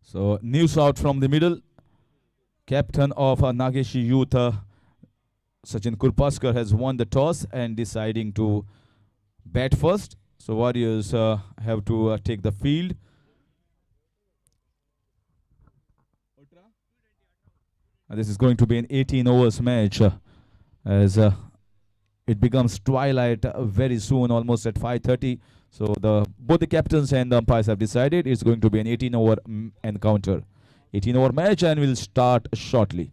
So news out from the middle. Captain of Nageshi Youth, Sachin Kurpaskar, has won the toss and deciding to bat first. So Warriors have to take the field. This is going to be an 18 overs match as it becomes twilight very soon, almost at 5:30. So both the captains and the umpires have decided it's going to be an 18 over encounter. 18 over match and will start shortly.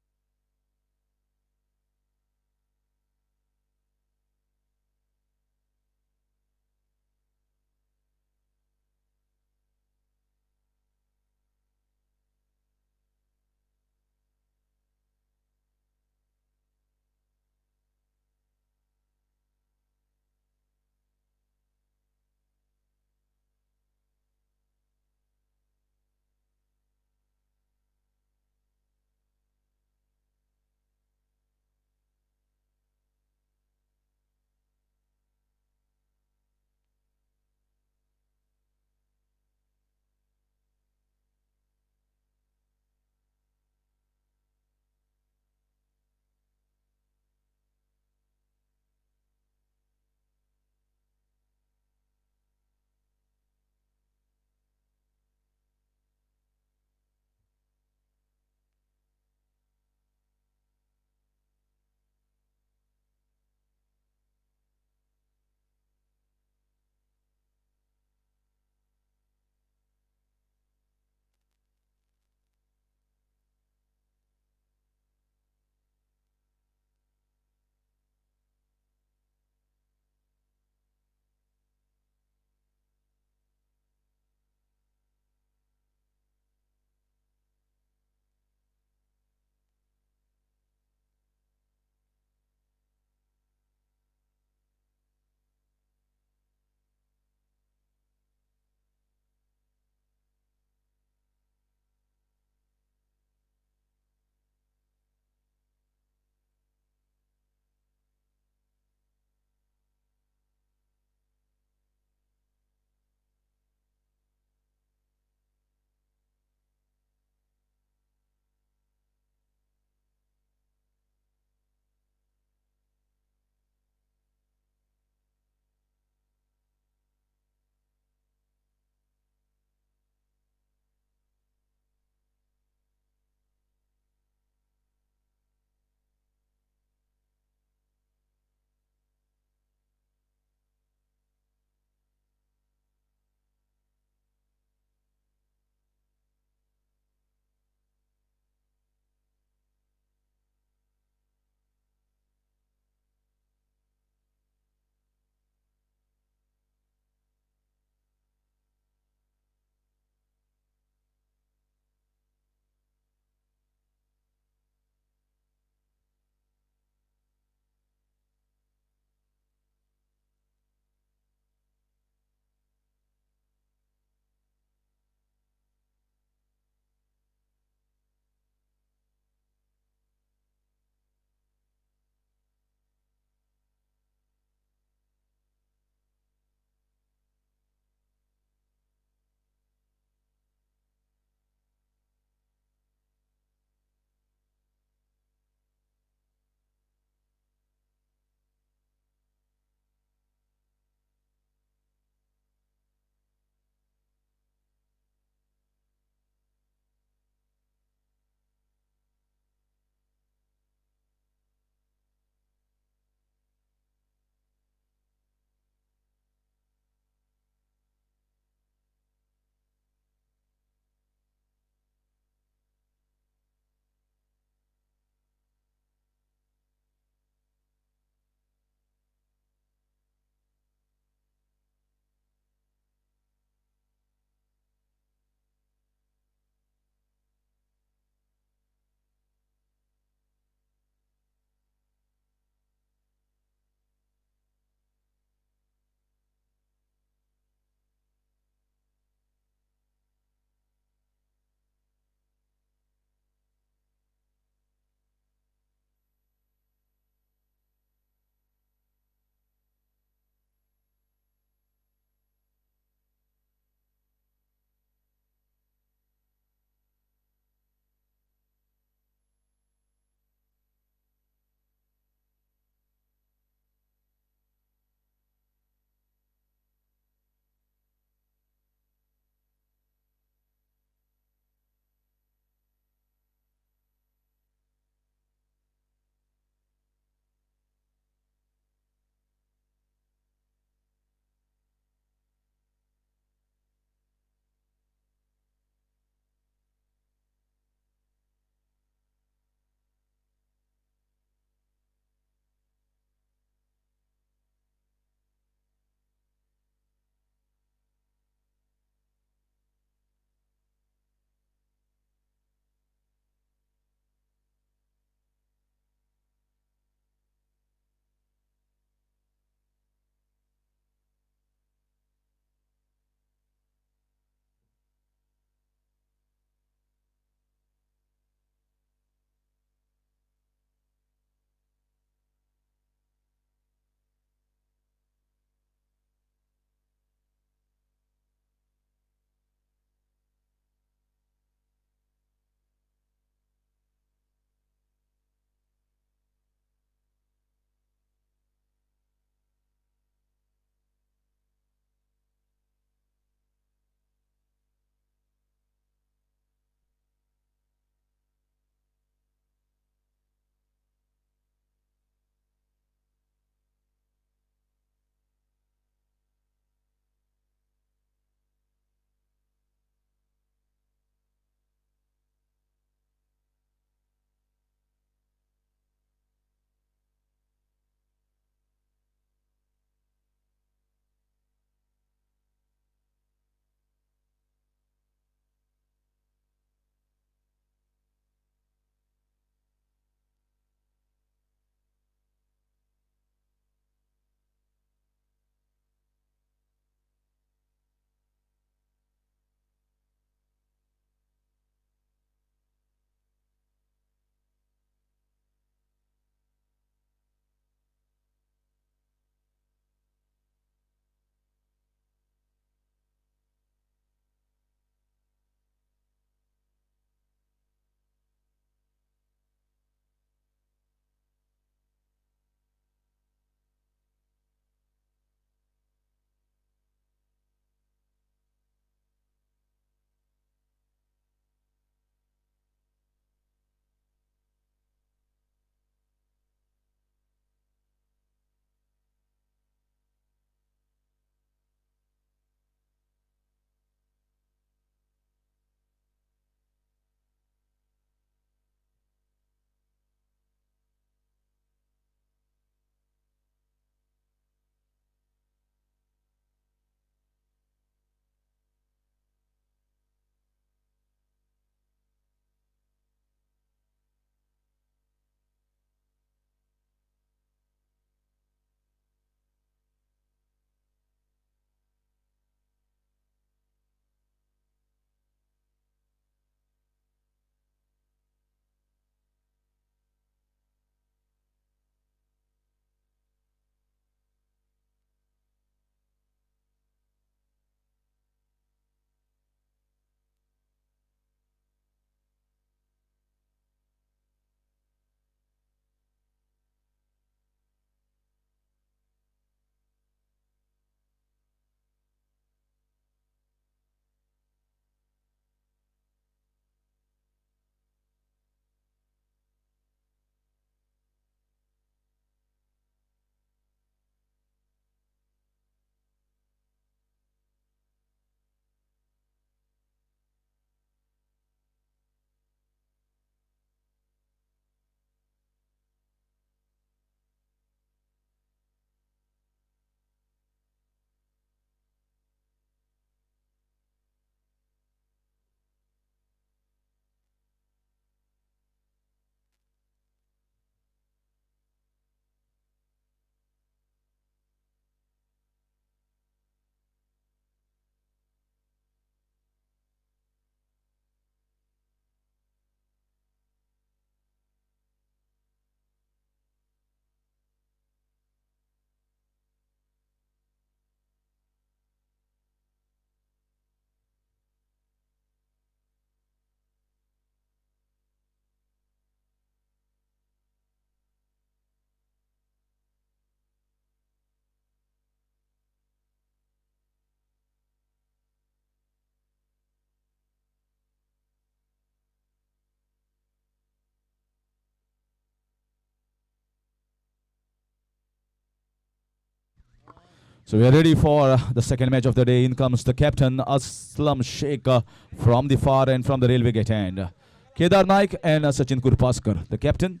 So we are ready for the second match of the day. In comes the captain Aslam Sheikh from the far end from the railway gate end. Kedar Naik and Sachin Kurpaskar, the captain.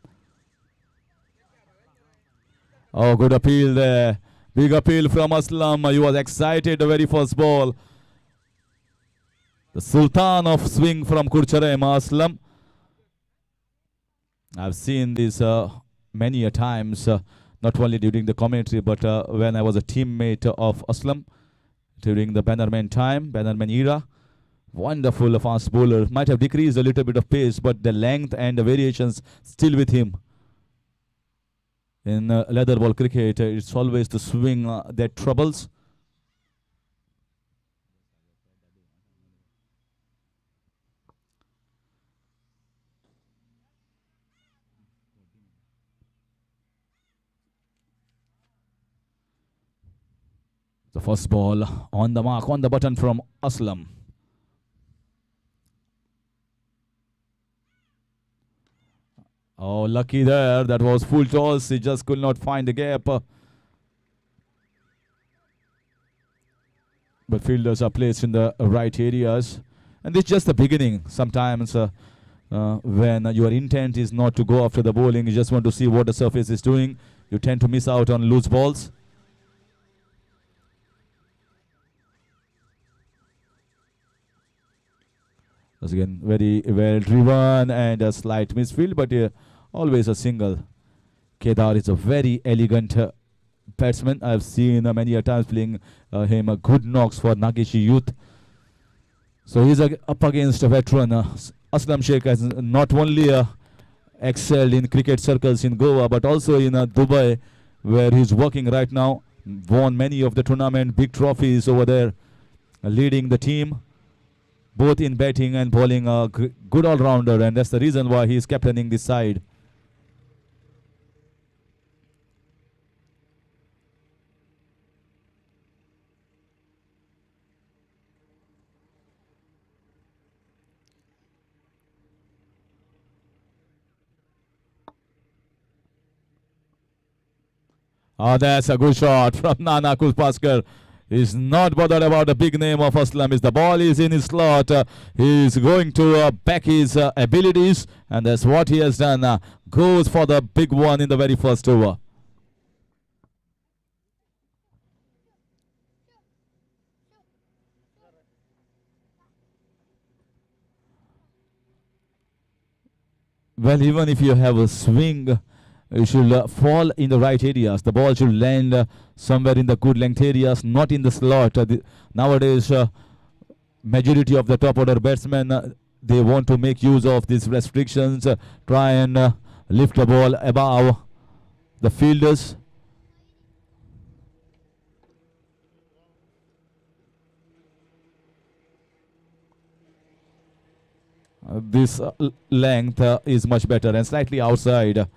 Oh, good appeal there. Big appeal from Aslam. He was excited the very first ball. The Sultan of swing from Curchorem, Aslam. I've seen this many a times, not only during the commentary, but when I was a teammate of Aslam during the Bannerman time, Bannerman era. Wonderful fast bowler. Might have decreased a little bit of pace, but the length and the variations still with him. In leather ball cricket, it's always the swing that troubles. The first ball on the mark, on the button from Aslam. Oh, lucky there. That was full toss. He just could not find the gap. But fielders are placed in the right areas. And this is just the beginning. Sometimes when your intent is not to go after the bowling, you just want to see what the surface is doing, you tend to miss out on loose balls. That's again very well driven and a slight misfield, but always a single. Kedar is a very elegant batsman. I've seen many a times playing him good knocks for Nageshi youth. So he's up against a veteran. Aslam Sheikh has not only excelled in cricket circles in Goa, but also in Dubai, where he's working right now. Won many of the tournament big trophies over there, leading the team both in batting and bowling. A good all-rounder, and that's the reason why he's captaining this side. Oh, that's a good shot from Nana Kulpaskar. He's not bothered about the big name of Aslam. If the ball is in his slot, he's going to back his abilities, and that's what he has done. Goes for the big one in the very first over. Well, even if you have a swing, you should fall in the right areas. The ball should land somewhere in the good length areas, not in the slot. Nowadays, majority of the top order batsmen, they want to make use of these restrictions, try and lift the ball above the fielders. This length is much better and slightly outside.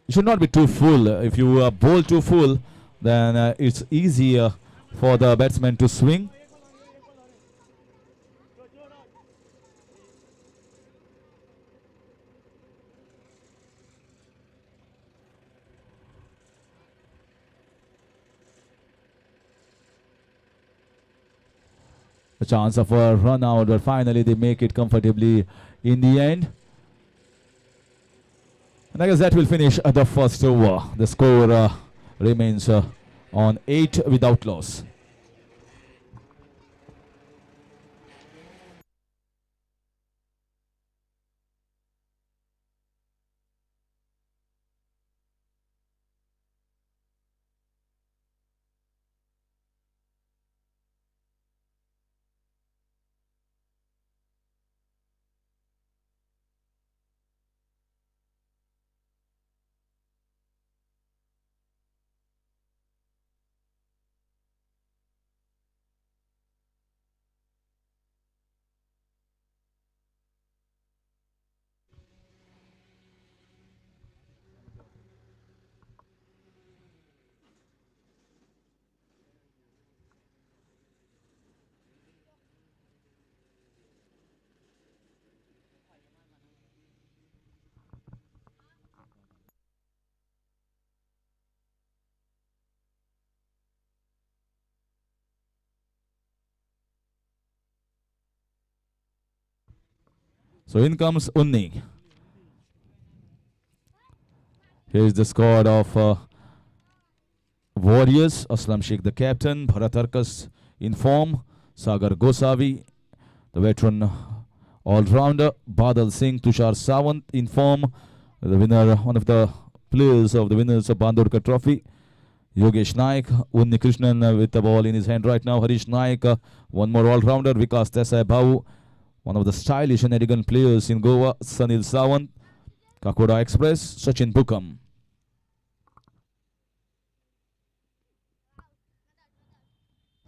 You should not be too full. If you bowl too full, then it's easier for the batsman to swing. A chance of a run out, but finally they make it comfortably in the end. And I guess that will finish the first over. The score remains on 8 without loss. So in comes Unni. Here is the squad of Warriors. Aslam Sheikh, the captain. Bharat Arkas in form. Sagar Gosavi, the veteran all-rounder. Badal Singh, Tushar Sawant in form. The winner, one of the players of the winners of Bandurkar Trophy. Yogesh Naik, Unni Krishnan with the ball in his hand right now. Harish Naik, one more all-rounder. Vikas Desai Bhavu, one of the stylish and elegant players in Goa. Sanil Sawant, Kakoda Express. Sachin Bukam.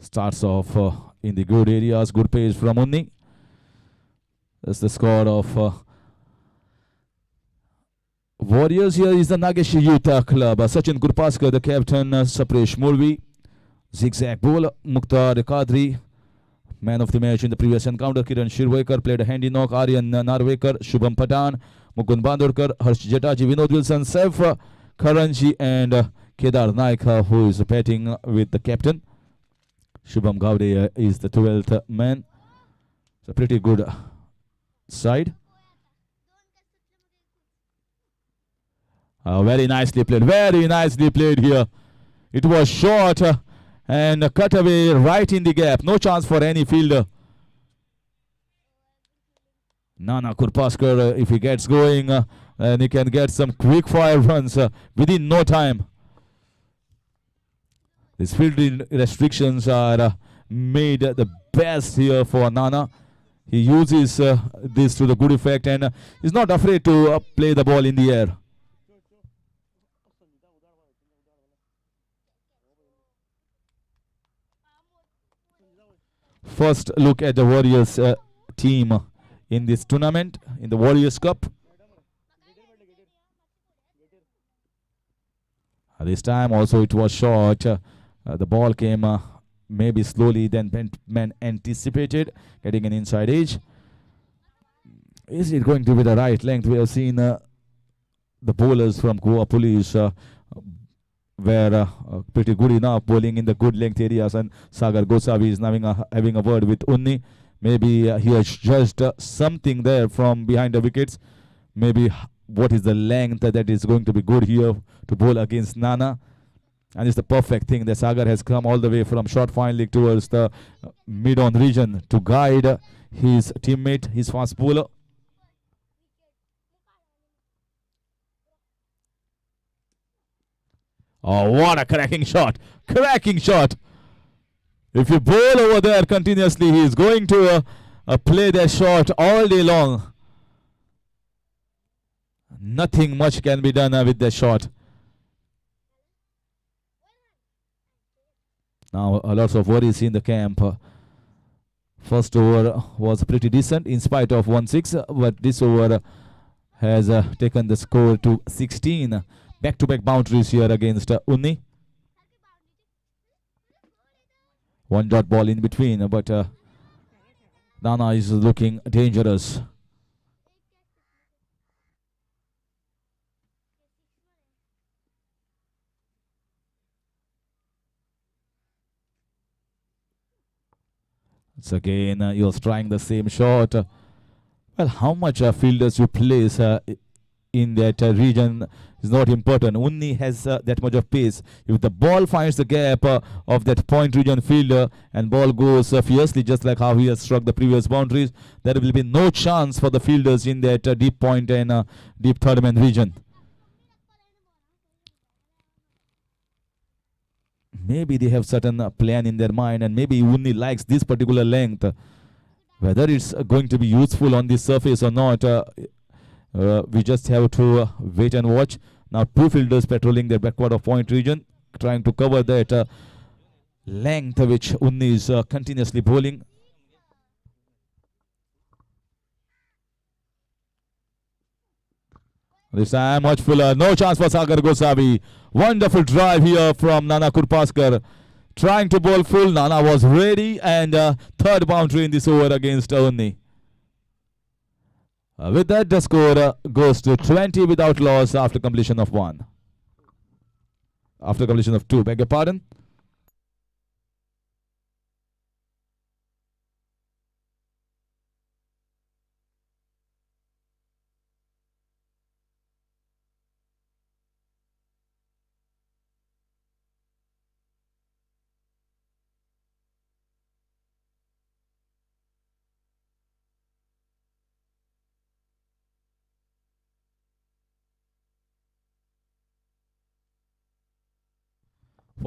Starts off in the good areas. Good pace from Unni. That's the squad of Warriors. Here is the Nageshi Youth Club. Sachin Gurpaskar, the captain. Sapresh Mulvi. Zigzag bowler. Mukhtar Qadri, man of the match in the previous encounter. Kiran Shirvekar played a handy knock. Aryan Narvekar, Shubham Patan, Mukund Bandurkar, Harsh Jetaji, Vinod Wilson, Saif Karanji, and Kedar Naik, who is batting with the captain. Shubham Gaude is the 12th man. It's a pretty good side. Very nicely played here. It was short and cut away right in the gap. No chance for any fielder. Nana Kurpaskar, if he gets going, and he can get some quick fire runs within no time. These fielding restrictions are made the best here for Nana. He uses this to the good effect and is not afraid to play the ball in the air. First look at the Warriors team in this tournament, in the Warriors Cup. This time also it was short. The ball came maybe slowly than man anticipated, getting an inside edge. Is it going to be the right length? We have seen the bowlers from Goa Police were pretty good enough bowling in the good length areas, and Sagar Gosavi is now having a word with Unni. Maybe he has judged something there from behind the wickets. Maybe what is the length that is going to be good here to bowl against Nana. And it's the perfect thing that Sagar has come all the way from short fine leg towards the mid-on region to guide his teammate, his fast bowler. Oh, what a cracking shot. Cracking shot. If you bowl over there continuously, he is going to play that shot all day long. Nothing much can be done with that shot. Now, lots of worries in the camp. First over was pretty decent in spite of 1-6, but this over has taken the score to 16. Back-to-back boundaries here against Unni. One dot ball in between, but Nana is looking dangerous. It's again, you're trying the same shot. Well, how much fielders you place in that region is not important. Unni has that much of pace. If the ball finds the gap of that point region fielder and ball goes fiercely, just like how he has struck the previous boundaries, there will be no chance for the fielders in that deep point and deep third man region. Maybe they have certain plan in their mind, and maybe Unni likes this particular length. Whether it's going to be useful on this surface or not, we just have to wait and watch. Now two fielders patrolling their backward of point region, trying to cover that length which Unni is continuously bowling. This time much fuller, no chance for Sagar Gosavi. Wonderful drive here from Nana Kurpaskar. Trying to bowl full, Nana was ready, and third boundary in this over against Unni. With that, the score goes to 20 without loss after completion of 1. After completion of 2, beg your pardon.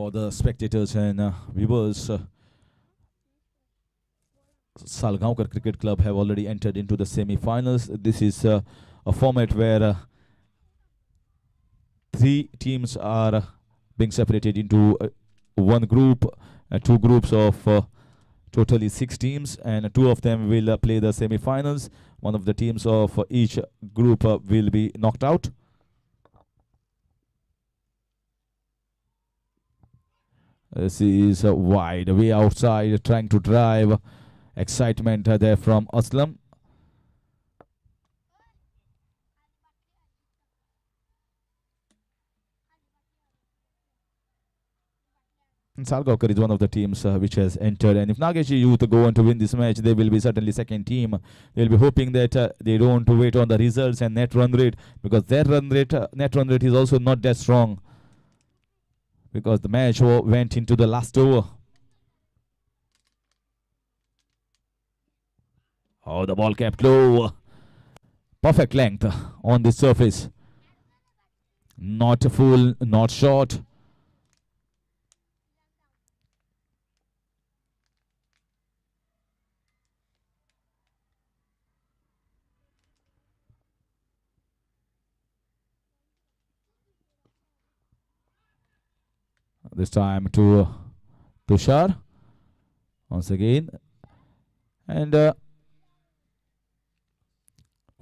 For the spectators and viewers, Salgaonkar Cricket Club have already entered into the semi-finals. This is a format where 3 teams are being separated into one group, 2 groups of totally 6 teams, and 2 of them will play the semi-finals. One of the teams of each group will be knocked out. This is wide, way outside, trying to drive. Excitement there from Aslam. Salgaonkar is one of the teams which has entered, and if Nageshi Youth go on to win this match, they will be certainly second team. They'll be hoping that they don't wait on the results and net run rate, because their net run rate is also not that strong, because the match went into the last over. Oh, the ball kept low. Perfect length on the surface. Not full, not short. This time to Tushar once again. And if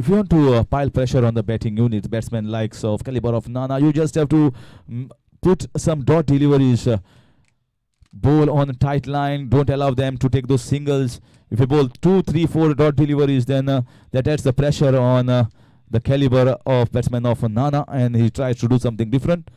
you want to pile pressure on the batting unit, batsmen likes of caliber of Nana, you just have to put some dot deliveries. Bowl on a tight line. Don't allow them to take those singles. If you bowl 2, 3, 4 dot deliveries, then that adds the pressure on the caliber of batsman of Nana, and he tries to do something different.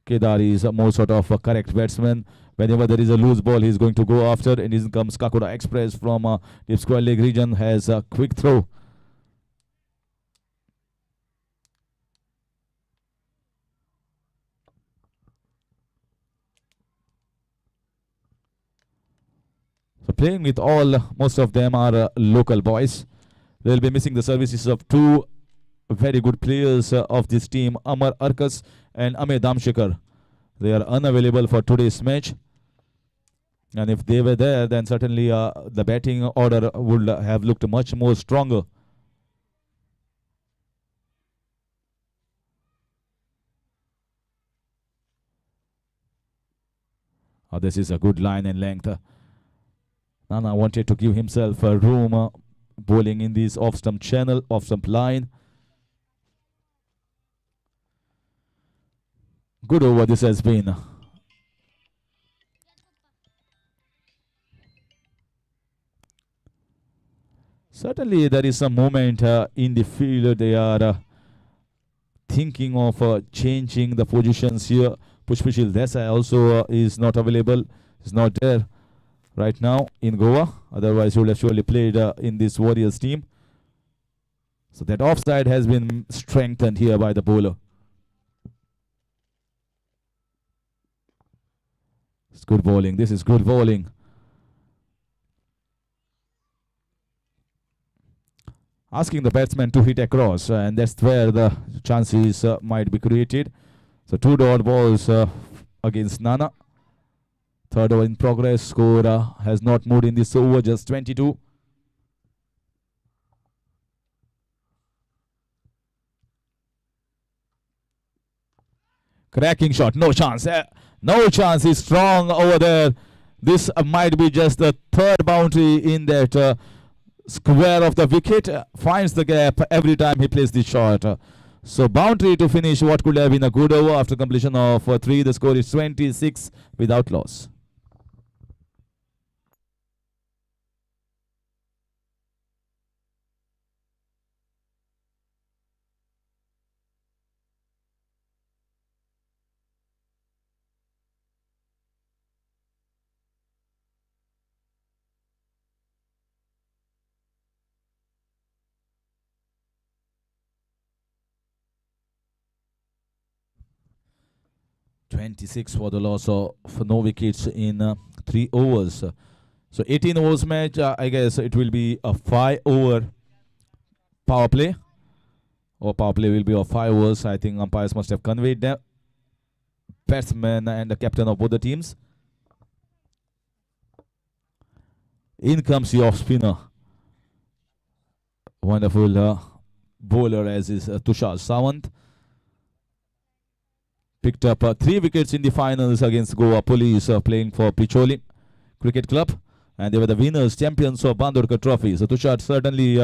Kedar is more sort of a correct batsman. Whenever there is a loose ball, he's going to go after. And in comes Kakura Express from deep square leg region, has a quick throw. So playing with most of them are local boys. They'll be missing the services of 2 very good players of this team, Amar Arkas and Ame Damshekar. They are unavailable for today's match. And if they were there, then certainly the batting order would have looked much more stronger. This is a good line and length. Nana wanted to give himself a room bowling in this off-stump channel, off-stump line. Good over this has been. Certainly there is some movement in the field. They are thinking of changing the positions here. Pushpishil Desai also is not available. Is not there right now in Goa. Otherwise he would have surely played in this Warriors team. So that offside has been strengthened here by the bowler. It's good bowling. This is good bowling. Asking the batsman to hit across, and that's where the chances might be created. So 2 dot balls against Nana. 3rd over in progress. Score has not moved in this over, just 22. Cracking shot, no chance. No chance, he's strong over there. This might be just the 3rd boundary in that square of the wicket. Finds the gap every time he plays the shot. So boundary to finish what could have been a good over. After completion of 3, the score is 26 without loss. (26) for the loss of no wickets in 3 overs. So 18 overs match. I guess it will be a 5 over power play. Or power play will be of 5 overs. I think umpires must have conveyed them. Batsman and the captain of both the teams. In comes the off spinner. Wonderful bowler as is Tushar Sawant. Picked up 3 wickets in the finals against Goa Police playing for Picholi Cricket Club. And they were the winners, champions of Bandurkar Trophy. So Tushar certainly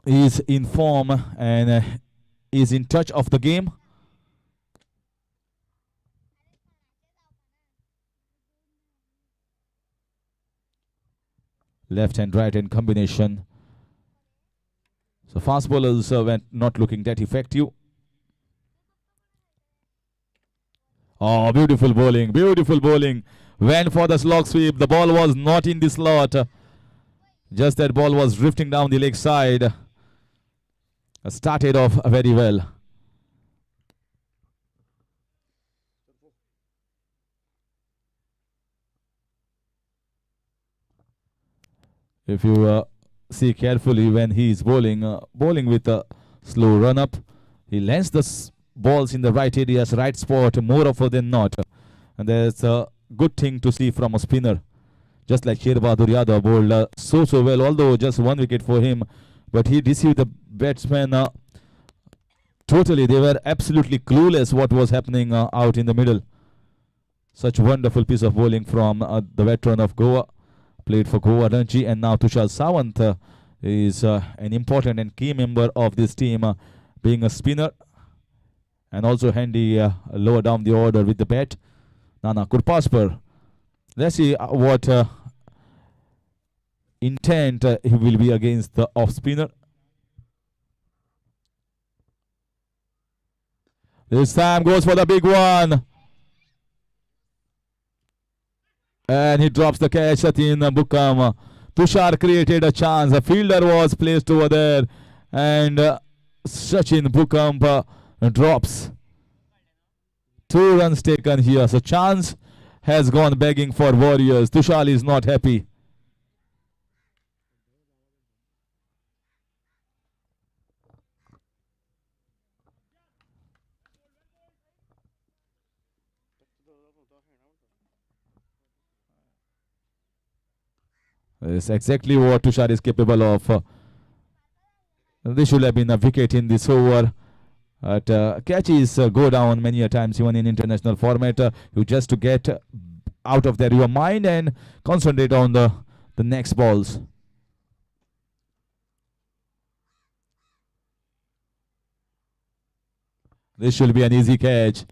is in form and is in touch of the game. Left and right hand combination. So fast bowlers were not looking that effective. Oh, beautiful bowling, beautiful bowling. Went for the slog sweep. The ball was not in the slot. Just that ball was drifting down the leg side. Started off very well. If you see carefully when he is bowling with a slow run up, he lands the balls in the right areas, right spot more often than not. And that's a good thing to see from a spinner. Just like Sher Bahadur Yadav bowled so well, although just 1 wicket for him. But he deceived the batsmen totally. They were absolutely clueless what was happening out in the middle. Such wonderful piece of bowling from the veteran of Goa. Played for Goa Ranji, and now Tushar Sawant is an important and key member of this team, being a spinner and also handy lower down the order with the bat. Nana Kurpasper. Let's see what intent he will be against the off spinner. This time goes for the big one. And he drops the catch. Satin Bukam. Tushar created a chance. A fielder was placed over there. And Sachin Bukam drops. 2 runs taken here. So chance has gone begging for Warriors. Tushar is not happy. It's exactly what Tushar is capable of. This should have been a wicket in this over. But catches go down many a times, even in international format. You just to get out of there your mind and concentrate on the next balls. This should be an easy catch.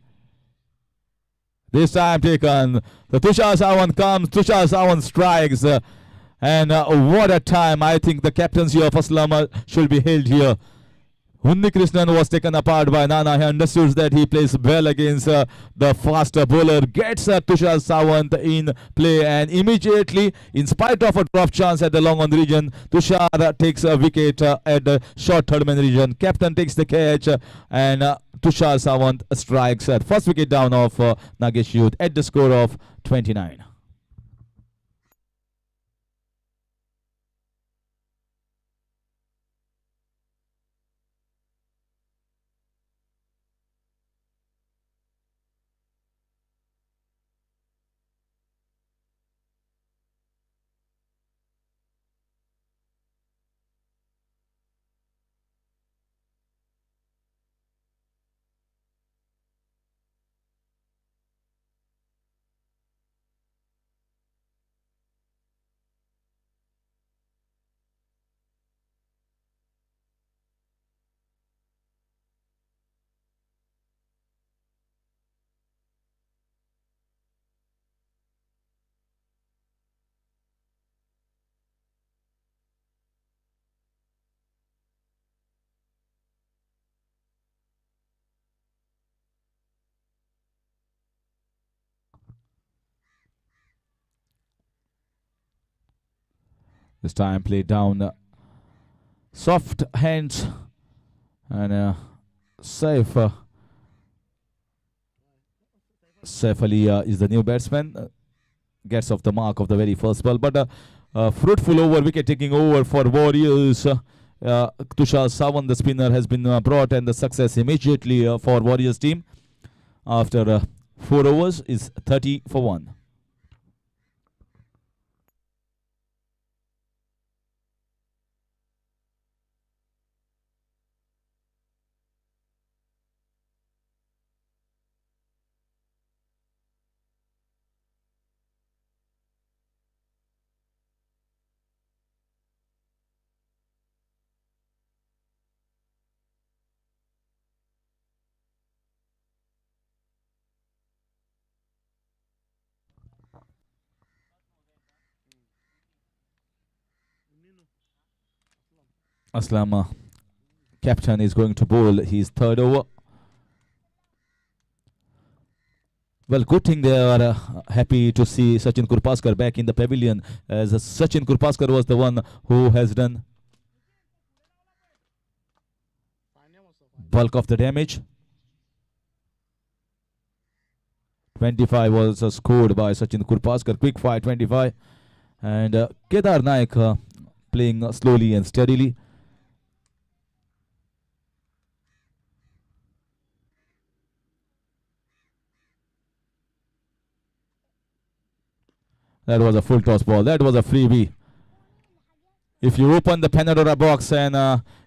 This time taken. The Tushar Sawant comes. Tushar Sawant strikes. And what a time. I think the captaincy of Aslam should be held here. Unni Krishnan was taken apart by Nana. He understood that he plays well against the faster bowler. Gets Tushar Sawant in play, and immediately, in spite of a drop chance at the long on region, Tushar takes a wicket at the short third man region. Captain takes the catch, and Tushar Sawant strikes at first wicket down of Nageshi at the score of 29. This time played down soft hands, and Saif Ali is the new batsman. Gets off the mark of the very first ball, but a fruitful over, wicket taking over for Warriors. Tushar Sawan, the spinner, has been brought, and the success immediately for Warriors team after 4 overs is 30 for 1. Aslam, captain, is going to bowl his third over. Well, good thing they are happy to see Sachin Kurpaskar back in the pavilion, as Sachin Kurpaskar was the one who has done bulk of the damage. 25 was scored by Sachin Kurpaskar, quick fire 25, and Kedar Naik playing slowly and steadily. That was a full toss ball. That was a freebie. If you open the Panadora box and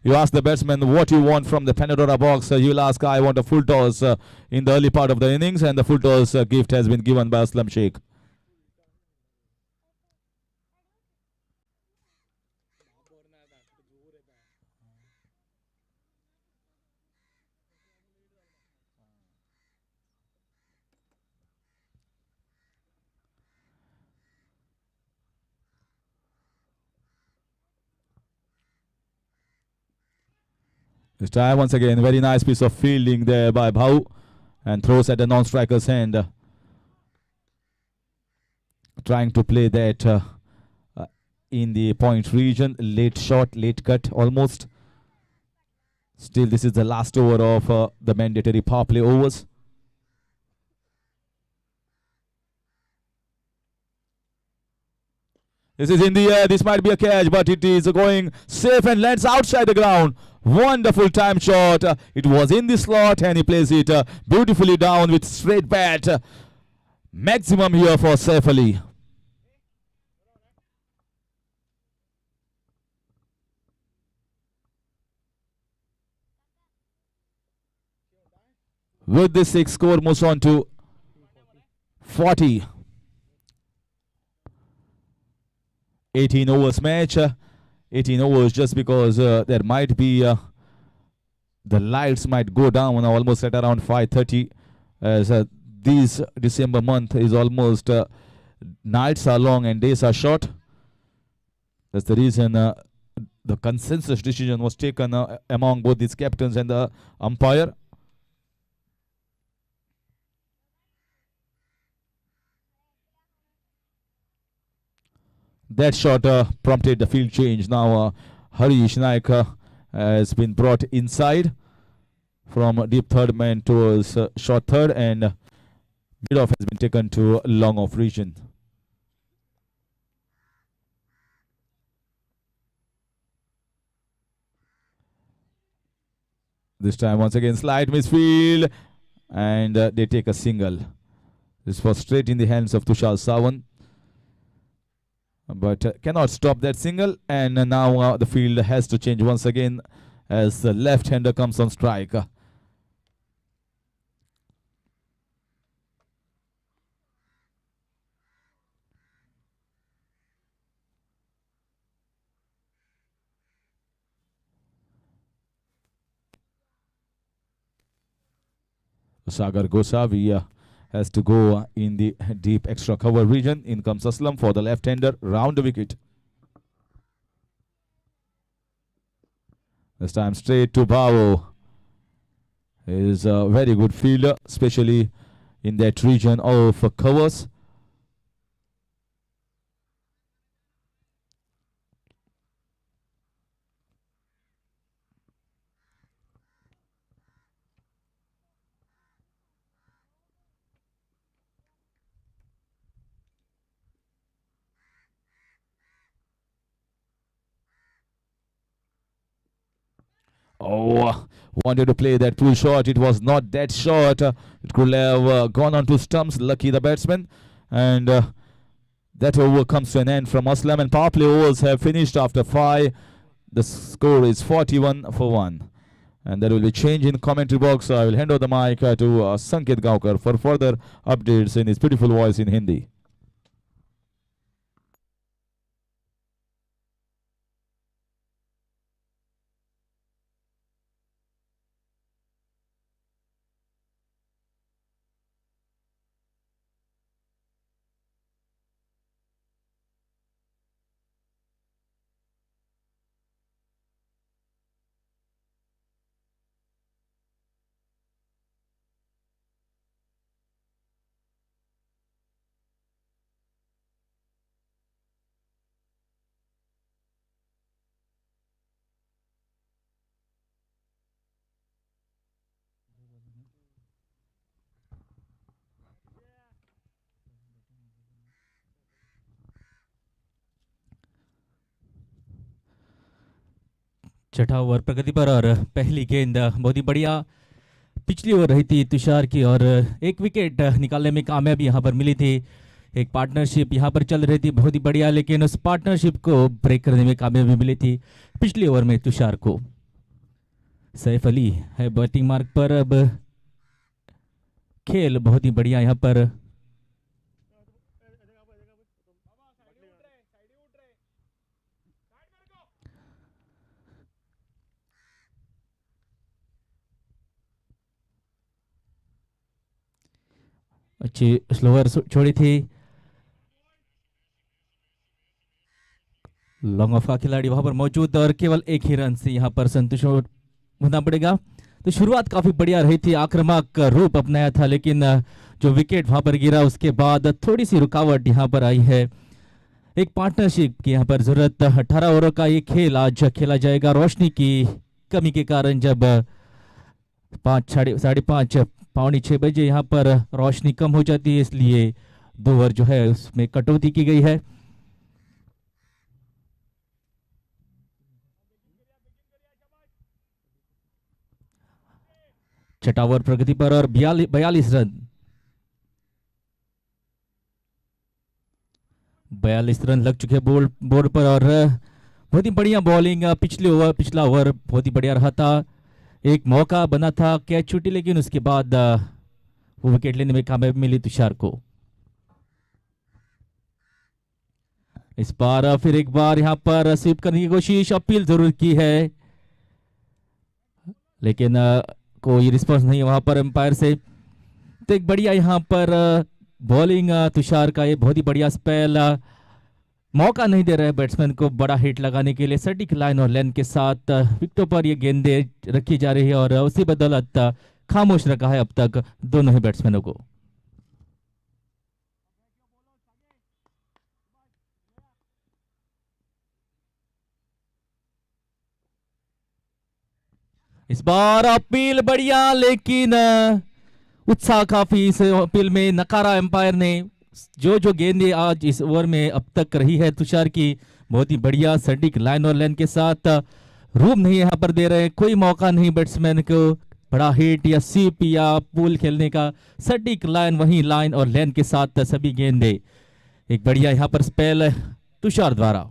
you ask the batsman what you want from the Panadora box, you'll ask, I want a full toss in the early part of the innings, and the full toss gift has been given by Aslam Sheikh. This time, once again, very nice piece of fielding there by Bhau, and throws at the non-striker's hand. Trying to play that in the point region. Late shot, late cut almost. Still, this is the last over of the mandatory power play overs. This is in the air. This might be a catch, but it is going safe and lands outside the ground. Wonderful time shot. It was in the slot, and he plays it beautifully down with straight bat. Maximum here for Saif Ali. With this 6 score moves on to 40. 18 overs match. 18 overs just because there might be the lights might go down almost at around 5:30, as this December month is almost nights are long and days are short. That's the reason the consensus decision was taken among both these captains and the umpire. That shot prompted the field change. Now Harish Naik has been brought inside from deep third man towards short third, and mid off has been taken to long off region. This time once again slight misfield, and they take a single. This was straight in the hands of Tushar Sawan, but cannot stop that single, and now the field has to change once again as the left-hander comes on strike. Sagar Gosavi has to go in the deep extra cover region. In comes Aslam for the left-hander, round the wicket. This time straight to Bhau. He is a very good fielder, especially in that region of covers. Oh, wanted to play that pull shot. It was not that short. It could have gone on to stumps. Lucky the batsman. And that over comes to an end from Aslam. And power play overs have finished after 5. The score is 41 for 1. And there will be change in commentary box. I will hand over the mic to Sanket Gaukar for further updates in his beautiful voice in Hindi. छठा over प्रगति पर और पहली गेंद बहुत ही बढ़िया पिछली over रही थी तुषार की और एक विकेट निकालने में कामयाबी यहाँ पर मिली थी। एक पार्टनरशिप यहाँ पर चल रही थी बहुत ही बढ़िया, लेकिन उस पार्टनरशिप को ब्रेक करने में कामयाबी मिली थी पिछली ओवर में तुषार को। सैफ अली है बैटिंग मार्क पर। अब खेल बहुत ही बढ़िया यहाँ पर। अच्छी स्लोअर छोड़ी थी। लॉन्ग ऑफ का खिलाड़ी वहां पर मौजूद और केवल एक ही रन से यहाँ पर संतुष्ट होना पड़ेगा। तो शुरुआत काफी बढ़िया रही थी, आक्रामक रूप अपनाया था, लेकिन जो विकेट वहां पर गिरा उसके बाद थोड़ी सी रुकावट यहाँ पर आई है। एक पार्टनरशिप की यहाँ पर जरूरत। 18 ओवरों का ये खेल आज खेला जाएगा। रोशनी की कमी के कारण जब 5 साढ़े 5 5:45 यहाँ पर रोशनी कम हो जाती है, इसलिए 2 ओवर जो है उसमें कटौती की गई है। छठा ओवर प्रगति पर और 42 रन 42 रन लग चुके बोर्ड बोर्ड पर और बहुत ही बढ़िया बॉलिंग। पिछला ओवर बहुत ही बढ़िया रहा था। एक मौका बना था कैच छूटी, लेकिन उसके बाद वो विकेट लेने में कामयाबी मिली तुषार को। इस बार फिर एक बार यहाँ पर स्वीप करने की कोशिश, अपील जरूर की है, लेकिन कोई रिस्पॉन्स नहीं है वहां पर एम्पायर से। तो एक बढ़िया यहाँ पर बॉलिंग तुषार का, ये बहुत ही बढ़िया स्पेल। मौका नहीं दे रहे बैट्समैन को बड़ा हिट लगाने के लिए। सटीक लाइन और लेंथ के साथ विकेटों पर ये गेंदें रखी जा रही है और उसी बदौलत खामोश रखा है अब तक दोनों ही बैट्समैनों को। इस बार अपील बढ़िया, लेकिन उत्साह काफी इस अपील में नकारा एम्पायर ने। जो जो गेंदें आज इस ओवर में अब तक रही है तुषार की, बहुत ही बढ़िया सटीक लाइन और लेंथ के साथ। रूम नहीं यहाँ पर दे रहे, कोई मौका नहीं बैट्समैन को बड़ा हिट या सीप या पुल खेलने का। सटीक लाइन, वही लाइन और लेंथ के साथ सभी गेंदे। एक बढ़िया यहाँ पर स्पेल तुषार द्वारा।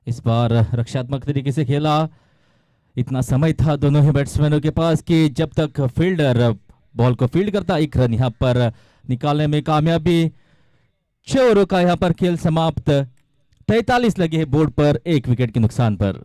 इस बार रक्षात्मक तरीके से खेला। इतना समय था दोनों ही बैट्समैनों के पास कि जब तक फील्डर बॉल को फील्ड करता, एक रन यहाँ पर निकालने में कामयाबी। 6 ओवरों का यहाँ पर खेल समाप्त। 43 लगे हैं बोर्ड पर, एक विकेट के नुकसान पर।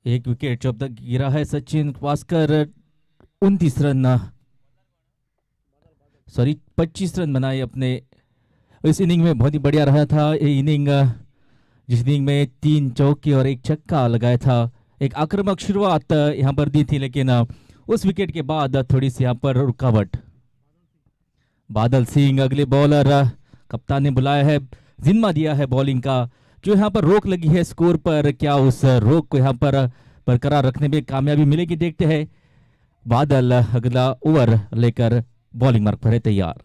एक विकेट जो अब तक गिरा है Sachin Waskar 29 run, sorry 25 run बनाए अपने इस इनिंग में। बहुत ही बढ़िया रहा था ये इनिंग, जिस इनिंग में 3 चौके और 1 छक्का लगाया था। एक आक्रामक शुरुआत यहाँ पर दी थी, लेकिन उस विकेट के बाद थोड़ी सी यहाँ पर रुकावट। बादल सिंह अगले बॉलर, कप्तान ने बुलाया है, जिम्मा दिया है बॉलिंग का। जो यहाँ पर रोक लगी है स्कोर पर, क्या उस रोक को यहाँ पर बरकरार रखने में कामयाबी मिलेगी, देखते हैं। बादल अगला ओवर लेकर बॉलिंग मार्क पर है तैयार।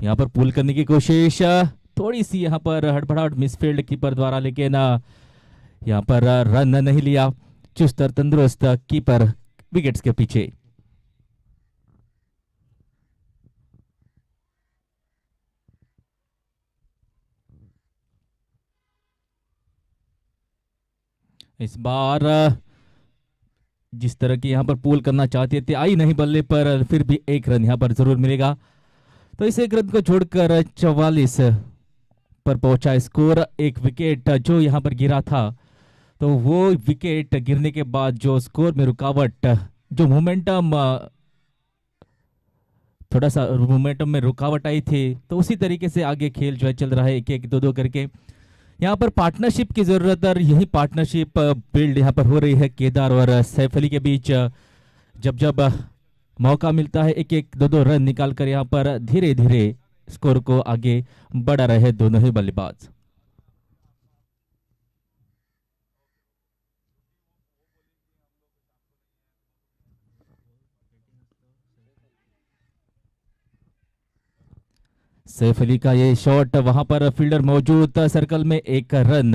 यहाँ पर पुल करने की कोशिश, थोड़ी सी यहाँ पर हड़बड़ाहट मिसफील्ड कीपर द्वारा, लेकिन यहाँ पर रन नहीं लिया। चुस्त और तंदुरुस्त कीपर विकेट्स के पीछे। इस बार जिस तरह की यहाँ पर पुल करना चाहते थे, आई नहीं बल्ले पर, फिर भी 1 रन यहाँ पर जरूर मिलेगा। तो इस 1 रन को छोड़कर 44 पर पहुंचा स्कोर। एक विकेट जो यहाँ पर गिरा था, तो वो विकेट गिरने के बाद जो स्कोर में रुकावट, जो मोमेंटम, थोड़ा सा मोमेंटम में रुकावट आई थी, तो उसी तरीके से आगे खेल जो है चल रहा है, 1-1 2-2 करके। यहाँ पर पार्टनरशिप की जरूरत है, यही पार्टनरशिप बिल्ड यहाँ पर हो रही है केदार और सैफ अली के बीच। जब जब मौका मिलता है, 1-1 2-2 रन निकाल कर यहाँ पर धीरे धीरे स्कोर को आगे बढ़ा रहे दोनों ही बल्लेबाज। सैफ अली का ये शॉट, वहां पर फील्डर मौजूद सर्कल में, 1 रन।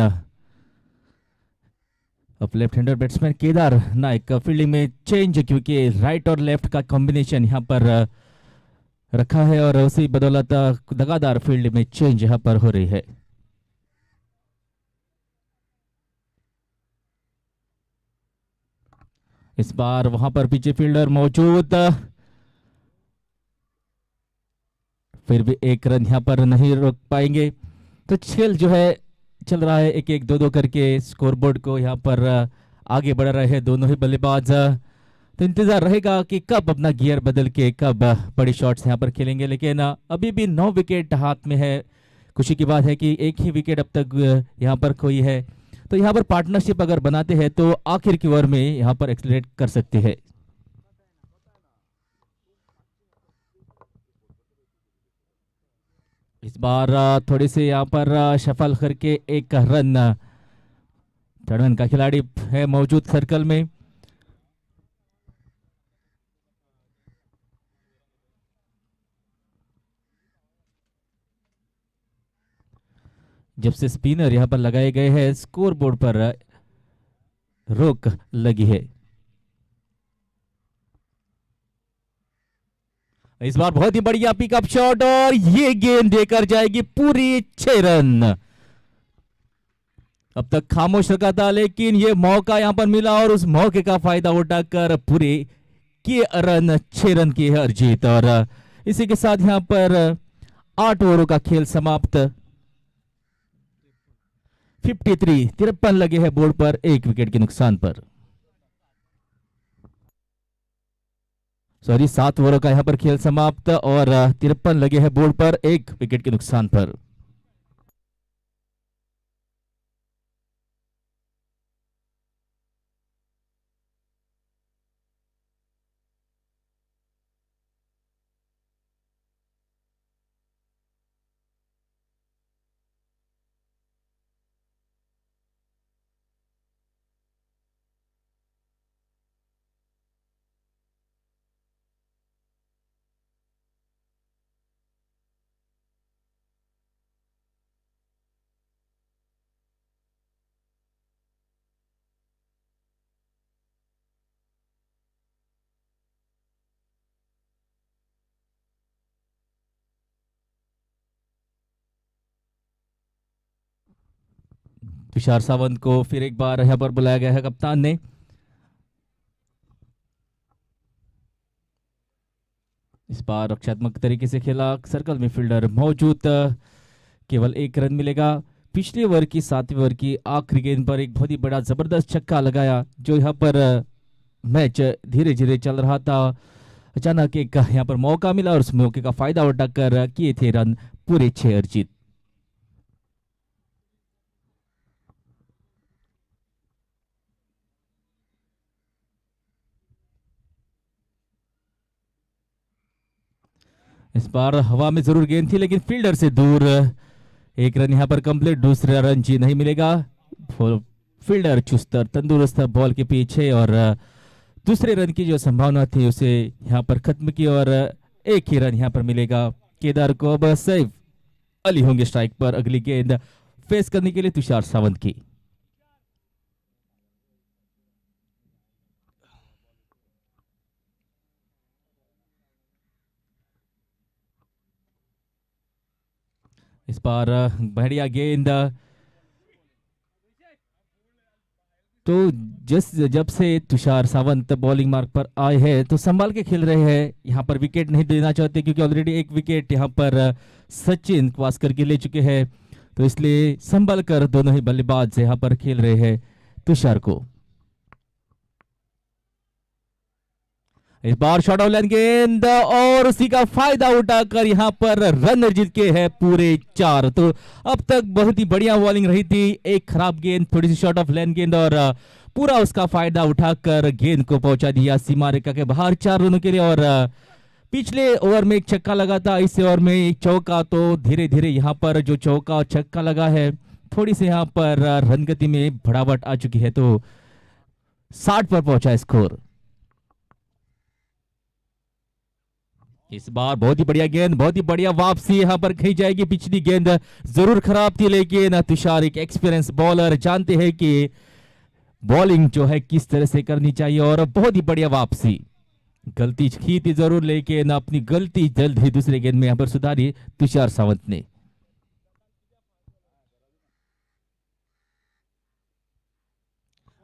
अब left hander batsman Kedar Naik fielding में चेंज, क्योंकि राइट और लेफ्ट का कॉम्बिनेशन यहाँ पर रखा है, और उसी बदौलत दगादार फील्ड में चेंज यहाँ पर हो रही है। इस बार वहां पर पीछे फील्डर मौजूद, फिर भी 1 रन यहाँ पर नहीं रोक पाएंगे। तो खेल जो है चल रहा है 1-1 2-2 करके, स्कोरबोर्ड को यहाँ पर आगे बढ़ा रहे हैं दोनों ही बल्लेबाज। तो इंतजार रहेगा कि कब अपना गियर बदल के कब बड़ी शॉट्स यहाँ पर खेलेंगे, लेकिन अभी भी 9 विकेट हाथ में है। खुशी की बात है कि एक ही विकेट अब तक यहाँ पर खोई है, तो यहाँ पर पार्टनरशिप अगर बनाते हैं तो आखिर की ओवर में यहाँ पर एक्सलेट कर सकते हैं। इस बार थोड़ी से यहाँ पर शफल करके 1 रन, 3rd रन का खिलाड़ी है मौजूद सर्कल में। जब से स्पिनर यहाँ पर लगाए गए हैं, स्कोर बोर्ड पर रोक लगी है। इस बार बहुत ही बढ़िया पिकअप शॉट, और ये गेंद देकर जाएगी पूरी 6 रन। अब तक खामोश रखा था, लेकिन ये मौका यहां पर मिला, और उस मौके का फायदा उठाकर पूरे के रन 6 रन की है जीत। और इसी के साथ यहां पर 8 ओवरों का खेल समाप्त। 53 लगे हैं बोर्ड पर, 1 विकेट के नुकसान पर। सॉरी 7 ओवरों का यहां पर खेल समाप्त, और 53 लगे हैं बोर्ड पर, 1 विकेट के नुकसान पर। तुषार सावंत को फिर एक बार यहां पर बुलाया गया है कप्तान ने। इस बार रक्षात्मक तरीके से खेला, सर्कल में फील्डर मौजूद, केवल 1 रन मिलेगा। पिछले ओवर की 7वें ओवर की आखिरी गेंद पर एक बहुत ही बड़ा जबरदस्त छक्का लगाया, जो यहाँ पर मैच धीरे धीरे चल रहा था। अचानक एक यहाँ पर मौका मिला और उस मौके का फायदा उठाकर किए थे रन पूरे 6 अर्जित। इस बार हवा में जरूर गेंद थी लेकिन फील्डर से दूर। एक रन यहाँ पर कंप्लीट, दूसरा रन जी नहीं मिलेगा। फील्डर चुस्त तंदुरुस्त बॉल के पीछे और दूसरे रन की जो संभावना थी उसे यहाँ पर खत्म की और एक ही रन यहाँ पर मिलेगा। केदार को अब सैफ अली होंगे स्ट्राइक पर। अगली गेंद फेस करने के लिए तुषार सावंत की। इस बार बढ़िया गेंद। तो जब से तुषार सावंत बॉलिंग मार्क पर आए हैं तो संभाल के खेल रहे हैं। यहाँ पर विकेट नहीं देना चाहते क्योंकि ऑलरेडी एक विकेट यहाँ पर सचिन वास्कर के ले चुके हैं, तो इसलिए संभल कर दोनों ही बल्लेबाज यहाँ पर खेल रहे हैं तुषार को। इस बार शॉट ऑफ लाइन गेंद और उसी का फायदा उठाकर यहाँ पर रन अर्जित के हैं पूरे 4। तो अब तक बहुत ही बढ़िया बॉलिंग रही थी। एक खराब गेंद, थोड़ी सी शॉट ऑफ लाइन गेंद और पूरा उसका फायदा उठाकर गेंद को पहुंचा दिया सीमा रेखा के बाहर 4 रनों के लिए। और पिछले ओवर में एक छक्का लगा था, इस ओवर में एक चौका। तो धीरे धीरे यहाँ पर जो चौका और छक्का लगा है थोड़ी सी यहाँ पर रन गति में बढ़ावट आ चुकी है, तो 60 पर पहुंचा स्कोर। इस बार बहुत ही बढ़िया गेंद, बहुत ही बढ़िया वापसी यहाँ पर कही जाएगी। पिछली गेंद जरूर खराब थी लेकिन तुषार एक एक्सपीरियंस बॉलर, जानते हैं कि बॉलिंग जो है किस तरह से करनी चाहिए। और बहुत ही बढ़िया वापसी, गलती की थी जरूर लेकिन अपनी गलती जल्द ही दूसरे गेंद में यहाँ पर सुधारी तुषार सावंत ने।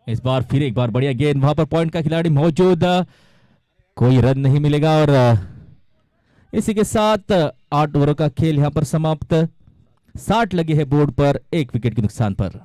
इस बार फिर एक बार बढ़िया गेंद, वहां पर पॉइंट का खिलाड़ी मौजूद, कोई रन नहीं मिलेगा। और इसी के साथ 8 ओवरों का खेल यहां पर समाप्त। 60 लगे हैं बोर्ड पर, 1 विकेट के नुकसान पर।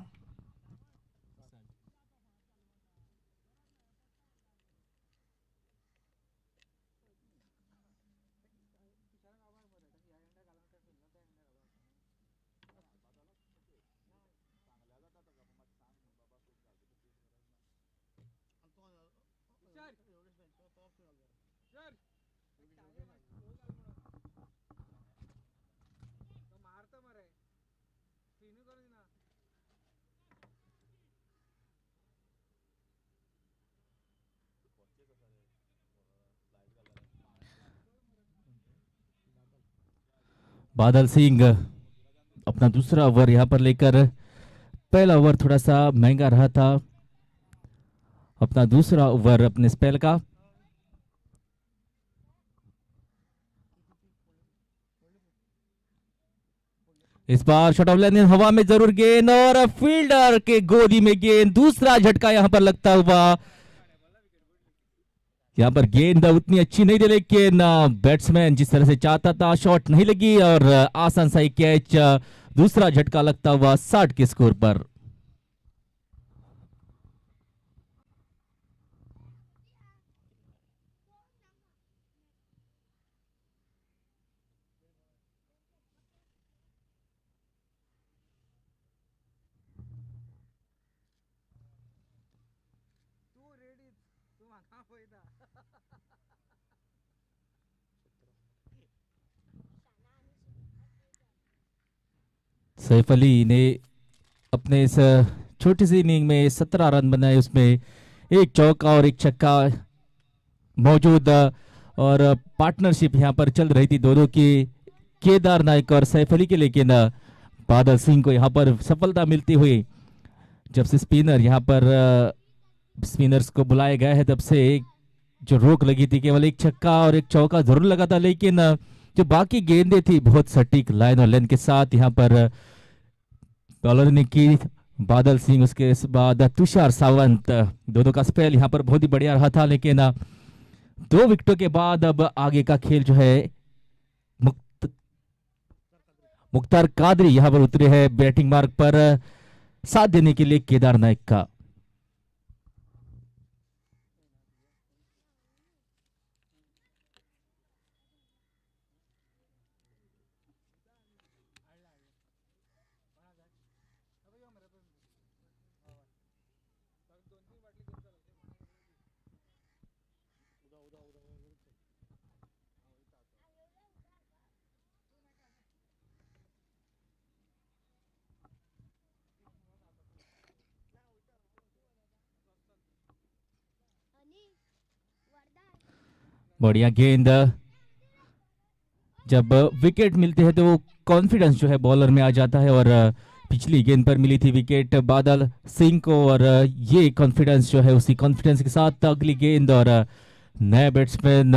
बादल सिंह अपना दूसरा ओवर यहां पर लेकर, पहला ओवर थोड़ा सा महंगा रहा था, अपना दूसरा ओवर अपने स्पेल का। इस बार शॉट ऑफ लाइन हवा में जरूर गेंद और फील्डर के गोदी में गेंद, दूसरा झटका यहां पर लगता हुआ। यहां पर गेंद उतनी अच्छी नहीं थी लेकिन बैट्समैन जिस तरह से चाहता था शॉट नहीं लगी और आसान सा कैच, दूसरा झटका लगता हुआ 60 के स्कोर पर। सैफ अली ने अपने इस छोटी सी इनिंग में 17 रन बनाए, उसमें एक चौका और एक छक्का मौजूद। और पार्टनरशिप यहां पर चल रही थी दोनों की, केदार नायक और सैफ अली के, लेकिन बादल सिंह को यहां पर सफलता मिलती हुई। जब से स्पिनर यहां पर स्पिनर्स को बुलाया गया है तब से जो रोक लगी थी, केवल एक छक्का और एक चौका जरूर लगा था, लेकिन जो बाकी गेंदें थी बहुत सटीक लाइन और लेंथ के साथ यहां पर बॉलर ने की। बादल सिंह, उसके बाद तुषार सावंत, दोनों का स्पेल यहां पर बहुत ही बढ़िया रहा था, लेकिन 2 विकेटों के बाद अब आगे का खेल जो है मुख्तार कादरी यहाँ पर उतरे हैं बैटिंग मार्ग पर साथ देने के लिए केदार नायक का। बढ़िया गेंद। जब विकेट मिलते हैं तो वो कॉन्फिडेंस जो है बॉलर में आ जाता है और पिछली गेंद पर मिली थी विकेट बादल सिंह को और ये कॉन्फिडेंस जो है उसी कॉन्फिडेंस के साथ अगली गेंद और नए बैट्समैन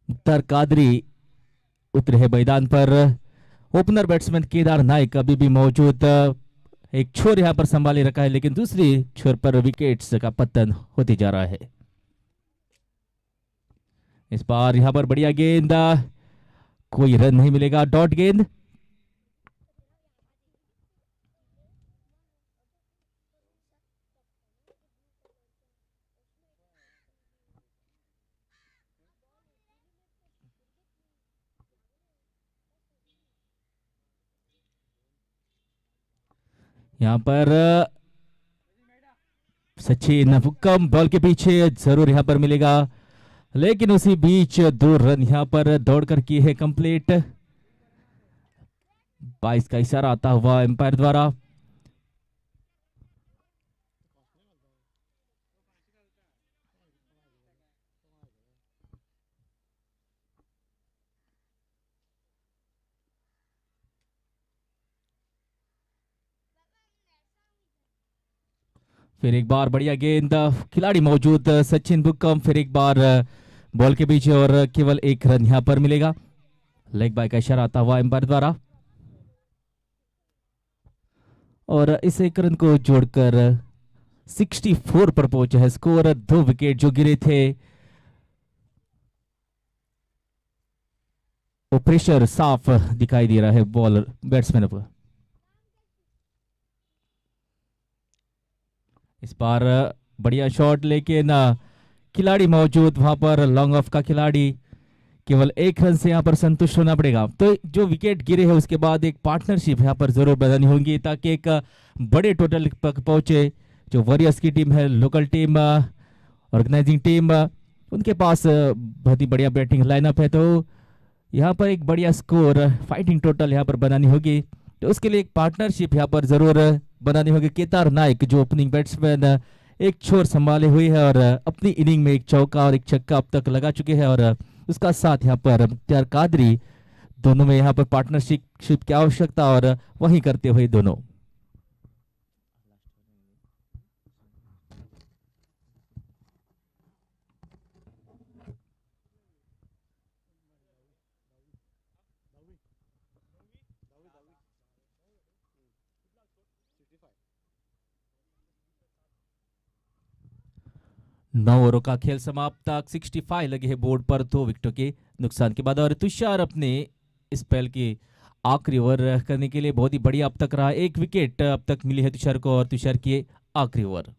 मुख्तार कादरी उतरे हैं मैदान पर। ओपनर बैट्समैन केदार नायक अभी भी मौजूद। एक छोर यहां पर संभाले रखा है लेकिन दूसरी छोर पर विकेट्स का पतन होते जा रहा है। इस बार यहां पर बढ़िया गेंद, कोई रन नहीं मिलेगा, डॉट गेंद। यहां पर सचिन हुक्म बॉल के पीछे जरूर यहां पर मिलेगा लेकिन उसी बीच 2 रन यहां पर दौड़कर किए हैं कंप्लीट। 22 का इशारा आता हुआ एम्पायर द्वारा। फिर एक बार बढ़िया गेंद, खिलाड़ी मौजूद सचिन बुक्कम, फिर एक बार बॉल के पीछे और केवल 1 रन यहां पर मिलेगा। लेग बाय का इशारा आता हुआ एम्पायर द्वारा और इस 1 रन को जोड़कर 64 पर पहुंचा है स्कोर। 2 विकेट जो गिरे थे वो प्रेशर साफ दिखाई दे रहा है बॉलर बैट्समैन पर। इस बार बढ़िया शॉट लेकिन खिलाड़ी मौजूद वहां पर, लॉन्ग ऑफ का खिलाड़ी, केवल 1 रन से यहाँ पर संतुष्ट होना पड़ेगा। तो जो विकेट गिरे हैं उसके बाद एक पार्टनरशिप यहाँ पर जरूर बनानी होगी ताकि एक बड़े टोटल तक पहुंचे। जो वॉरियर्स की टीम है, लोकल टीम, ऑर्गेनाइजिंग टीम, उनके पास बहुत ही बढ़िया बैटिंग लाइनअप है तो यहाँ पर एक बढ़िया स्कोर, फाइटिंग टोटल यहाँ पर बनानी होगी। तो उसके लिए एक पार्टनरशिप यहाँ पर जरूर बनानी होगी। केदार नायक जो ओपनिंग बैट्समैन एक छोर संभाले हुए है और अपनी इनिंग में एक चौका और एक छक्का अब तक लगा चुके हैं और उसका साथ यहाँ पर मुख्तार कादरी, दोनों में यहाँ पर पार्टनरशिप की आवश्यकता और वही करते हुए दोनों। नौ ओवरों का खेल समाप्त तक 65 लगे हैं बोर्ड पर 2 विकेटों के नुकसान के बाद और तुषार अपने स्पेल की आखिरी ओवर करने के लिए बहुत ही बढ़िया अब तक रहा। 1 विकेट अब तक मिली है तुषार को और तुषार की आखिरी ओवर।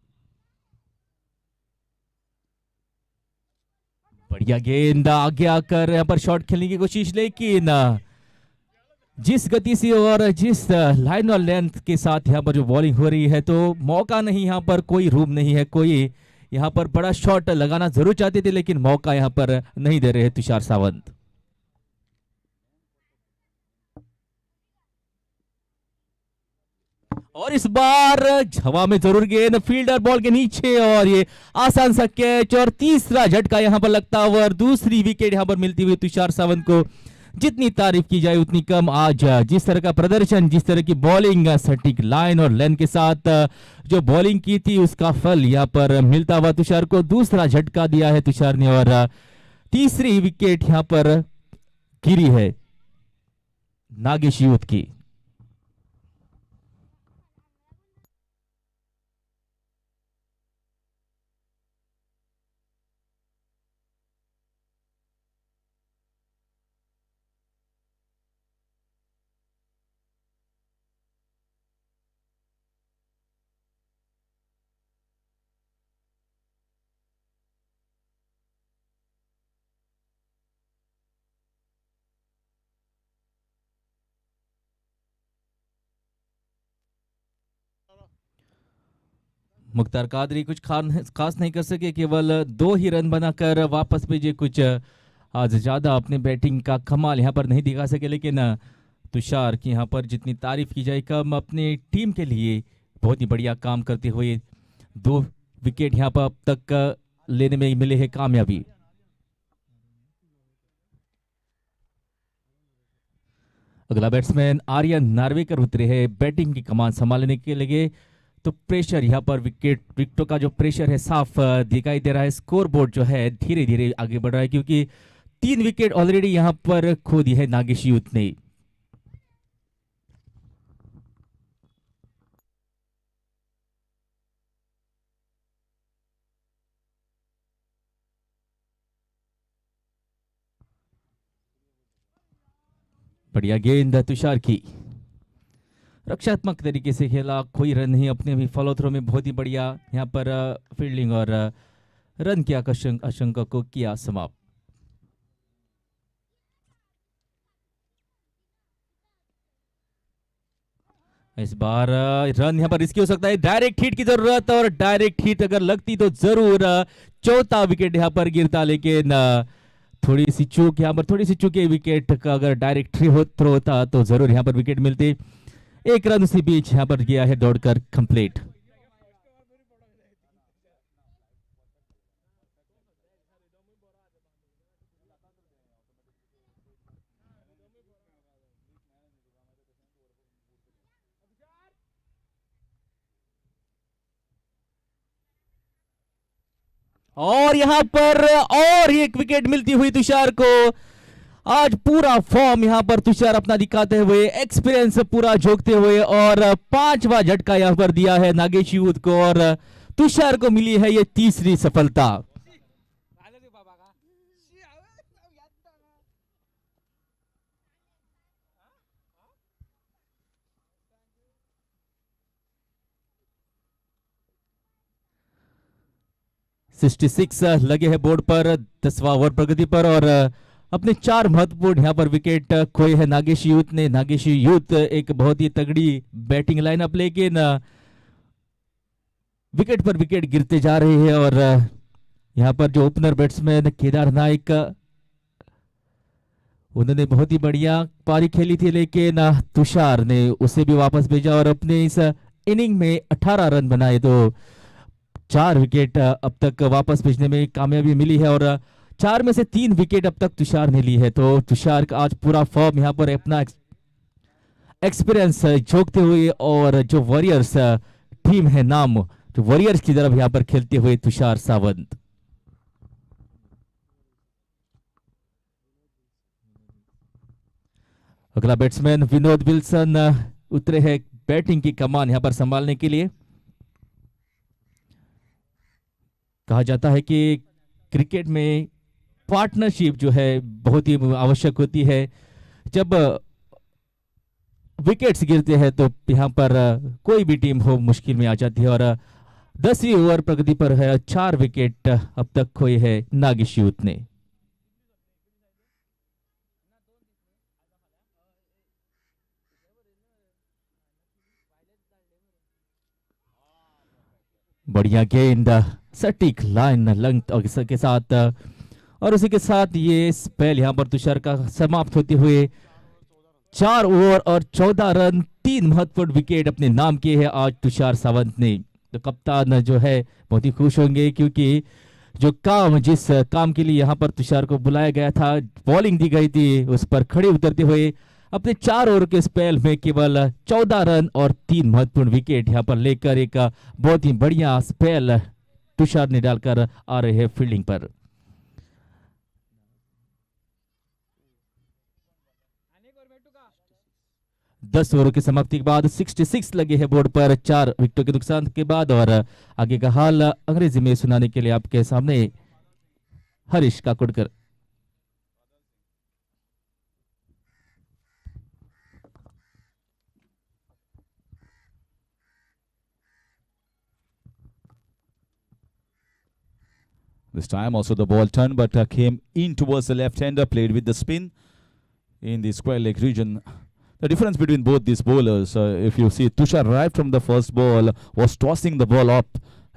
बढ़िया गेंद, आगे आकर यहाँ पर शॉट खेलने की कोशिश लेकिन जिस गति से और जिस लाइन और लेंथ के साथ यहाँ पर जो बॉलिंग हो रही है तो मौका नहीं, यहाँ पर कोई रूम नहीं है। कोई यहाँ पर बड़ा शॉट लगाना जरूर चाहते थे लेकिन मौका यहाँ पर नहीं दे रहे हैं तुषार सावंत। और इस बार हवा में जरूर गेंद, फील्डर बॉल के नीचे और ये आसान सा कैच और तीसरा झटका यहां पर लगता हुआ और दूसरी विकेट यहां पर मिलती हुई तुषार सावंत को। जितनी तारीफ की जाए उतनी कम। आज जिस तरह का प्रदर्शन, जिस तरह की बॉलिंग, सटीक लाइन और लेंथ के साथ जो बॉलिंग की थी उसका फल यहां पर मिलता हुआ तुषार को। दूसरा झटका दिया है तुषार ने और तीसरी विकेट यहां पर गिरी है नागेशी यूथ की। मुख्तार कादरी कुछ खास नहीं कर सके, केवल 2 ही रन बनाकर वापस भेजे। कुछ आज ज़्यादा अपने बैटिंग का कमाल यहाँ पर नहीं दिखा सके, लेकिन तुषार की यहाँ पर जितनी तारीफ की जाए कम। अपनी टीम के लिए बहुत ही बढ़िया काम करते हुए 2 विकेट यहाँ पर अब तक लेने में मिले हैं कामयाबी। अगला बैट्समैन आर्यन नार्वेकर उतरे हैं बैटिंग की कमान संभालने के लिए। तो प्रेशर यहाँ पर विकेटों का जो प्रेशर है साफ दिखाई दे रहा है। स्कोर बोर्ड जो है धीरे धीरे आगे बढ़ रहा है, क्योंकि 3 विकेट ऑलरेडी यहाँ पर खो दी है नागेशी यूथ ने। बढ़िया गेंद तुषार की, रक्षात्मक तरीके से खेला, कोई रन नहीं। अपने भी फॉलो थ्रो में बहुत ही बढ़िया यहाँ पर फील्डिंग और रन की आशंका को किया समाप्त। इस बार रन यहाँ पर रिस्की हो सकता है। डायरेक्ट हिट की जरूरत, और डायरेक्ट हिट अगर लगती तो जरूर चौथा विकेट यहाँ पर गिरता, लेकिन थोड़ी सी चूक यहाँ पर, थोड़ी सी चूके विकेट का अगर डायरेक्ट थ्रो होता तो जरूर यहाँ पर विकेट मिलती। 1 रन उसी बीच यहाँ पर गया है दौड़कर कंप्लीट। और यहां पर और एक विकेट मिलती हुई तुषार को। आज पूरा फॉर्म यहां पर तुषार अपना दिखाते हुए, एक्सपीरियंस पूरा झोंकते हुए, और 5वां झटका यहां पर दिया है नागेशी यूथ को, और तुषार को मिली है ये 3री सफलता। सिक्स लगे हैं बोर्ड पर 10वां ओवर प्रगति पर, और अपने 4 महत्वपूर्ण यहाँ पर विकेट खोए हैं नागेशी यूथ ने। नागेशी यूथ एक बहुत ही तगड़ी बैटिंग लाइनअप, लेकिन विकेट पर विकेट गिरते जा रहे हैं। और यहाँ पर जो ओपनर बैट्समैन केदार नाइक, उन्होंने बहुत ही बढ़िया पारी खेली थी, लेकिन तुषार ने उसे भी वापस भेजा और अपने इस इनिंग में 18 रन बनाए। तो 4 विकेट अब तक वापस भेजने में कामयाबी मिली है, और 4 में से 3 विकेट अब तक तुषार ने ली है। तो तुषार का आज पूरा फॉर्म यहाँ पर अपना एक्सपीरियंस झोंकते हुए, और जो वॉरियर्स टीम है नाम, जो वॉरियर्स की तरफ यहाँ पर खेलते हुए तुषार सावंत। अगला बैट्समैन विनोद विल्सन उतरे हैं बैटिंग की कमान यहाँ पर संभालने के लिए। कहा जाता है कि क्रिकेट में पार्टनरशिप जो है बहुत ही आवश्यक होती है। जब विकेट्स गिरते हैं तो यहाँ पर कोई भी टीम हो मुश्किल में आ जाती है, और 10वीं ओवर प्रगति पर है। 4 विकेट अब तक खोए है नागेशी यूथ ने। बढ़िया गेंद, सटीक लाइन लेंथ के साथ, और उसी के साथ ये स्पेल यहाँ पर तुषार का समाप्त होते हुए 4 ओवर और 14 रन, 3 महत्वपूर्ण विकेट अपने नाम किए हैं आज तुषार सावंत ने। तो कप्तान जो है बहुत ही खुश होंगे, क्योंकि जिस काम के लिए यहाँ पर तुषार को बुलाया गया था, बॉलिंग दी गई थी, उस पर खड़े उतरते हुए अपने 4 ओवर के स्पेल में केवल 14 रन और 3 महत्वपूर्ण विकेट यहाँ पर लेकर एक बहुत ही बढ़िया स्पेल तुषार ने डालकर आ रहे हैं फील्डिंग पर। दस ओवरों की समाप्ति के बाद 66 लगे हैं बोर्ड पर 4 विकेटों के नुकसान के बाद, और आगे का हाल अंग्रेजी में सुनाने के लिए आपके सामने Harish काकुड़कर। This time also the ball turned, but came in towards the left-hander, played with the spin in the square leg region. The difference between both these bowlers, if you see, Tushar right from the first ball was tossing the ball up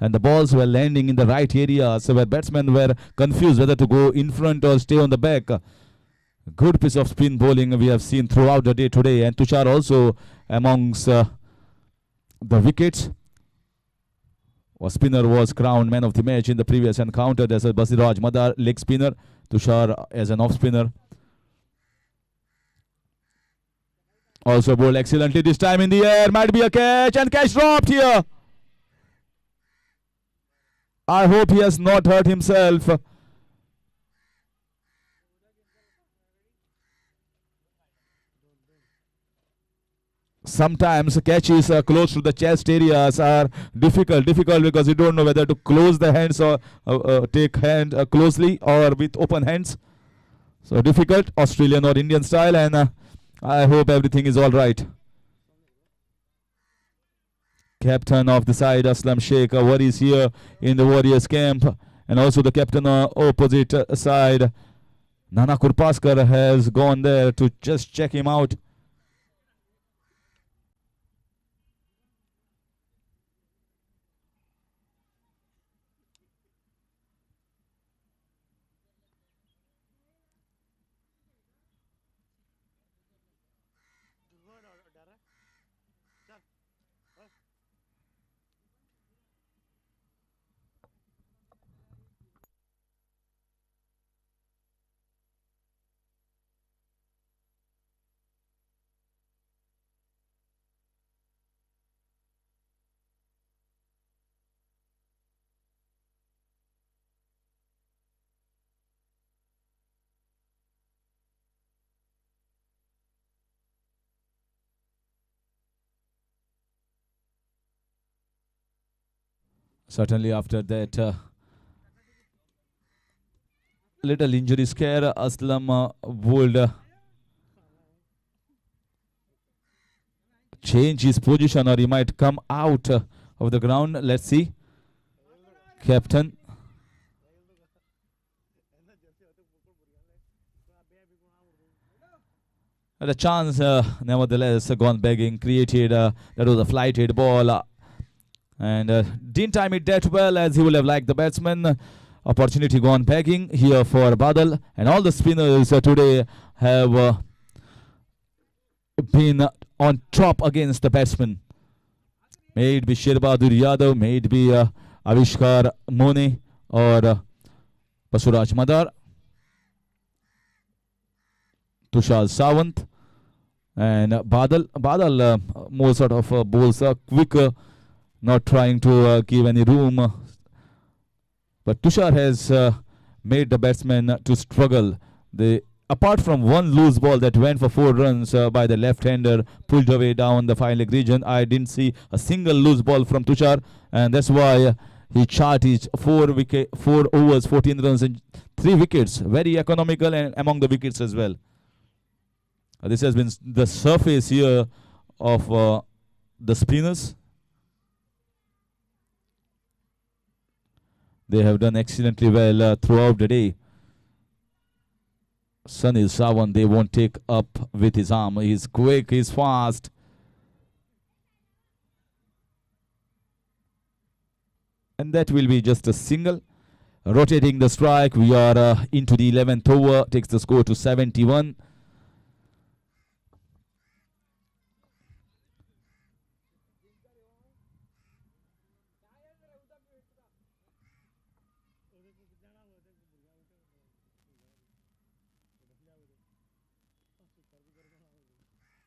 and the balls were landing in the right area, so where batsmen were confused whether to go in front or stay on the back. Good piece of spin bowling we have seen throughout the day today, and Tushar also amongst the wickets. A spinner was crowned man of the match in the previous encounter. There's a Basiraj Madar, leg spinner. Tushar as an off spinner. Also bowled excellently this time in the air. Might be a catch, and catch dropped here. I hope he has not hurt himself. Sometimes catches close to the chest areas are difficult because you don't know whether to close the hands or take hand closely or with open hands. So difficult, Australian or Indian style, and I hope everything is all right. Captain of the side, Aslam Sheikh, worries here in the Warriors camp, and also the captain opposite side, Nana Kurpaskar, has gone there to just check him out. Certainly after that little injury scare, Aslam would change his position, or he might come out of the ground. Let's see. Captain. Had a chance, nevertheless, gone begging, created, that was a flighted ball. And didn't time it that well as he would have liked the batsman. Opportunity gone begging here for Badal, and all the spinners today have been on top against the batsman. May it be Sherbadur Yadav, may it be Avishkar Mone or Basuraj Madar, Tushar Sawant, and Badal more sort of bowls quicker, not trying to give any room. But Tushar has made the batsman to struggle. Apart from one loose ball that went for 4 runs by the left-hander, pulled away down the fine leg region, I didn't see a single loose ball from Tushar, and that's why he charted 4 overs, 14 runs and 3 wickets. Very economical and among the wickets as well. This has been the surface here of the spinners. They have done excellently well throughout the day. Sunil Sawan, they won't take up with his arm. He's quick, he's fast. And that will be just a single. Rotating the strike, we are into the 11th over. Takes the score to 71.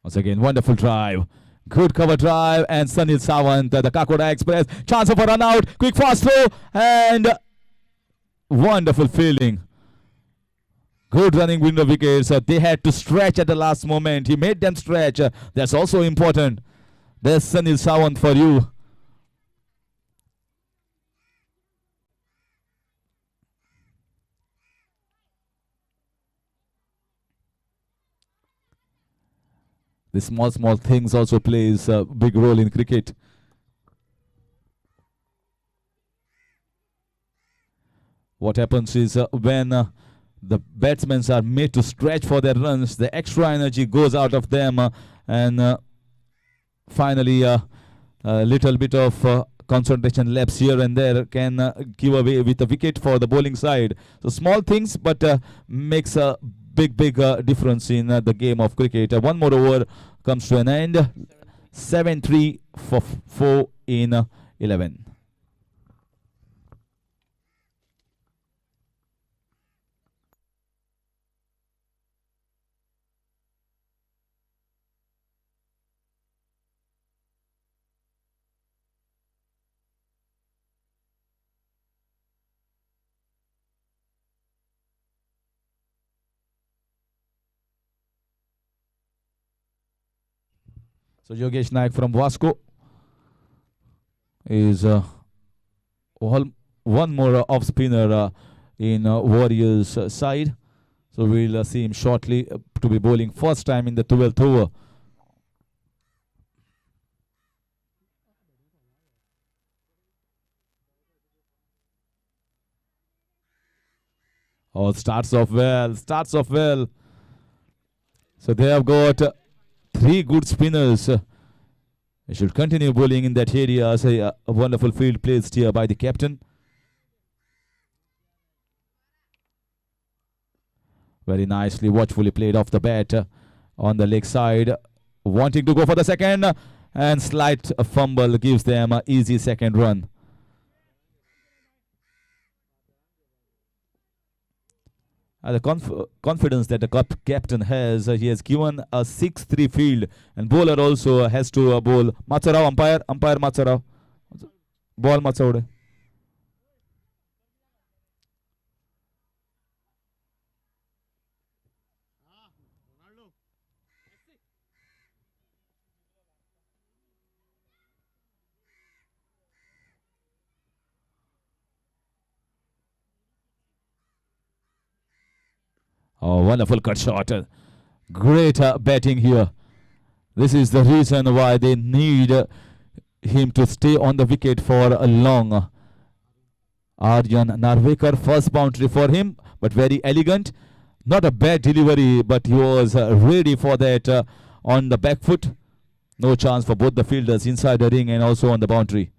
Once again, wonderful drive. Good cover drive, and Sunil Sawant, the Kakoda Express. Chance of a run out. Quick fast throw, and wonderful fielding. Good running window wickets. They had to stretch at the last moment. He made them stretch. That's also important. There's Sunil Sawant for you. The small things also plays a big role in cricket. What happens is when the batsmen are made to stretch for their runs, the extra energy goes out of them, and finally a little bit of concentration lapse here and there can give away with a wicket for the bowling side. So small things, but makes a big difference in the game of cricket. One more over comes to an end. 7-3 for 4 in 11. So Yogesh Naik from Vasco is one more off spinner in Warriors side. So we'll see him shortly to be bowling first time in the 12th over. Oh, starts off well. So they have got 3 good spinners. They should continue bowling in that area. So a wonderful field placed here by the captain. Very nicely, watchfully played off the bat on the leg side. Wanting to go for the second, and slight fumble gives them an easy second run. The confidence that the captain has, he has given a 6-3 field, and bowler also has to bowl. Matsarao, umpire Matsarao. Ball Matsarao. Oh, wonderful cut shot. Great batting here. This is the reason why they need him to stay on the wicket for a long. Aryan Narvekar, first boundary for him, but very elegant. Not a bad delivery, but he was ready for that on the back foot. No chance for both the fielders inside the ring and also on the boundary.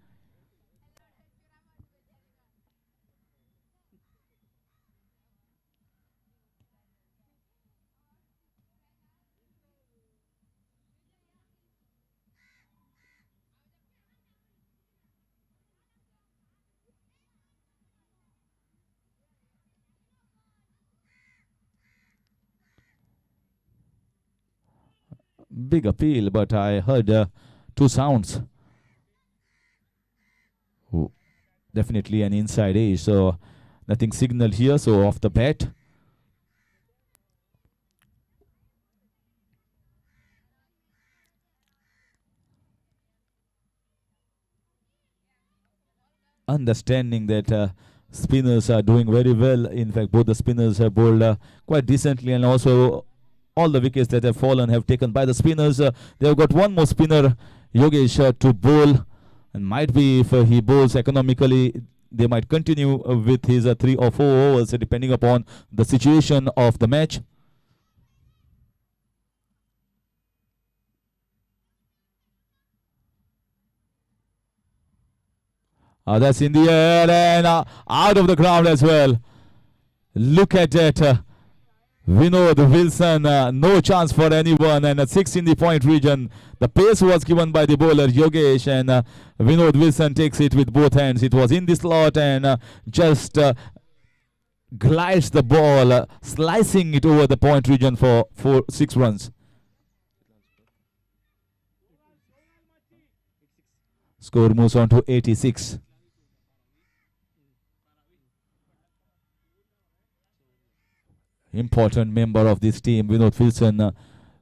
Big appeal, but I heard 2 sounds. Oh, definitely an inside edge, so nothing signal here, so off the bat. Understanding that spinners are doing very well. In fact, both the spinners have bowled quite decently, and also all the wickets that have fallen have taken by the spinners. They have got one more spinner, Yogesh, to bowl, and might be if he bowls economically, they might continue with his 3 or 4 overs depending upon the situation of the match. That's in the air and out of the ground as well. Look at that. Vinod Wilson, no chance for anyone, and a 6 in the point region. The pace was given by the bowler Yogesh, and Vinod Wilson takes it with both hands. It was in the slot and just glides the ball, slicing it over the point region for 6 runs. Score moves on to 86. Important member of this team, Vinod Wilson,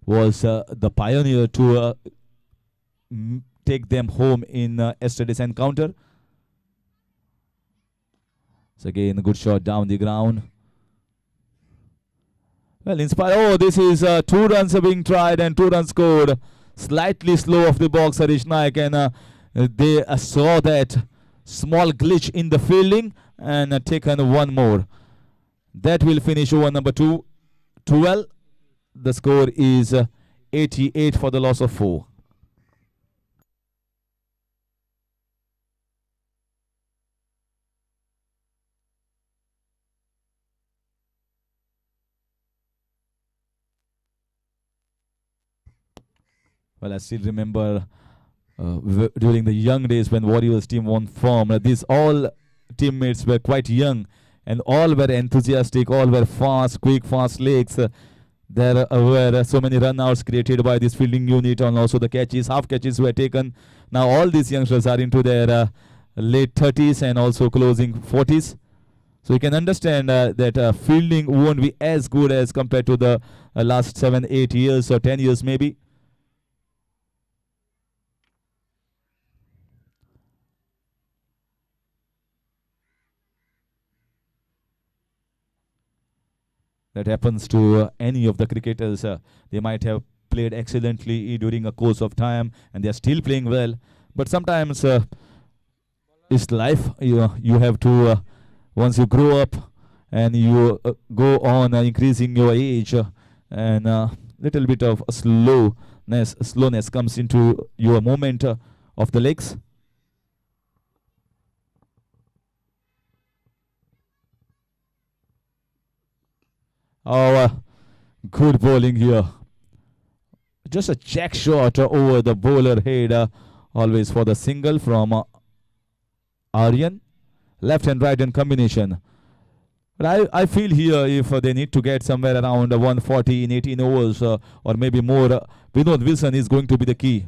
was the pioneer to take them home in yesterday's encounter. So again, a good shot down the ground. Well, inspired. Oh, this is 2 runs are being tried and 2 runs scored. Slightly slow off the box, Harish Naik, and they saw that small glitch in the fielding and taken 1 more. That will finish over number 2. 12. The score is 88 for the loss of 4. Well, I still remember during the young days when Warriors team won form, these all teammates were quite young and all were enthusiastic, all were fast, quick, fast legs. There were so many run-outs created by this fielding unit, and also the catches, half catches were taken. Now all these youngsters are into their late 30s and also closing 40s. So you can understand that fielding won't be as good as compared to the last 7, 8 years or 10 years maybe. That happens to any of the cricketers. They might have played excellently during a course of time and they are still playing well. But sometimes it's life. You have to, once you grow up and you go on increasing your age and little bit of slowness comes into your movement of the legs. Oh, good bowling here. Just a check shot over the bowler head, always for the single from Aryan. Left and right in combination. But I feel here if they need to get somewhere around 140 in 18 overs or maybe more, Vinod Wilson is going to be the key.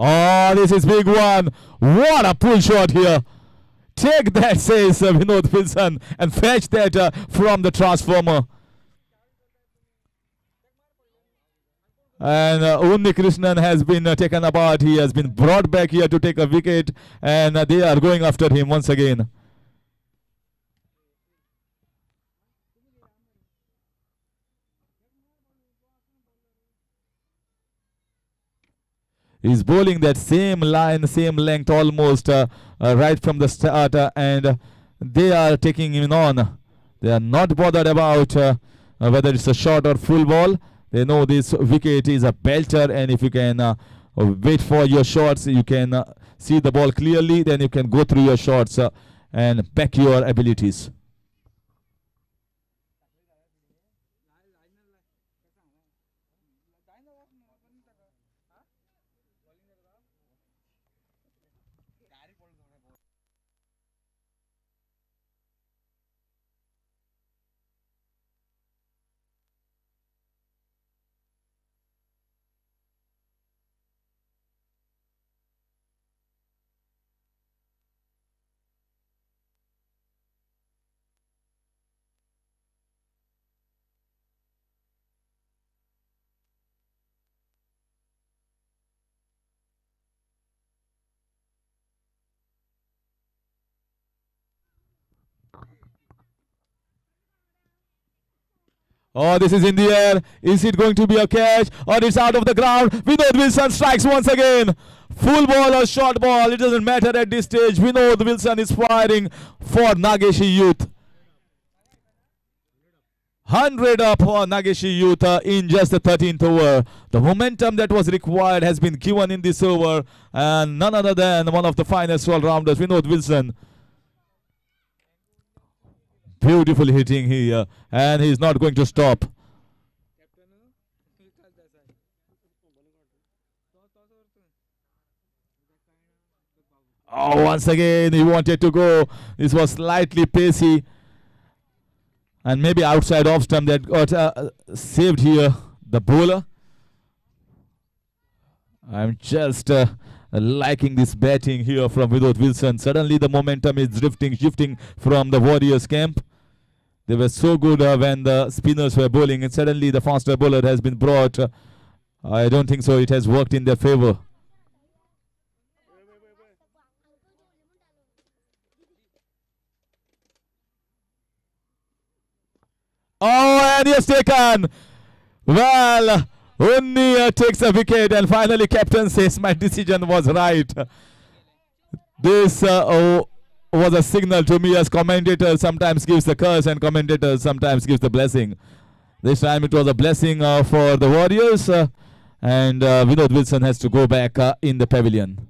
Oh, this is big one. What a pull shot here. Take that, says Vinod Wilson, and fetch that from the transformer. And Unni Krishnan has been taken apart. He has been brought back here to take a wicket, and they are going after him once again. He's bowling that same line, same length almost right from the start, and they are taking him on. They are not bothered about whether it's a short or full ball. They know this wicket is a belter, and if you can wait for your shots, you can see the ball clearly, then you can go through your shots and back your abilities. Oh, this is in the air. Is it going to be a catch or it's out of the ground? Vinod Wilson strikes once again. Full ball or short ball, it doesn't matter at this stage. Vinod Wilson is firing for Nageshi Youth. 100 up for Nageshi Youth in just the 13th over. The momentum that was required has been given in this over, and none other than one of the finest all-rounders, Vinod Wilson. Beautiful hitting here, and he's not going to stop. Oh, once again, he wanted to go. This was slightly pacey. And maybe outside off stump that got saved here. The bowler. I'm just liking this batting here from Vinod Wilson. Suddenly the momentum is shifting from the Warriors camp. They were so good when the spinners were bowling, and suddenly the faster bowler has been brought. I don't think so. It has worked in their favor. Oh, and he has taken. Well, Unni takes a wicket, and finally captain says my decision was right. This was a signal to me, as commentator sometimes gives the curse and commentator sometimes gives the blessing. This time it was a blessing for the Warriors, and Vinod Wilson has to go back in the pavilion.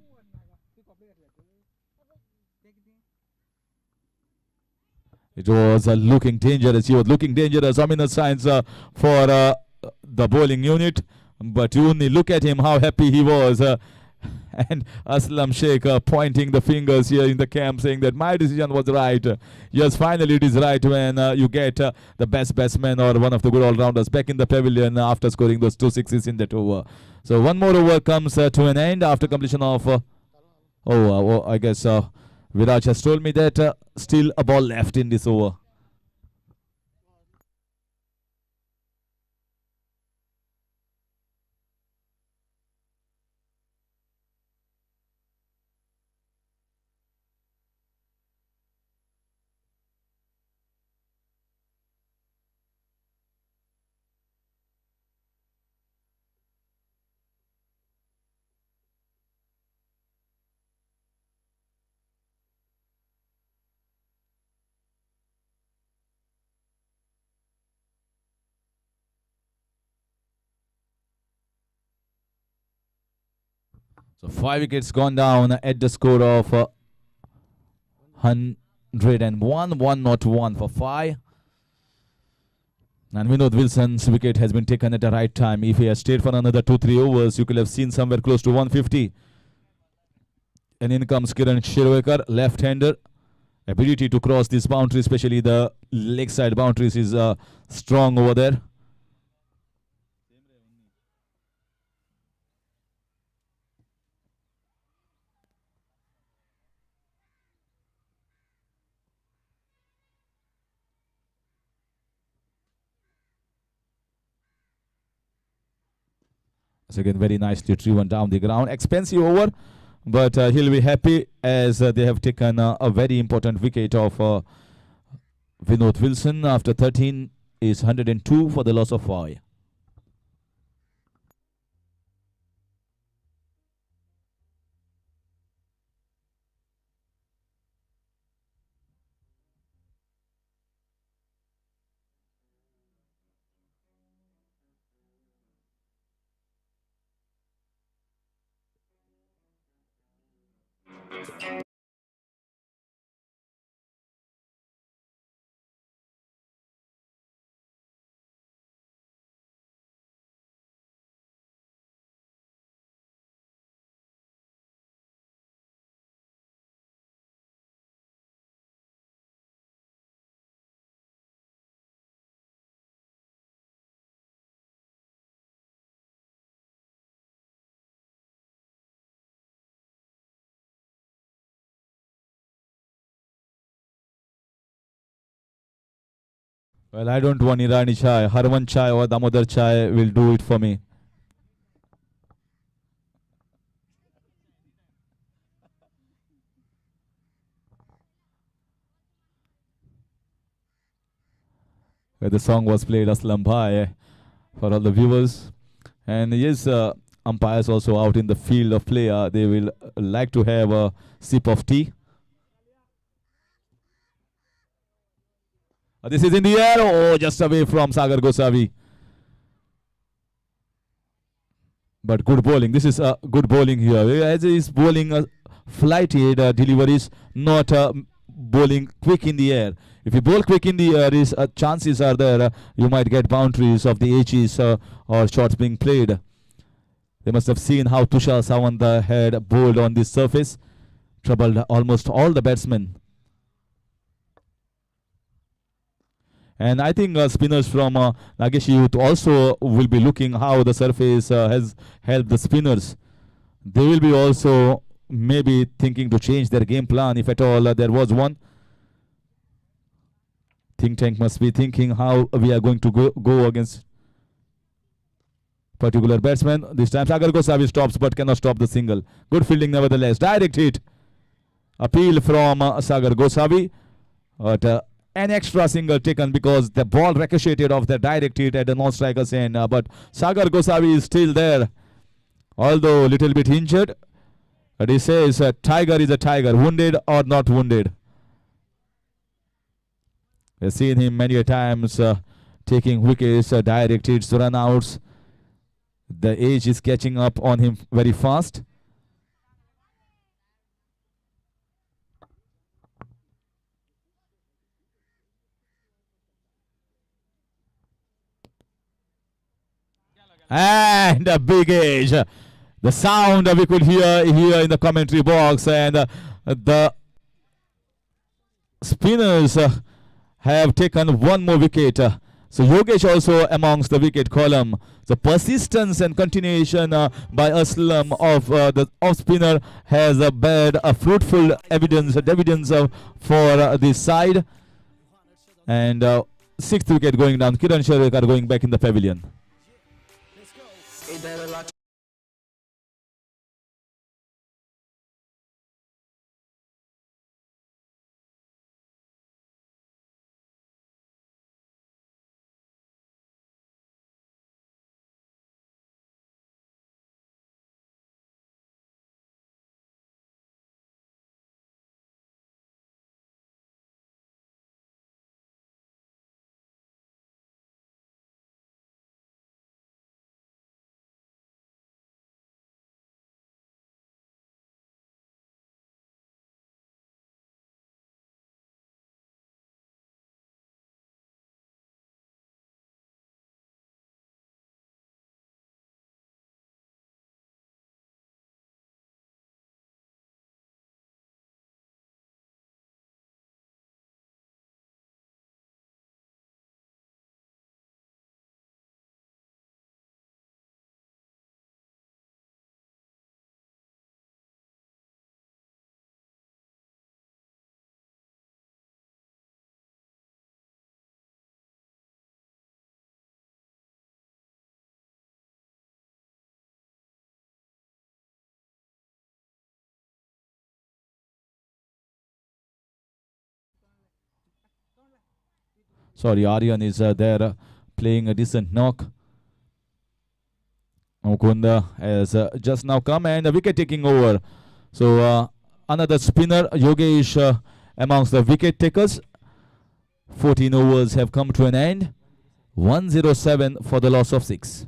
It was looking dangerous. He was looking dangerous. Ominous signs for the bowling unit. But you only look at him, how happy he was. And Aslam Sheikh pointing the fingers here in the camp, saying that my decision was right. Yes, finally it is right when you get the best batsman or one of the good all-rounders back in the pavilion after scoring those 2 sixes in that over. So one more over comes to an end after completion of... I guess Viraj has told me that still a ball left in this over. So 5 wickets gone down at the score of 101, 101 for 5. And Vinod Wilson's wicket has been taken at the right time. If he had stayed for another 2-3 overs, you could have seen somewhere close to 150. And in comes Kiran Shirwekar, left-hander. Ability to cross this boundary, especially the leg side boundaries, is strong over there. So again, very nicely driven down the ground. Expensive over, but he'll be happy as they have taken a very important wicket of Vinod Wilson. After 13 is 102 for the loss of 5. Well, I don't want Irani Chai. Harman Chai or Damodar Chai will do it for me. The song was played Aslam Bhai for all the viewers. And yes, umpires also out in the field of play. They will like to have a sip of tea. This is in the air. Oh, just away from Sagar Gosavi. But good bowling. This is good bowling here. As he is bowling flighted deliveries, not bowling quick in the air. If you bowl quick in the air, chances are there you might get boundaries of the edges or shots being played. They must have seen how Tushar Sawant had bowled on this surface. Troubled almost all the batsmen. And I think spinners from Nageshi Youth also will be looking how the surface has helped the spinners. They will be also maybe thinking to change their game plan if at all there was one. Think tank must be thinking how we are going to go against particular batsman. This time Sagar Gosavi stops but cannot stop the single. Good fielding nevertheless. Direct hit. Appeal from Sagar Gosavi. But an extra single taken because the ball ricocheted off the direct hit at the non-striker's end. But Sagar Gosavi is still there, although a little bit injured. But he says tiger is a tiger, wounded or not wounded. We've seen him many a times taking wickets, direct hits, run outs. The age is catching up on him very fast. And a big age. The sound we could hear here in the commentary box, and the spinners have taken one more wicket. So Yogesh also amongst the wicket column. The persistence and continuation by Aslam of the off spinner has bared a fruitful evidence for this side. And sixth wicket going down. Kiran Sharwekar going back in the pavilion. Sorry, Aryan is there playing a decent knock. Mukunda has just now come, and a wicket taking over. So another spinner, Yogesh, amongst the wicket takers. 14 overs have come to an end. 107 for the loss of 6.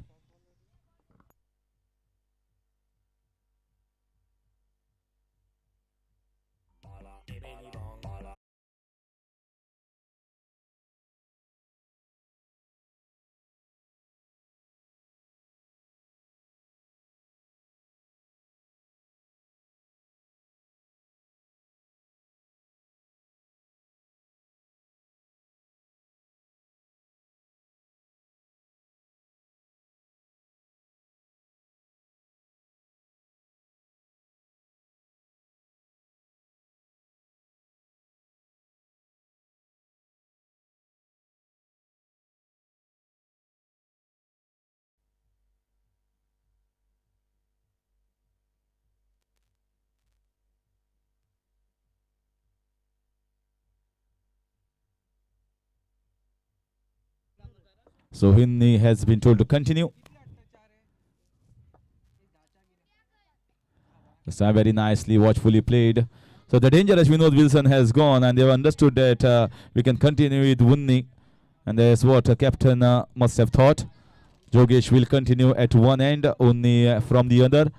So Hinni has been told to continue. This time very nicely, watchfully played. So the dangerous Vinod Wilson has gone, and they've understood that we can continue with Wunni. And that's what a captain must have thought. Yogesh will continue at one end, Unni from the other.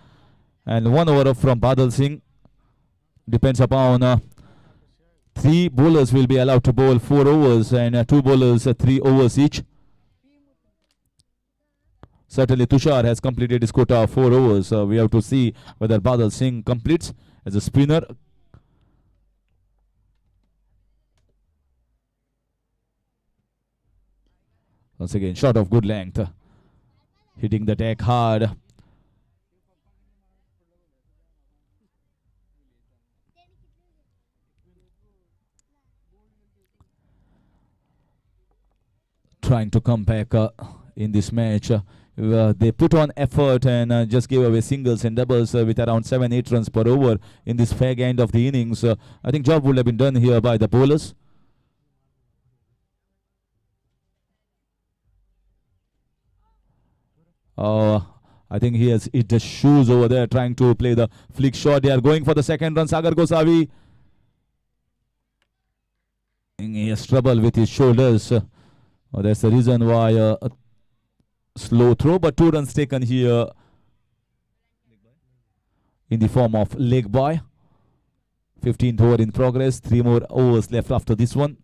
And 1 over from Badal Singh. Depends upon 3 bowlers will be allowed to bowl 4 overs, and 2 bowlers 3 overs each. Certainly Tushar has completed his quota of 4 overs. We have to see whether Badal Singh completes as a spinner. Once again, shot of good length. Hitting the deck hard. Trying to come back in this match. They put on effort and just gave away singles and doubles with around 7-8 runs per over in this fag end of the innings. I think job would have been done here by the bowlers. I think he has hit the shoes over there trying to play the flick shot. They are going for the second run. Sagar Gosavi. He has trouble with his shoulders. That's the reason why Slow throw, but 2 runs taken here in the form of leg by. 15th over in progress. 3 more overs left after this one.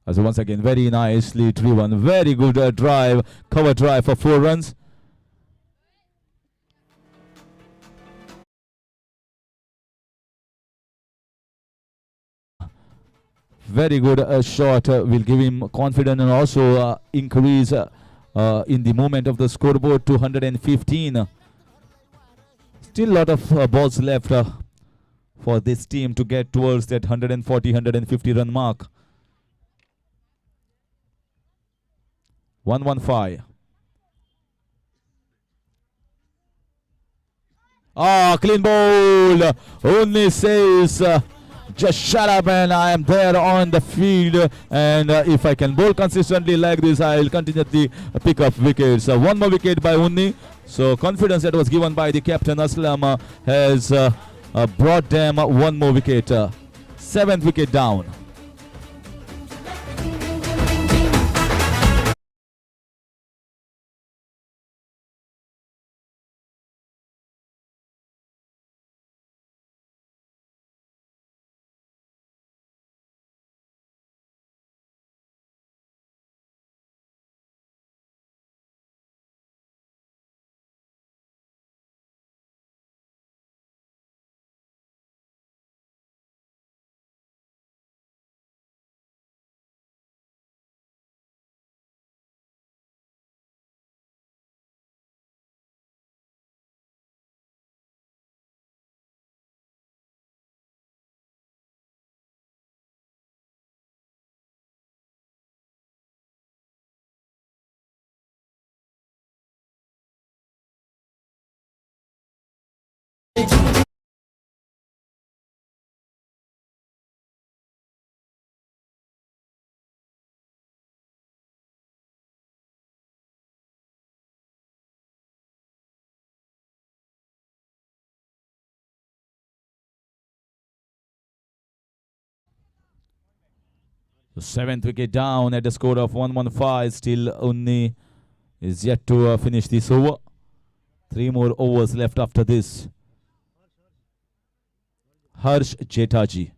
So once again, very nicely driven. Very good drive. Cover drive for 4 runs. Very good shot. Will give him confidence and also increase in the movement of the scoreboard. 215. Still a lot of balls left for this team to get towards that 140, 150 run mark. 115. Clean ball. Only says, just shut up and I am there on the field. And if I can bowl consistently like this, I'll continuously pick up wickets. 1 more wicket by Unni. So confidence that was given by the captain Aslam has brought them 1 more wicket. 7th wicket down. The 7th wicket down at a score of 115. Still Unni is yet to finish this over. 3 more overs left after this. Harsh Jetaji.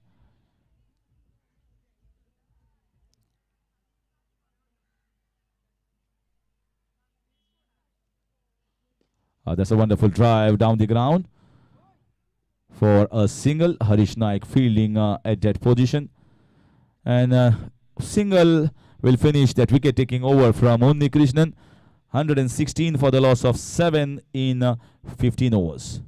That's a wonderful drive down the ground for a single. Harish Naik fielding at that position. And single will finish that wicket taking over from Unni Krishnan. 116 for the loss of 7 in 15 overs.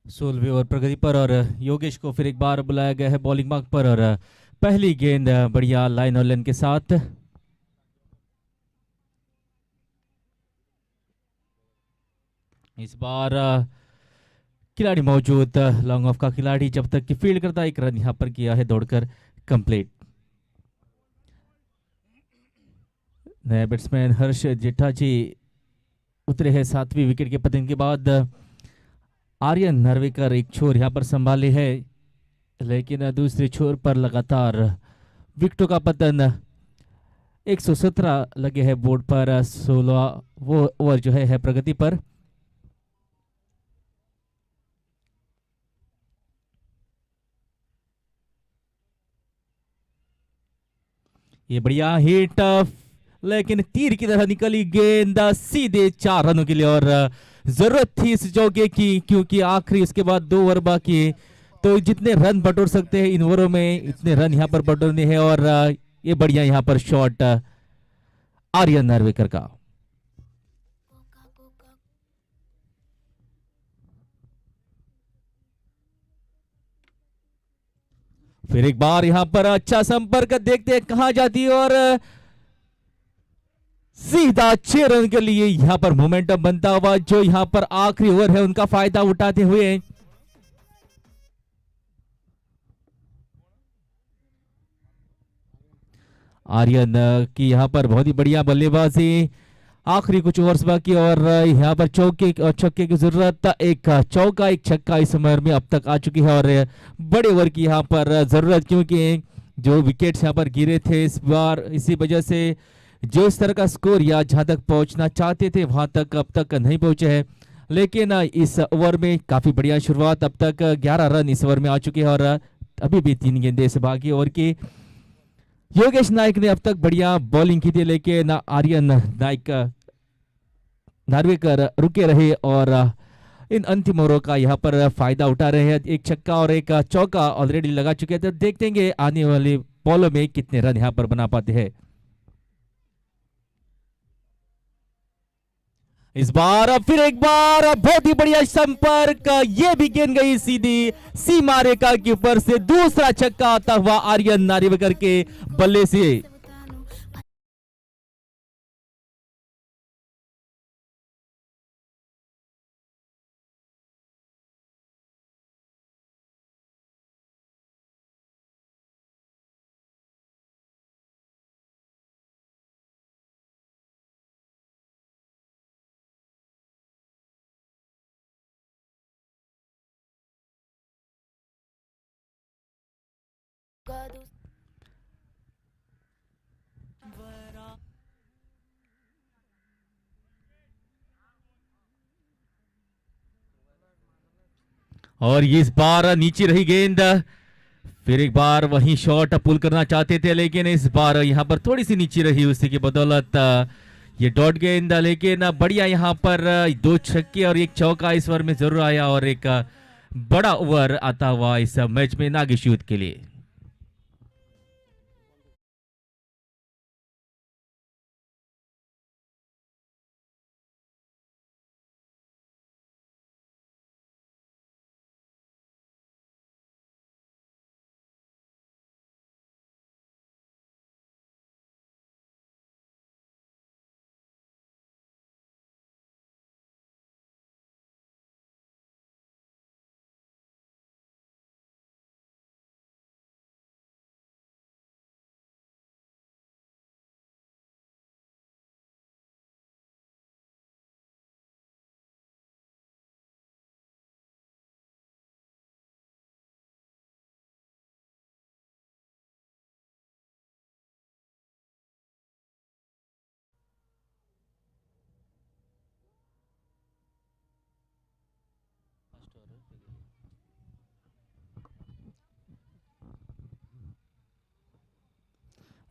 सोलहवें over प्रगति पर और योगेश को फिर एक बार बुलाया गया है bowling mark पर और पहली गेंद बढ़िया लाइन और लेन के साथ। इस बार खिलाड़ी मौजूद, लॉन्ग ऑफ का खिलाड़ी जब तक कि फील्ड करता, 1 रन यहां पर किया है दौड़कर कंप्लीट। नए बैट्समैन हर्ष जेठा जी उतरे हैं 7वीं विकेट के पतन के बाद। आर्यन नार्वेकर एक छोर यहाँ पर संभाले है, लेकिन दूसरे छोर पर लगातार विकेटों का पतन। 117 लगे हैं बोर्ड पर, 16 वो ओवर जो है प्रगति पर। ये बढ़िया हिट, लेकिन तीर की तरह निकली गेंद सीधे 4 रनों के लिए, और जरूरत थी इस चौके की, क्योंकि आखिरी उसके बाद 2 ओवर बाकी, तो जितने रन बटोर सकते हैं इन ओवरों में इतने रन यहाँ पर बटोरने हैं। और ये बढ़िया यहाँ पर शॉट आर्यन नार्वेकर का। फिर एक बार यहाँ पर अच्छा संपर्क, देखते हैं कहां जाती है, और सीधा 6 रन के लिए यहाँ पर मोमेंटम बनता हुआ, जो यहाँ पर आखिरी ओवर है उनका फायदा उठाते हुए। आर्यन की यहाँ पर बहुत ही बढ़िया बल्लेबाजी, आखिरी कुछ ओवर्स बाकी, और यहाँ पर चौके और छक्के की जरूरत। एक चौका एक छक्का इस ओवर में अब तक आ चुकी है, और बड़े ओवर की यहाँ पर जरूरत, क्योंकि जो विकेट्स यहाँ पर गिरे थे इस बार, इसी वजह से जो इस तरह का स्कोर या जहां तक पहुंचना चाहते थे वहां तक अब तक नहीं पहुंचे हैं। लेकिन इस ओवर में काफी बढ़िया शुरुआत, अब तक 11 रन इस ओवर में आ चुके हैं, और अभी भी 3 गेंदें से बाकी ओवर की। योगेश नायक ने अब तक बढ़िया बॉलिंग की थी, लेकिन आर्यन नायक नार्वेकर रुके रहे और इन अंतिम ओवरों का यहाँ पर फायदा उठा रहे हैं। एक छक्का और एक चौका ऑलरेडी लगा चुके हैं, तो देखेंगे आने वाले बॉलों में कितने रन यहाँ पर बना पाते हैं। इस बार फिर एक बार बहुत ही बढ़िया संपर्क, ये भी गेंद गई सीधी सीमा रेखा के ऊपर से। दूसरा छक्का आता हुआ आर्यन नार्वेकर के बल्ले से। और इस बार नीचे रही गेंद, फिर एक बार वही शॉट पुल करना चाहते थे, लेकिन इस बार यहाँ पर थोड़ी सी नीचे रही, उसी की बदौलत ये डॉट गेंद। लेकिन बढ़िया यहाँ पर 2 छक्के और एक चौका इस ओवर में जरूर आया, और एक बड़ा ओवर आता हुआ इस मैच में नागेशी के लिए।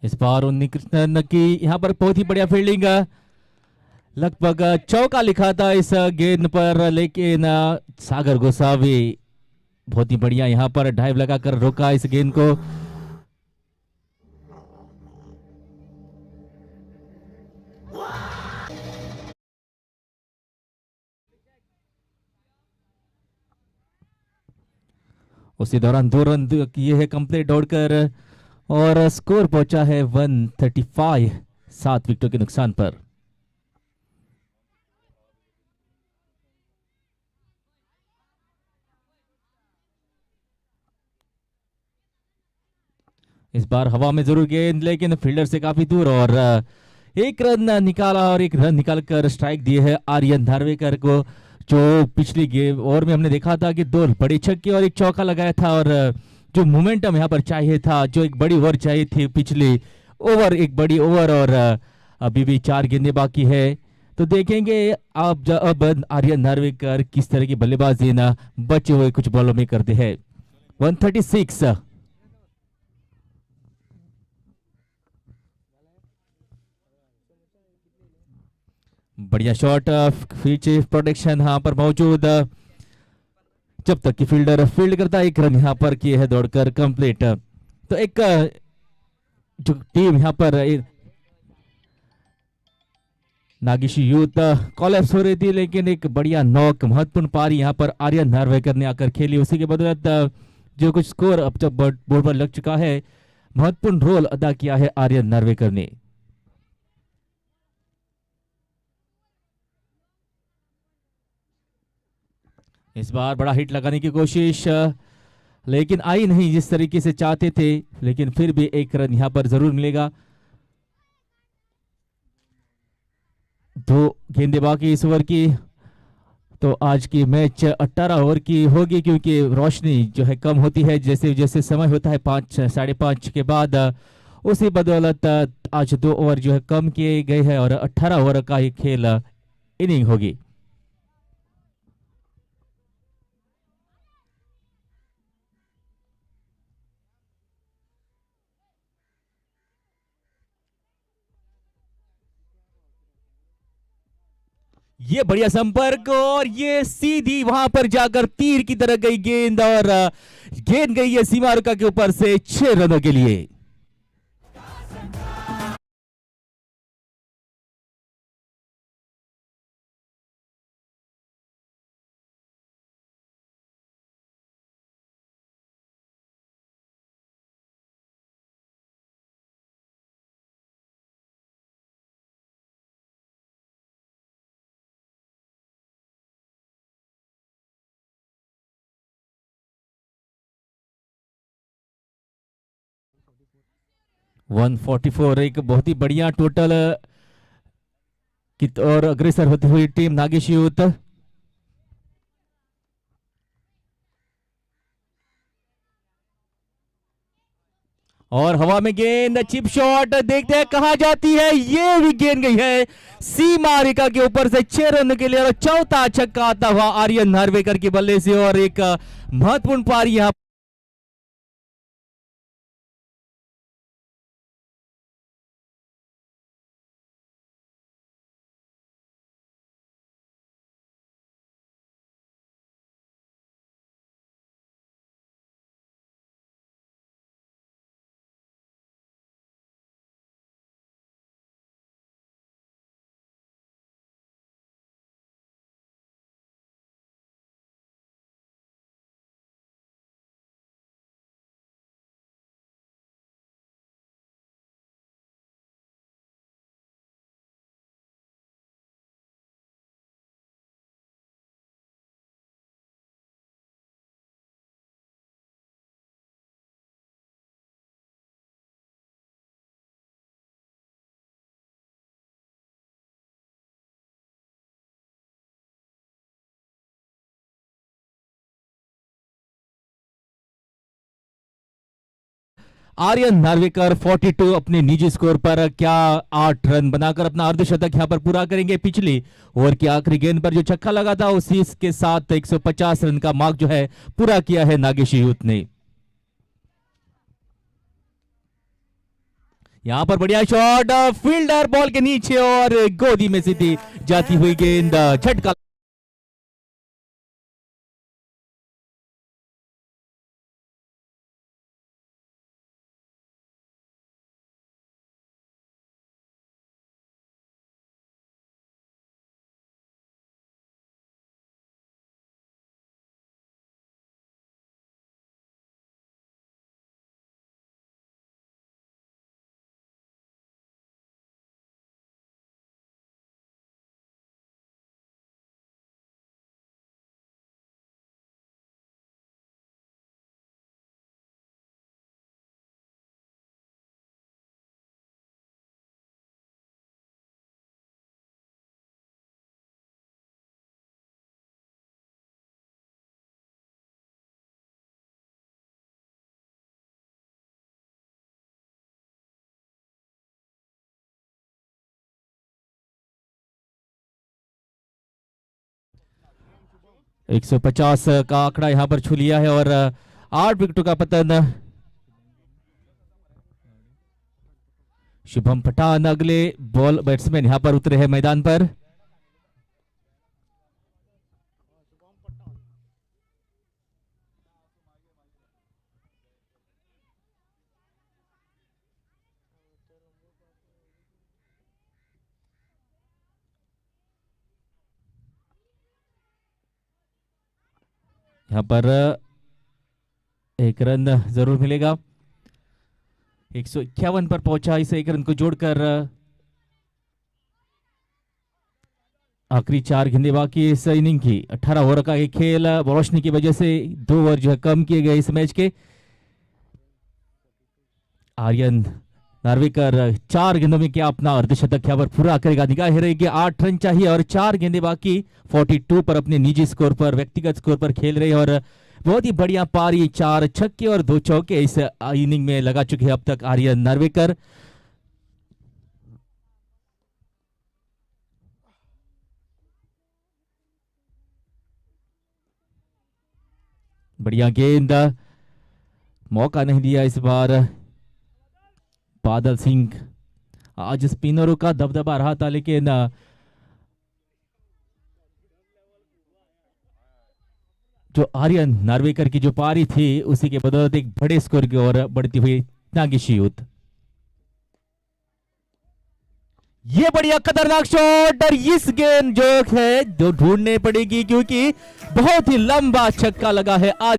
इस बार उन्नी कृष्णन की यहाँ पर बहुत ही बढ़िया फील्डिंग, लगभग चौका लिखा था इस गेंद पर, लेकिन सागर गोसावी बहुत ही बढ़िया यहाँ पर ड्राइव लगाकर रोका इस गेंद को। उसी दौरान 2 रन किए हैं कंप्लीट दौड़कर, और स्कोर पहुंचा है 135, 7 विकेटों के नुकसान पर। इस बार हवा में जरूर गेंद, लेकिन फील्डर से काफी दूर, और एक रन निकाला, और एक रन निकालकर स्ट्राइक दिए है आर्यन नार्वेकर को, जो पिछली गेम ओवर में हमने देखा था कि दो बड़े छक्के और एक चौका लगाया था, और जो मोमेंटम यहाँ पर चाहिए था, जो एक बड़ी ओवर चाहिए थी पिछली ओवर, एक बड़ी ओवर, और अभी भी 4 गेंदें बाकी है। तो देखेंगे अब आर्यन नार्वेकर किस तरह की बल्लेबाजी ना बचे हुए कुछ बॉलों में करते हैं। 136। बढ़िया शॉट, पीछे प्रोटेक्शन यहाँ पर मौजूद, जब तक कि फील्डर फील्ड करता है। 1 रन यहाँ पर किए है दौड़कर कंप्लीट। तो एक जो टीम यहाँ पर नागिशी यूथ कॉलेप्स हो रही थी, लेकिन एक बढ़िया नॉक महत्वपूर्ण पारी यहाँ पर आर्यन नार्वेकर ने आकर खेली। उसी के बदौलत जो कुछ स्कोर अब तक बोर्ड पर लग चुका है, महत्वपूर्ण रोल अदा किया है आर्यन नार्वेकर ने। इस बार बड़ा हिट लगाने की कोशिश, लेकिन आई नहीं जिस तरीके से चाहते थे, लेकिन फिर भी 1 रन यहाँ पर जरूर मिलेगा। 2 गेंदें बाकी इस ओवर की। तो आज की मैच 18 ओवर की होगी, क्योंकि रोशनी जो है कम होती है जैसे जैसे समय होता है 5 5:30 के बाद। उसी बदौलत आज 2 ओवर जो है कम किए गए हैं और 18 ओवर का ही खेल इनिंग होगी। ये बढ़िया संपर्क, और ये सीधी वहां पर जाकर तीर की तरह गई गेंद, और गेंद गई है सीमा रेखा के ऊपर से 6 रनों के लिए। वन 144 एक बहुत ही बढ़िया टोटल की और अग्रसर होती हुई टीम नागेशी यूथ। और हवा में गेंद, चिप शॉट, देखते हैं कहां जाती है। ये भी गेंद गई है सीमा रेखा के ऊपर से 6 रन के लिए, और चौथा छक्का आता हुआ आर्यन नार्वेकर के बल्ले से, और एक महत्वपूर्ण पारी यहां आर्यन नार्वेकर 42 अपने निजी स्कोर पर क्या 8 रन बनाकर अपना अर्धशतक यहां पर पूरा करेंगे। पिछली ओवर की आखिरी गेंद पर जो छक्का लगा था, उसी के साथ 150 रन का मार्क जो है पूरा किया है नागेशी यूथ ने। यहां पर बढ़िया शॉट, फील्डर बॉल के नीचे, और गोदी में सीधी जाती हुई गेंद, झटका 150 का आंकड़ा यहां पर छू लिया है और 8 विकेटों का पतन। शुभम पठान अगले बॉल बैट्समैन यहां पर उतरे हैं मैदान पर। यहां पर एक रन जरूर मिलेगा। 151 पर पहुंचा, इस एक रन को जोड़कर आखिरी 4 गेंदें बाकी इस इनिंग की। 18 ओवर का एक खेल, रोशनी की वजह से 2 ओवर जो है कम किए गए इस मैच के। आर्यन नार्वेकर 4 गेंदों में क्या अपना अर्धशतक यहाँ पर पूरा करेगा? निगाह रहेगी, 8 रन चाहिए और 4 गेंदें बाकी। 42 पर अपने निजी स्कोर पर, व्यक्तिगत स्कोर पर खेल रहे हैं और बहुत ही बढ़िया पारी, 4 छक्के और 2 चौके इस इनिंग में लगा चुके हैं अब तक आर्यन नार्वेकर। बढ़िया गेंद, मौका नहीं दिया इस बार बादल सिंह। आज स्पिनरों का दबदबा रहा था, लेकिन जो आर्यन नार्वेकर की जो पारी थी उसी के बदौलत एक बड़े स्कोर की ओर बढ़ती हुई नागेशी यूथ। ये बढ़िया खतरनाक शॉट और इस गेंद जो है जो ढूंढने पड़ेगी, क्योंकि बहुत ही लंबा छक्का लगा है आज।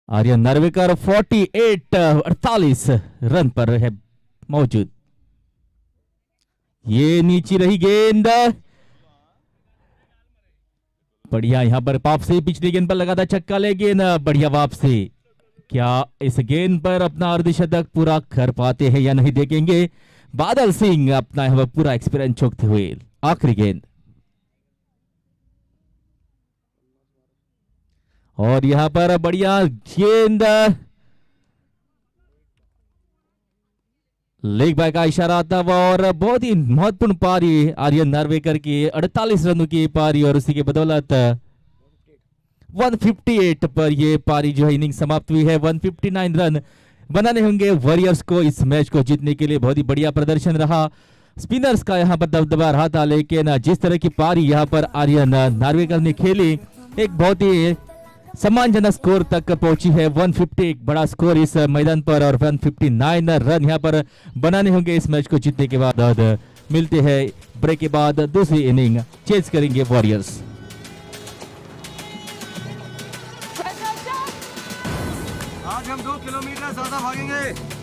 आर्यन नार्वेकर 48 रन पर है मौजूद। ये नीचे रही गेंद, बढ़िया यहां पर वापसी, पिछली गेंद पर लगा था छक्का, लेकिन बढ़िया वापसी। क्या इस गेंद पर अपना अर्धशतक पूरा कर पाते हैं या नहीं, देखेंगे। बादल सिंह अपना यहां पर पूरा एक्सपीरियंस छोकते हुए आखिरी गेंद, और यहां पर बढ़िया गेंद, लेग बाय का इशारा आता हुआ और बहुत ही महत्वपूर्ण पारी आर्यन नार्वेकर की, 48 रनों की पारी और उसी के बदौलत 158 पर ये पारी जो है इनिंग समाप्त हुई है। 159 रन बनाने होंगे वॉरियर्स को इस मैच को जीतने के लिए। बहुत ही बढ़िया प्रदर्शन रहा स्पिनर्स का यहाँ पर दबदबा रहा था, लेकिन जिस तरह की पारी यहाँ पर आर्यन नार्वेकर ने खेली, एक बहुत ही सम्मानजनक स्कोर तक पहुंची है। 150 एक बड़ा स्कोर इस मैदान पर और 159 रन यहाँ पर बनाने होंगे इस मैच को जीतने के बाद। मिलते हैं ब्रेक के बाद, दूसरी इनिंग चेज करेंगे वॉरियर्स। आज हम 2 किलोमीटर ज्यादा भागेंगे।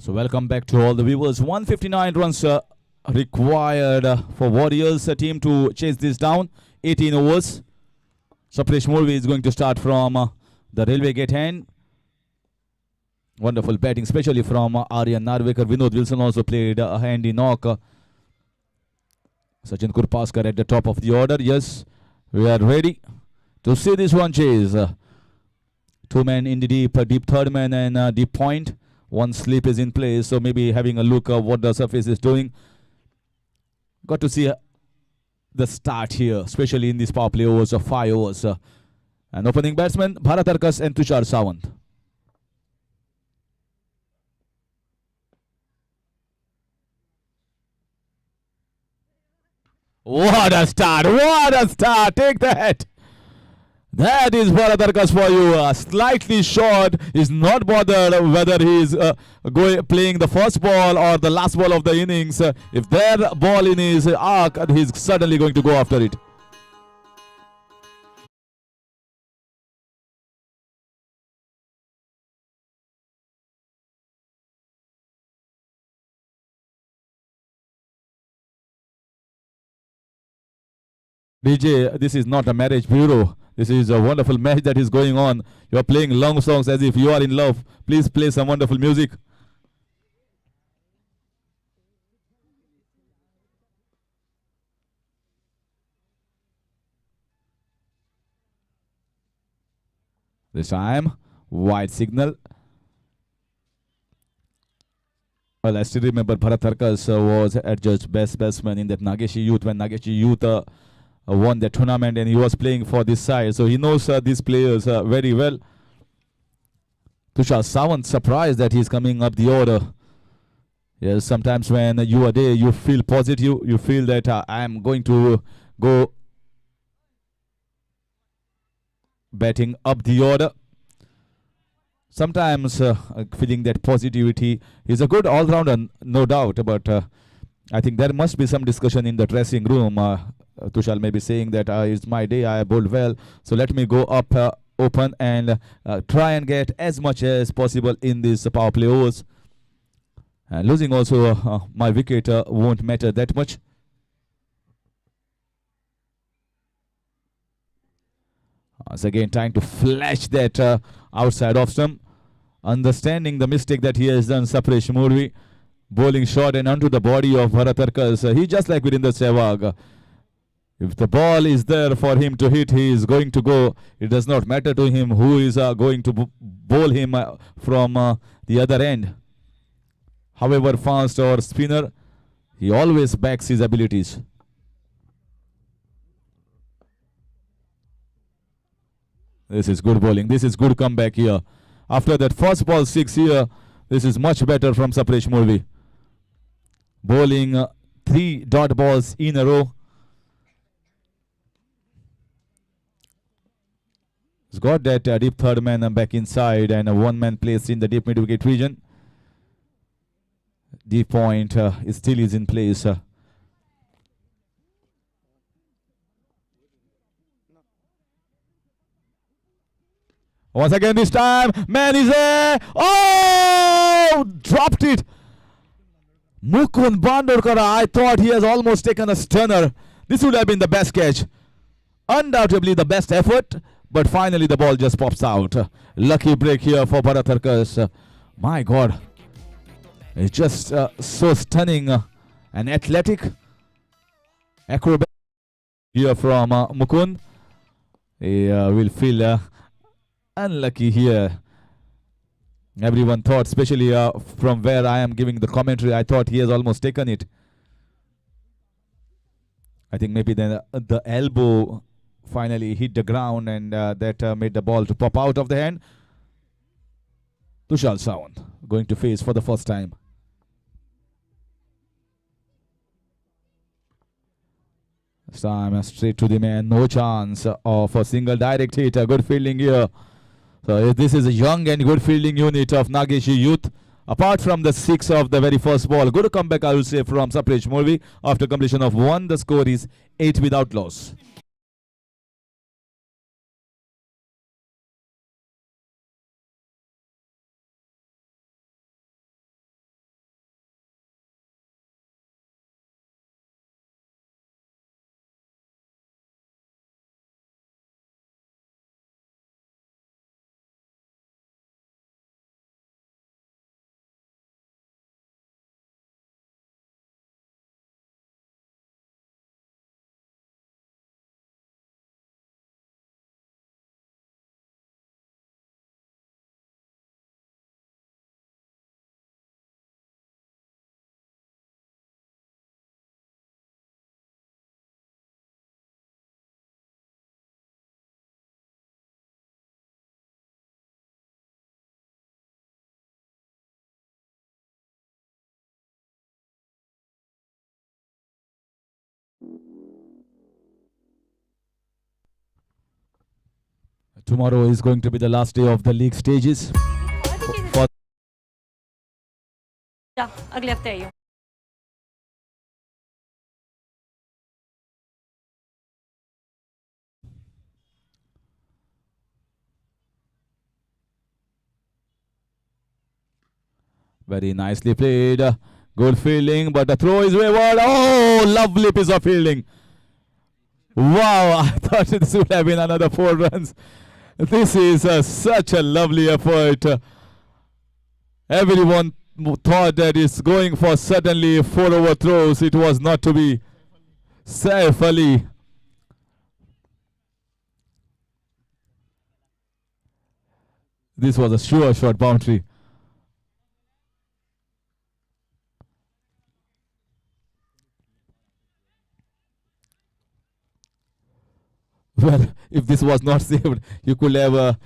So welcome back to all the viewers. 159 runs required for Warriors team to chase this down. 18 overs. Sapresh Morvi is going to start from the railway gate hand. Wonderful batting, especially from Aryan Narvekar. Vinod Wilson also played a handy knock. Sachin Kurpaskar at the top of the order. Yes, we are ready to see this one chase. Two men in the deep third man and deep point. One slip is in place, so maybe having a look at what the surface is doing. Got to see the start here, especially in these power play overs of 5 overs. And opening batsman, Bharat Arkas and Tushar Sawant. What a start! What a start! Take that! That is Bharat Arkas for you. Slightly short. Is not bothered whether he is playing the first ball or the last ball of the innings. If there ball in his arc, he's certainly going to go after it. DJ, this is not a marriage bureau. This is a wonderful match that is going on. You are playing long songs as if you are in love. Please play some wonderful music. This time, wide signal. Well, I still remember Bharat Arkas was adjudged best batsman in that Nageshi youth when Nageshi youth won the tournament, and he was playing for this side, so he knows these players very well. Tushar Sawant surprised that he's coming up the order. Yes, sometimes when you are there, you feel positive. You feel that I am going to go batting up the order. Sometimes feeling that positivity. He's a good all-rounder, no doubt, but I think there must be some discussion in the dressing room. Tushar may be saying that it's my day, I bowled well, so let me go up open and try and get as much as possible in these power play overs. Losing also my wicket won't matter that much. Once again trying to flash that outside off stump. Understanding the mistake that he has done, Sapresh Morvi. Bowling short and onto the body of Bharat Arkas. He just like Virendra Sehwag. If the ball is there for him to hit, he is going to go. It does not matter to him who is going to bowl him from the other end. However fast or spinner, he always backs his abilities. This is good bowling. This is good comeback here. After that first ball 6 here, this is much better from Sapresh Morvi. Bowling 3 dot balls in a row. He's got that deep third man back inside and a one man placed in the deep mid wicket region. Deep point still is in place. Once again this time, man is there. Oh! Dropped it. Mukund Bandorkar, I thought he has almost taken a stunner. This would have been the best catch. Undoubtedly the best effort, but finally the ball just pops out. Lucky break here for Bharat Harkas. My God, it's just so stunning and athletic. Acrobat here from Mukund. He will feel unlucky here. Everyone thought, especially from where I am giving the commentary, I thought he has almost taken it. I think maybe then the elbow finally hit the ground, and that made the ball to pop out of the hand. Tushar Sawant going to face for the first time. This time straight to the man, no chance of a single direct hit. Good fielding here. So this is a young and good fielding unit of Nageshi youth. Apart from the 6 of the very first ball, good comeback I will say from Sapnesh Morvi. After completion of 1, the score is 8 without loss. Tomorrow is going to be the last day of the league stages. अगले हफ्ते आइए. Very nicely played. Good fielding, but the throw is wayward. Oh, lovely piece of fielding. Wow, I thought this would have been another 4 runs. This is such a lovely effort. Everyone thought that it's going for suddenly 4 overthrows. It was not to be. Saif Ali. This was a sure shot boundary. Well, if this was not saved, you could have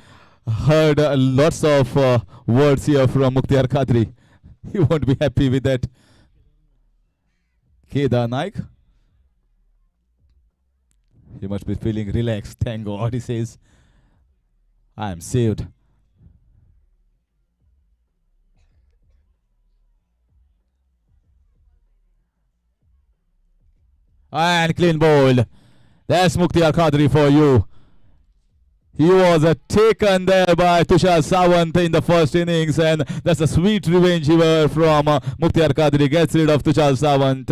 heard lots of words here from Mukhtar Qadri. He won't be happy with that. Kedar Naik. He must be feeling relaxed. Thank God, he says. I am saved. And clean bowled. That's Mukhtar Qadri for you. He was taken there by Tushar Sawant in the first innings, and that's a sweet revenge here from Mukhtar Qadri. Gets rid of Tushar Sawant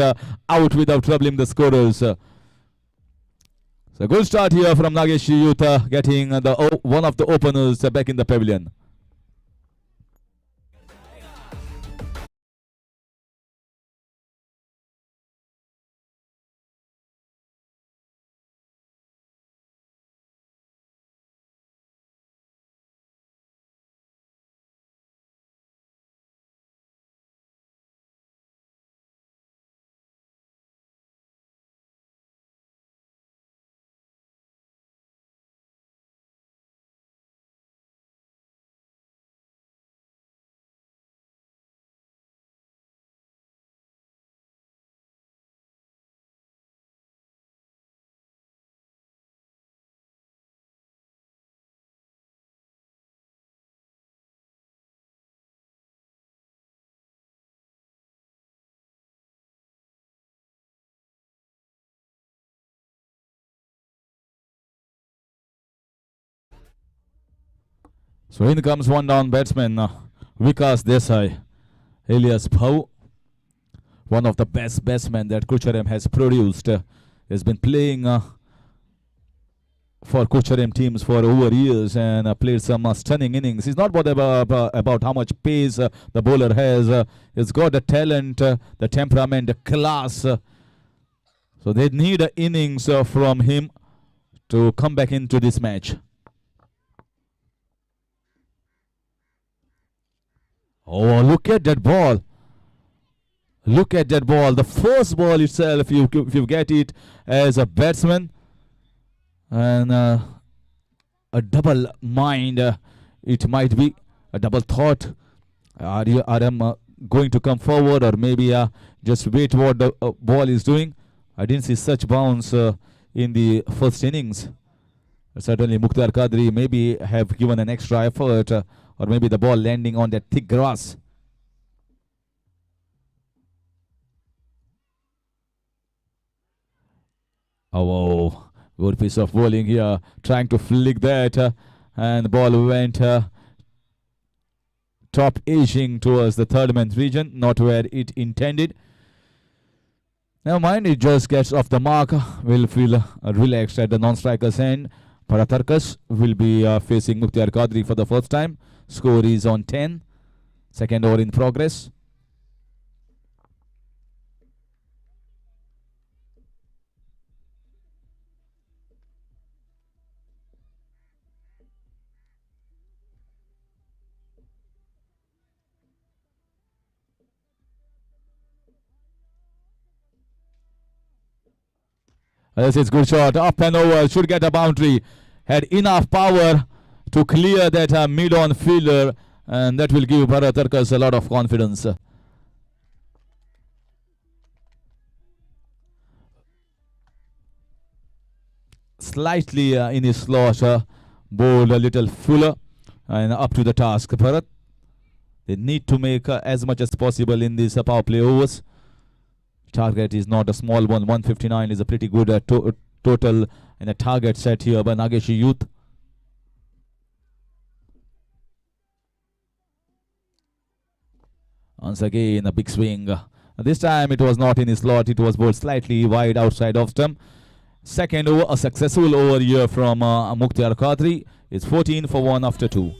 out without troubling the scorers. So good start here from Nageshi Youth, getting one of the openers back in the pavilion. So in comes one down batsman, Vikas Desai, alias Bhau, one of the best batsmen that Curchorem has produced. Has been playing for Curchorem teams for over years and played some stunning innings. It's not about how much pace the bowler has. He's got the talent, the temperament, the class. So they need an innings from him to come back into this match. Oh, look at that ball. Look at that ball. The first ball itself, if you get it as a batsman, and a double mind, it might be a double thought. Are going to come forward, or maybe just wait what the ball is doing? I didn't see such bounce in the first innings. Certainly Mukhtar Qadri maybe have given an extra effort, or maybe the ball landing on that thick grass. Oh, good piece of bowling here, trying to flick that, and the ball went top edging towards the third man region, not where it intended. Never mind, it just gets off the mark. We'll feel relaxed at the non-striker's end. Paratarkas will be facing Mukhtar Qadri for the first time. Score is on 10. Second over in progress. This is good shot, up and over, should get a boundary. Had enough power to clear that mid-on fielder, and that will give Paratarkas a lot of confidence. Slightly in his slot, bowled a little fuller, and up to the task. Bharat, they need to make as much as possible in these power play overs. Target is not a small one. 159 is a pretty good total and a target set here by Nageshi Youth. Once again a big swing. This time it was not in his slot. It was bowled slightly wide outside off stump. Second over, a successful over here from Mukhtar Qadri. It's 14 for 1 after 2.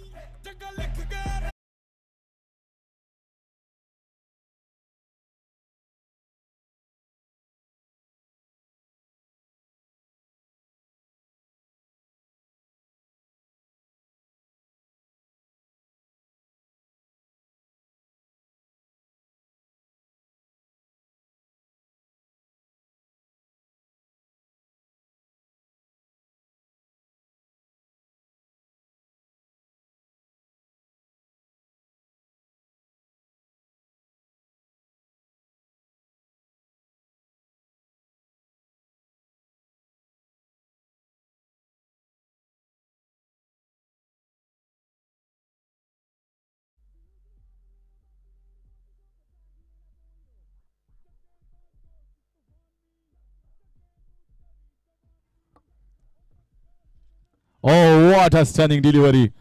Oh, what a stunning delivery.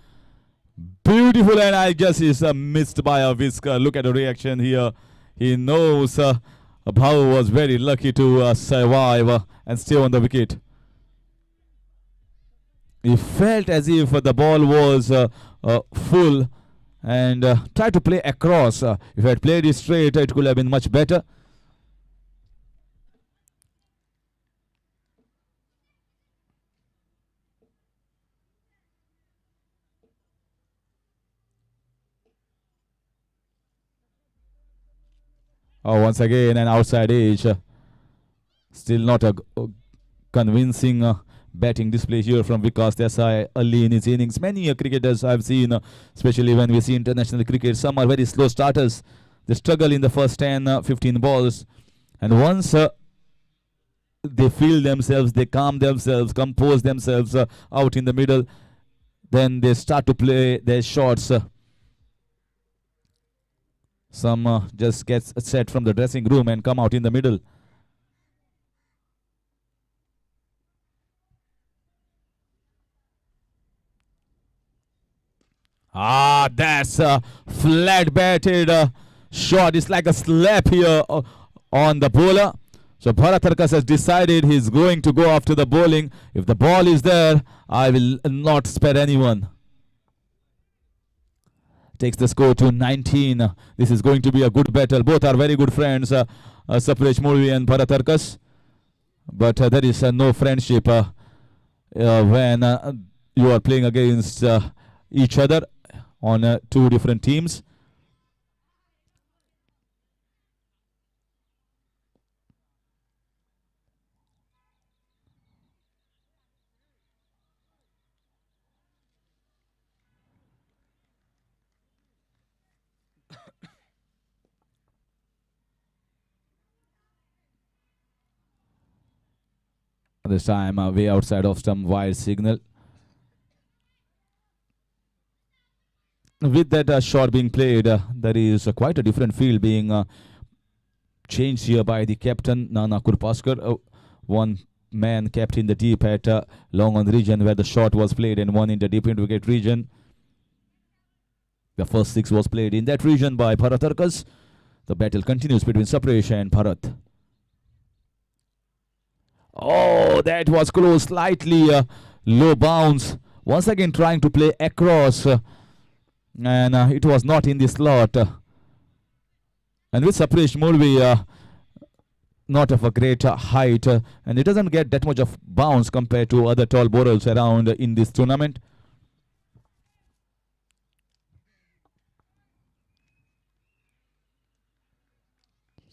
Beautiful, and I guess it's missed by a whisker. Look at the reaction here. He knows Bhau was very lucky to survive and stay on the wicket. He felt as if the ball was full and tried to play across. If he had played it straight, it could have been much better. Oh, once again an outside edge. Still not a convincing batting display here from Vikas Desai early in his innings. Many cricketers I've seen, especially when we see international cricket, some are very slow starters. They struggle in the first 10, 15 balls. And once they feel themselves, they calm themselves, compose themselves out in the middle, then they start to play their shots. Some just gets set from the dressing room and come out in the middle. Ah, that's a flat batted shot. It's like a slap here on the bowler. So Bharatharkas has decided he's going to go after the bowling. If the ball is there, I will not spare anyone. Takes the score to 19. This is going to be a good battle. Both are very good friends, Sapnesh Murvi and Bharatharkas. But there is no friendship when you are playing against each other on two different teams. This time way outside of stump, wide signal. With that shot being played, there is quite a different field being changed here by the captain, Nana Kurpaskar. One man kept in the deep at long on the region where the shot was played, and one in the deep into wicket region. The first 6 was played in that region by Bharatharkas. The battle continues between Sapnesh and Bharat. Oh, that was close, slightly low bounce. Once again trying to play across, and it was not in the slot. And with Sapnesh Murvi, not of a great height, and it doesn't get that much of bounce compared to other tall bowlers around in this tournament.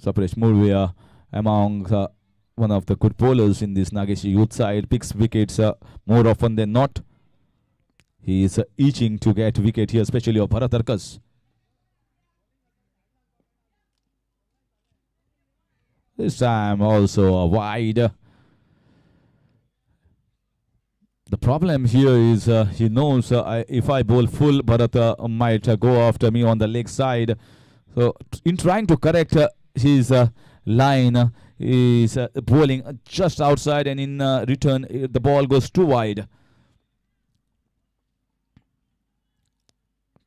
Sapnesh Murvi among one of the good bowlers in this Nageshi youth side, picks wickets more often than not. He is itching to get wicket here, especially of Bharatharkas. This time also a wide. The problem here is he knows if I bowl full, Bharat might go after me on the leg side. So in trying to correct his line, is bowling just outside, and in return the ball goes too wide.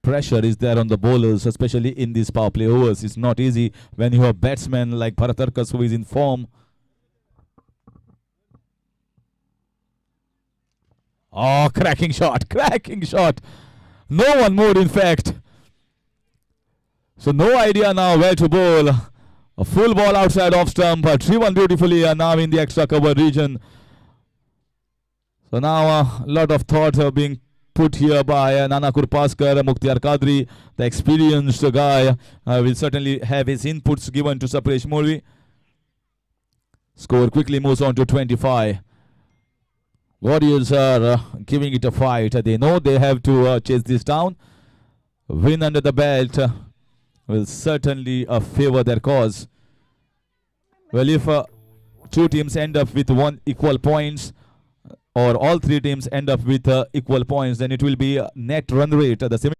Pressure is there on the bowlers, especially in these power play overs. It's not easy when you have batsmen like Bharatharkas who is in form. Oh, cracking shot, cracking shot. No one more, in fact. So no idea now where to bowl. A full ball outside off stump, driven beautifully now in the extra cover region. So now a lot of thought being put here by Nana Kurpaskar. Mukhtar Kadri, the experienced guy, will certainly have his inputs given to Sapnesh Murvi. Score quickly moves on to 25. Warriors are giving it a fight. They know they have to chase this down. Win under the belt will certainly favor their cause. Well, if two teams end up with equal points, or all three teams end up with equal points, then it will be net run rate. The same.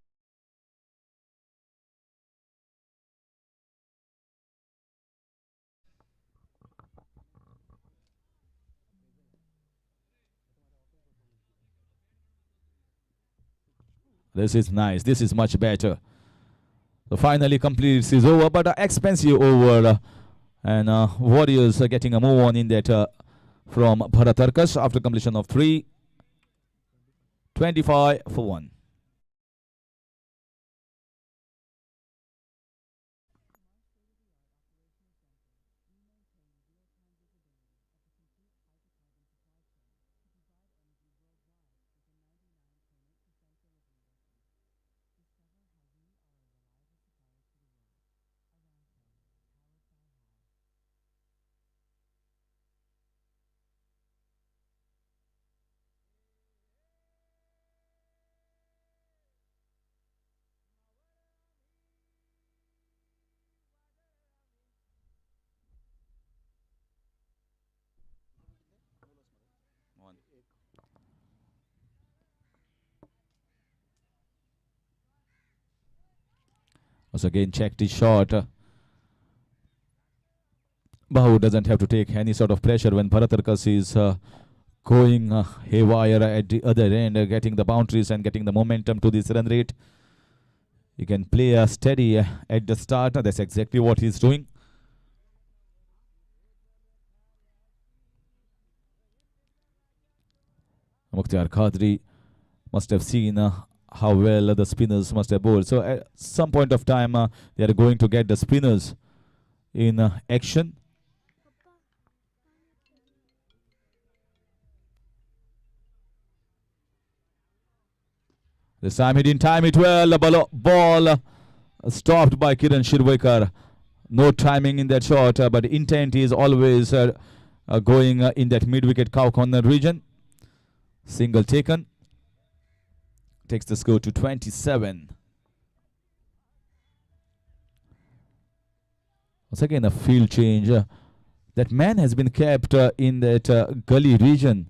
This is nice. This is much better. So finally completes his over, but an expensive over. And Warriors are getting a move on in that from Bharatharkas after completion of 3. 25 for 1. Once again checked his shot. Bahu doesn't have to take any sort of pressure when Bharatharkas is going haywire at the other end, getting the boundaries and getting the momentum to this run rate. He can play steady at the start. That's exactly what he's doing. Mukhtar Qadri must have seen how well the spinners must have bowled. So at some point of time, they are going to get the spinners in action. This time he didn't time it well. The ball stopped by Kiran Shirvekar. No timing in that shot, but intent is always going in that mid-wicket cow corner region. Single taken. Takes the score to 27. Once again, a field change. That man has been kept in that gully region.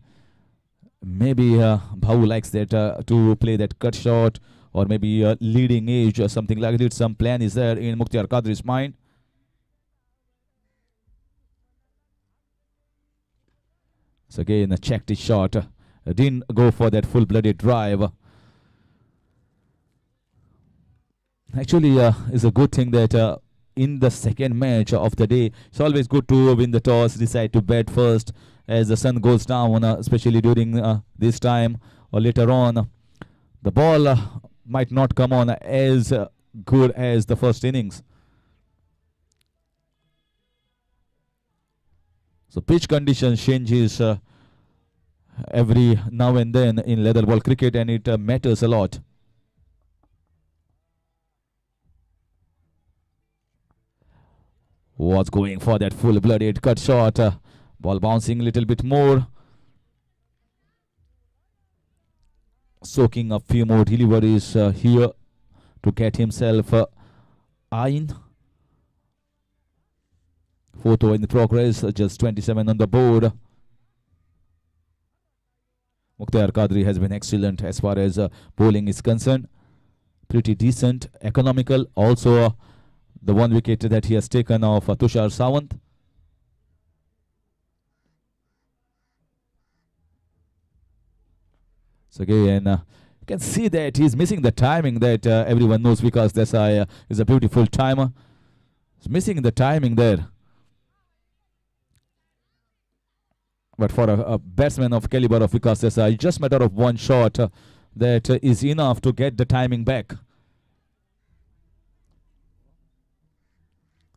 Maybe Bhau likes that to play that cut shot, or maybe leading edge or something like that. Some plan is there in Mukhtar Qadri's mind. So again, checked his shot. Didn't go for that full-blooded drive. Actually, it's a good thing that in the second match of the day, it's always good to win the toss, decide to bat first as the sun goes down, especially during this time or later on. The ball might not come on as good as the first innings. So pitch conditions changes every now and then in leather ball cricket, and it matters a lot. Was going for that full-blooded cut shot. Ball bouncing a little bit more. Soaking a few more deliveries here to get himself in. Fourth over in progress, just 27 on the board. Mukhtar Qadri has been excellent as far as bowling is concerned. Pretty decent, economical. Also, the one wicket that he has taken off Tushar Sawant. So again, you can see that he's missing the timing that everyone knows, because Desai is a beautiful timer. He's missing the timing there. But for a batsman of caliber of Vikas Desai, it's just a matter of one shot that is enough to get the timing back.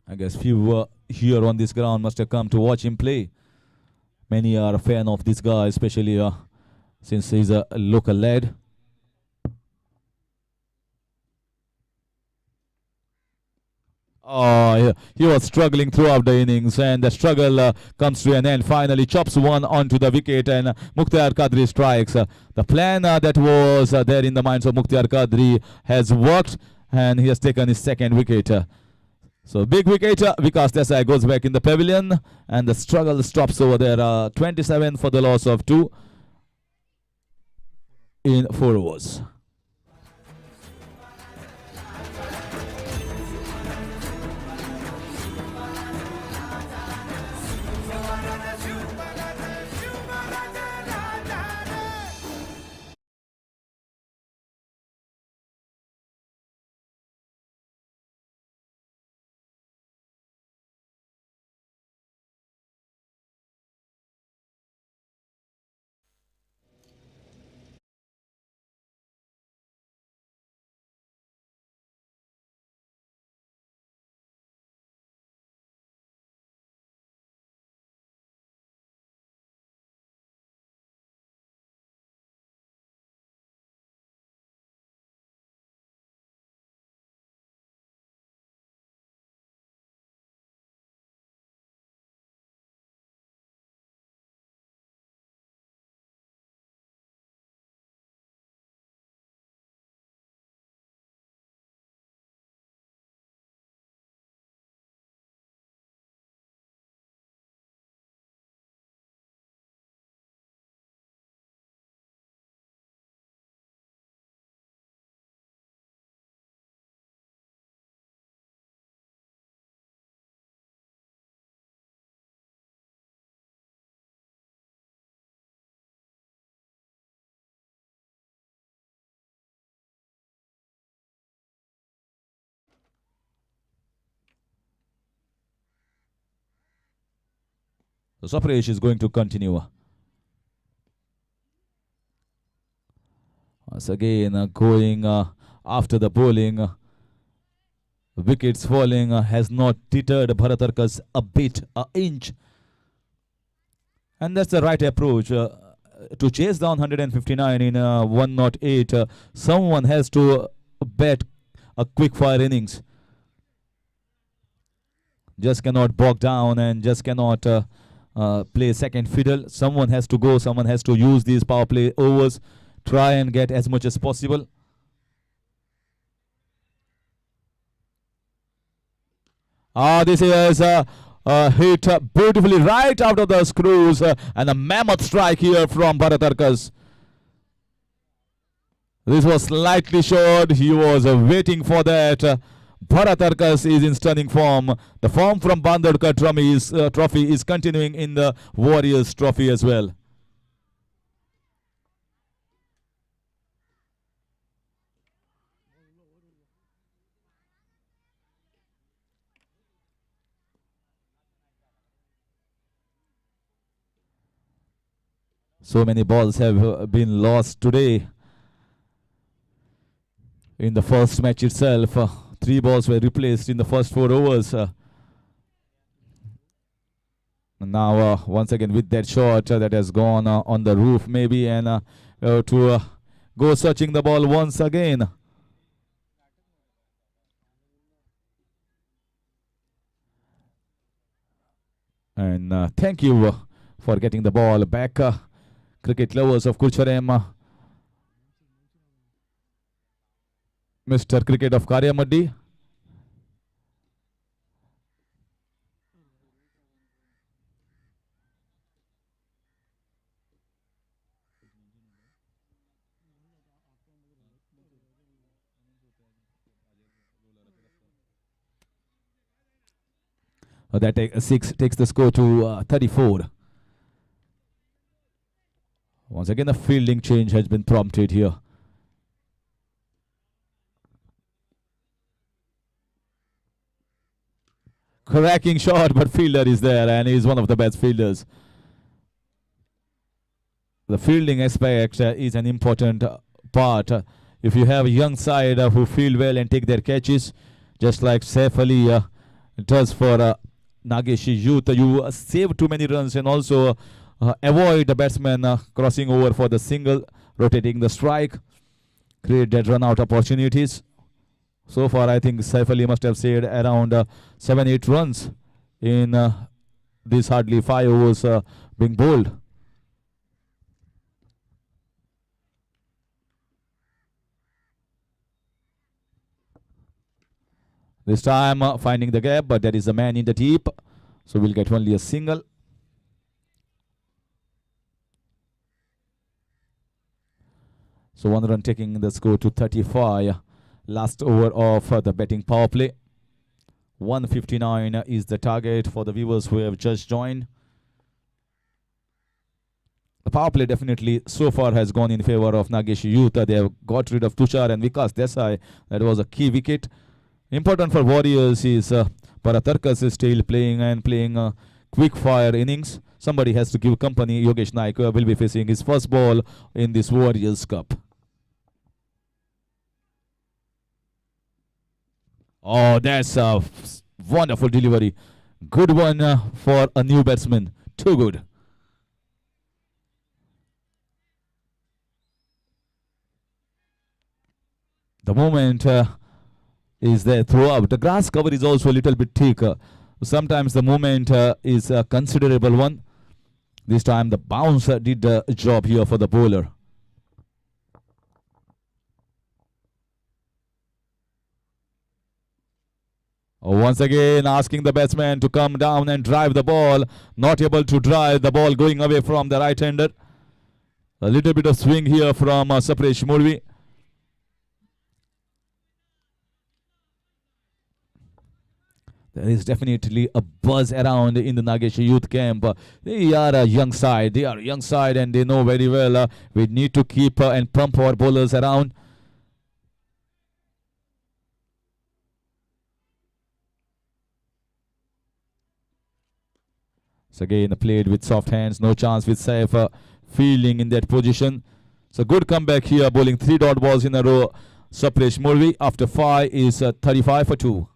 I guess few here on this ground must have come to watch him play. Many are a fan of this guy, especially since he's a local lad. Oh, he was struggling throughout the innings, and the struggle comes to an end. Finally chops one onto the wicket, and Mukhtar Qadri strikes. The plan that was there in the minds of Mukhtar Qadri has worked, and he has taken his second wicket. So big wicket, Vikas Desai goes back in the pavilion, and the struggle stops over there. 27 for the loss of 2 in 4 overs. So Sapresh is going to continue. Once again, going after the bowling. Wickets falling has not deterred Bharatarkas a bit, an inch. And that's the right approach. To chase down 159 in 108, someone has to bet a quick fire innings. Just cannot bog down and just cannot play second fiddle. Someone has to go, someone has to use these power play overs, try and get as much as possible. This is hit beautifully right out of the screws, and a mammoth strike here from Bharatarkas. This was slightly short. He was waiting for that. Bharatarkas is in stunning form. The form from Bandadkar trophy is continuing in the Warriors trophy as well. So many balls have been lost today. In the first match itself, 3 balls were replaced in the first 4 overs. Now, once again, with that shot that has gone on the roof, maybe, and to go searching the ball once again. And thank you for getting the ball back. Cricket lovers of Curchorem, Mr. Cricket of Karyamaddi. That takes the score to 34. Once again, a fielding change has been prompted here. Cracking shot, but fielder is there, and he is one of the best fielders. The fielding aspect is an important part. If you have a young side who field well and take their catches, just like Saif Ali does for Nageshi youth, you save too many runs and also avoid the batsman crossing over for the single, rotating the strike, create that run out opportunities. So far, I think Saif Ali must have saved around 7-8 runs in these hardly 5 overs being bowled. This time finding the gap, but there is a man in the deep, so we'll get only a single. So 1 run taking the score to 35. Last over of the batting power play. 159 is the target for the viewers who have just joined. The power play definitely so far has gone in favor of Nageshi youth. They have got rid of Tushar and Vikas Desai. That was a key wicket. Important for Warriors is Bharatarkas is still playing quick fire innings. Somebody has to give company. Yogesh Naik will be facing his first ball in this Warriors Cup. Oh, that's a wonderful delivery. Good one for a new batsman. Too good. The moment is there throughout. The grass cover is also a little bit thicker. Sometimes the movement is a considerable one. This time the bounce did the job here for the bowler. Once again asking the batsman to come down and drive the ball. Not able to drive the ball, going away from the right-hander. A little bit of swing here from Sapresh Murvi. There is definitely a buzz around in the Nageshi youth camp. They are a young side. And they know very well we need to keep and pump our bowlers around. So again played with soft hands. No chance with Saif fielding in that position. So good comeback here, bowling 3 dot balls in a row. Sapresh Murvi after 5 is 35 for 2.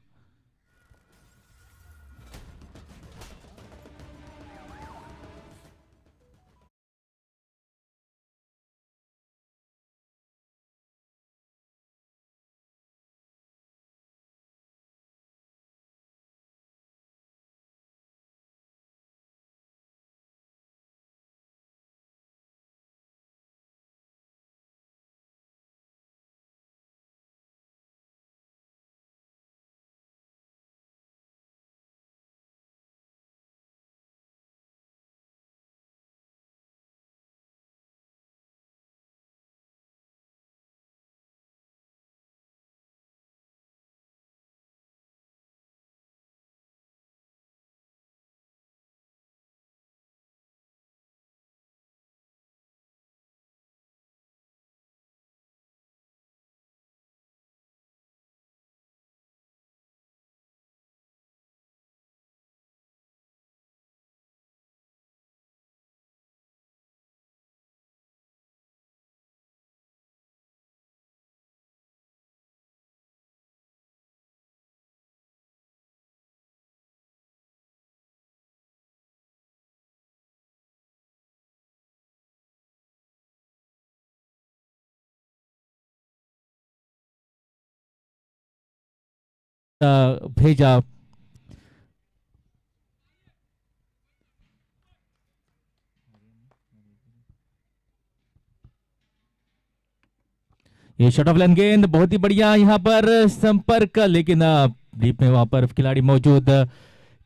भेजा। ये shot of length गेंद बहुत ही बढ़िया यहाँ पर संपर्क, लेकिन deep में वहां पर खिलाड़ी मौजूद,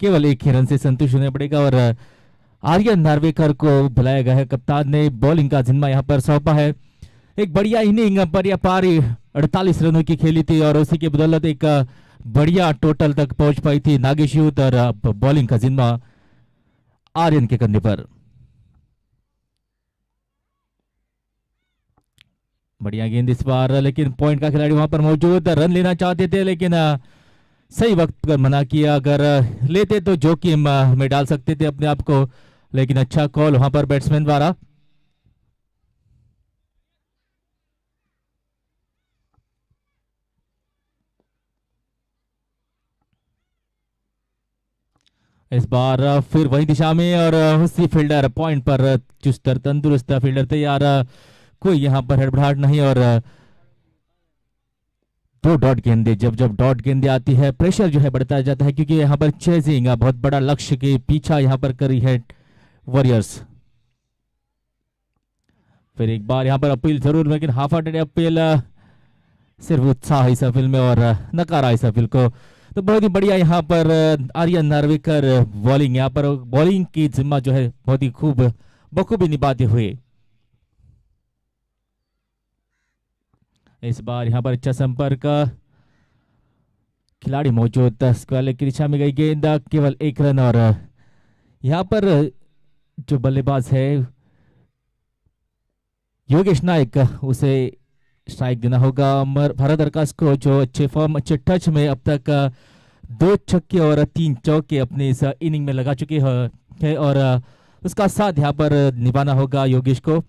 केवल एक ही रन से संतुष्ट होना पड़ेगा और आर्यन नार्वेकर को बुलाया गया है। कप्तान ने बॉलिंग का जिम्मा यहाँ पर सौंपा है। एक बढ़िया इनिंग पर पारी 48 रनों की खेली थी और उसी की बदौलत एक बढ़िया टोटल तक पहुंच पाई थी नागेशी, और बॉलिंग का जिम्मा आर्यन के कंधे पर। बढ़िया गेंद इस बार, लेकिन पॉइंट का खिलाड़ी वहां पर मौजूद, रन लेना चाहते थे लेकिन सही वक्त पर मना किया। अगर लेते तो जोखिम में डाल सकते थे अपने आप को, लेकिन अच्छा कॉल वहां पर बैट्समैन द्वारा। इस बार फिर वही दिशा में और उसी फील्डर पॉइंट पर, चुस्त तंदुरुस्त फील्डर तैयार, कोई यहाँ पर हड़बड़ाहट नहीं। और 2 डॉट गेंदे, जब जब डॉट गेंदे आती है प्रेशर जो है बढ़ता जाता है, क्योंकि यहाँ पर चेजिंग बहुत बड़ा लक्ष्य के पीछा यहाँ पर करी है वॉरियर्स। फिर एक बार यहाँ पर अपील जरूर, लेकिन हाफ हार्टेड अपील, सिर्फ उत्साह इस अपील में और नकारा इस अपील को। तो बहुत ही बढ़िया यहाँ पर आर्यन नार्वेकर बॉलिंग, यहाँ पर बॉलिंग की जिम्मा जो है बहुत ही खूब बखूबी निभाते हुए। इस बार यहाँ पर अच्छा संपर्क, खिलाड़ी मौजूद, स्क्वायर की दिशा में गई गेंद, केवल 1 रन। और यहाँ पर जो बल्लेबाज है योगेश नायक, उसे स्ट्राइक देना होगा। भारत अरकाश को, जो अच्छे फॉर्म, अच्छे टच में अब तक 2 छक्के और 3 चौके अपने इस इनिंग में लगा चुके हैं और उसका साथ यहाँ पर निभाना होगा योगेश को।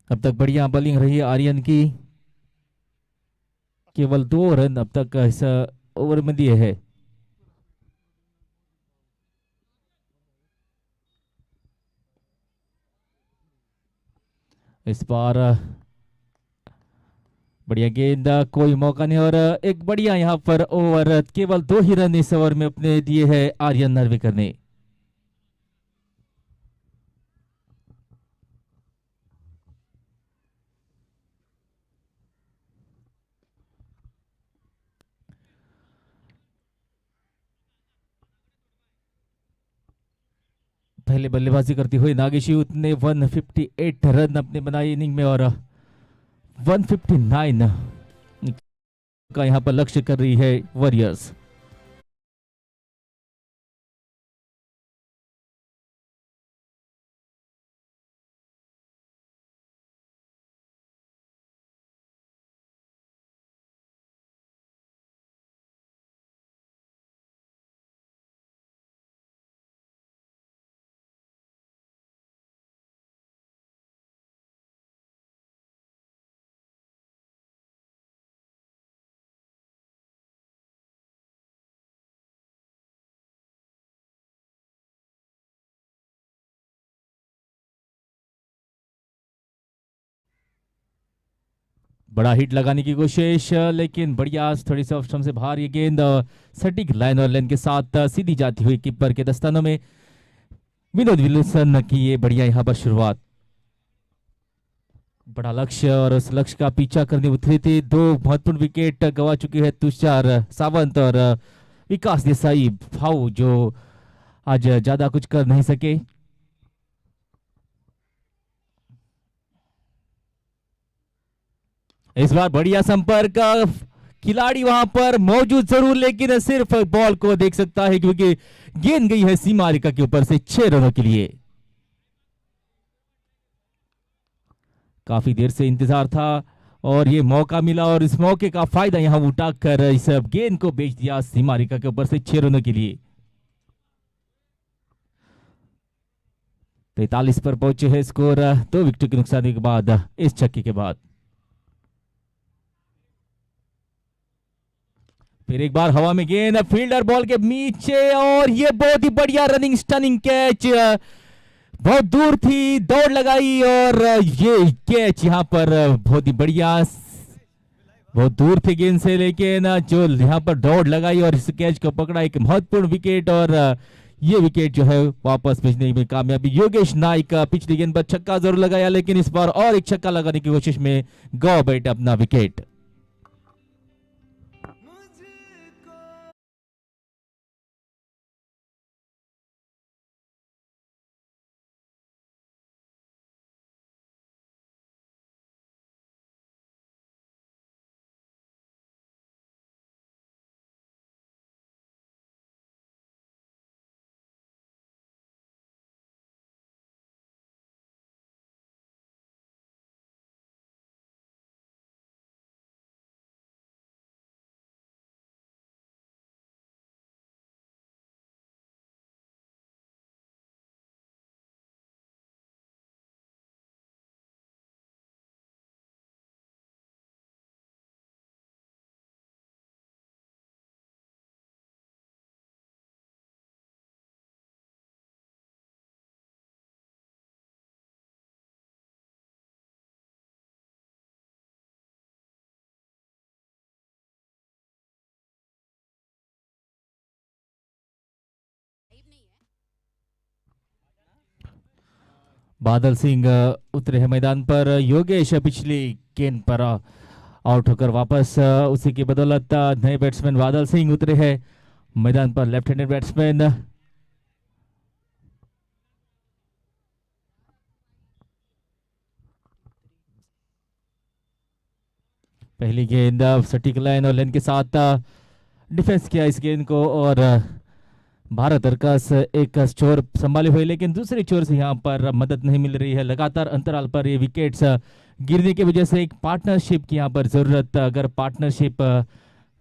अब तक बढ़िया बॉलिंग रही है आर्यन की, केवल 2 रन अब तक इस ओवर में दिए है। इस बार बढ़िया गेंद, कोई मौका नहीं और एक बढ़िया यहाँ पर ओवर, केवल 2 ही रन इस ओवर में अपने दिए हैं आर्यन नार्वेकर ने। पहले बल्लेबाजी करती हुई नागेशी ने 158 रन अपने बनाए इनिंग में और 159 का यहाँ पर लक्ष्य कर रही है वॉरियर्स। बड़ा हिट लगाने की कोशिश, लेकिन बढ़िया थोड़ी सी ऑफ स्टंप से बाहर ये गेंद सटीक लाइन और लेन के साथ सीधी जाती हुई कीपर के दस्तानों में। विनोद विल्सन की ये बढ़िया यहाँ पर शुरुआत। बड़ा लक्ष्य और उस लक्ष्य का पीछा करने उतरे थे। दो महत्वपूर्ण विकेट गवा चुके हैं तुषार सावंत और विकास देसाई भाऊ, जो आज ज्यादा कुछ कर नहीं सके। इस बार बढ़िया संपर्क, खिलाड़ी वहां पर मौजूद जरूर, लेकिन सिर्फ बॉल को देख सकता है क्योंकि गेंद गई है सीमा रेखा के ऊपर से 6 रनों के लिए। काफी देर से इंतजार था और ये मौका मिला और इस मौके का फायदा यहां उठाकर इस गेंद को बेच दिया सीमा रेखा के ऊपर से 6 रनों के लिए। 43 पर पहुंचे हैं स्कोर 2 विकेट के नुकसान के बाद इस छक्के के बाद। फिर एक बार हवा में गेंद, फील्डर बॉल के नीचे और ये बहुत ही बढ़िया रनिंग स्टनिंग कैच, बहुत दूर थी, दौड़ लगाई और ये कैच यहां पर बहुत ही बढ़िया, बहुत दूर थे गेंद से, लेकिन जो यहां पर दौड़ लगाई और इस कैच को पकड़ा, एक महत्वपूर्ण विकेट और ये विकेट जो है वापस भेजने में कामयाबी। योगेश नाइक पिछली गेंद पर छक्का जरूर लगाया, लेकिन इस बार और एक छक्का लगाने की कोशिश में गवा बैठे अपना विकेट। बादल सिंह उतरे हैं मैदान पर। योगेश पिछली गेंद पर आउट होकर वापस उसी की बदौलत नए बैट्समैन बादल सिंह उतरे हैं मैदान पर, लेफ्ट हैंडेड बैट्समैन। पहली गेंद सटीक लाइन और लेन के साथ डिफेंस किया इस गेंद को और भारत अर्कस एक छोर संभाले हुए, लेकिन दूसरी छोर से यहाँ पर मदद नहीं मिल रही है। लगातार अंतराल पर ये विकेट्स गिरने की वजह से एक पार्टनरशिप की यहाँ पर जरूरत, अगर पार्टनरशिप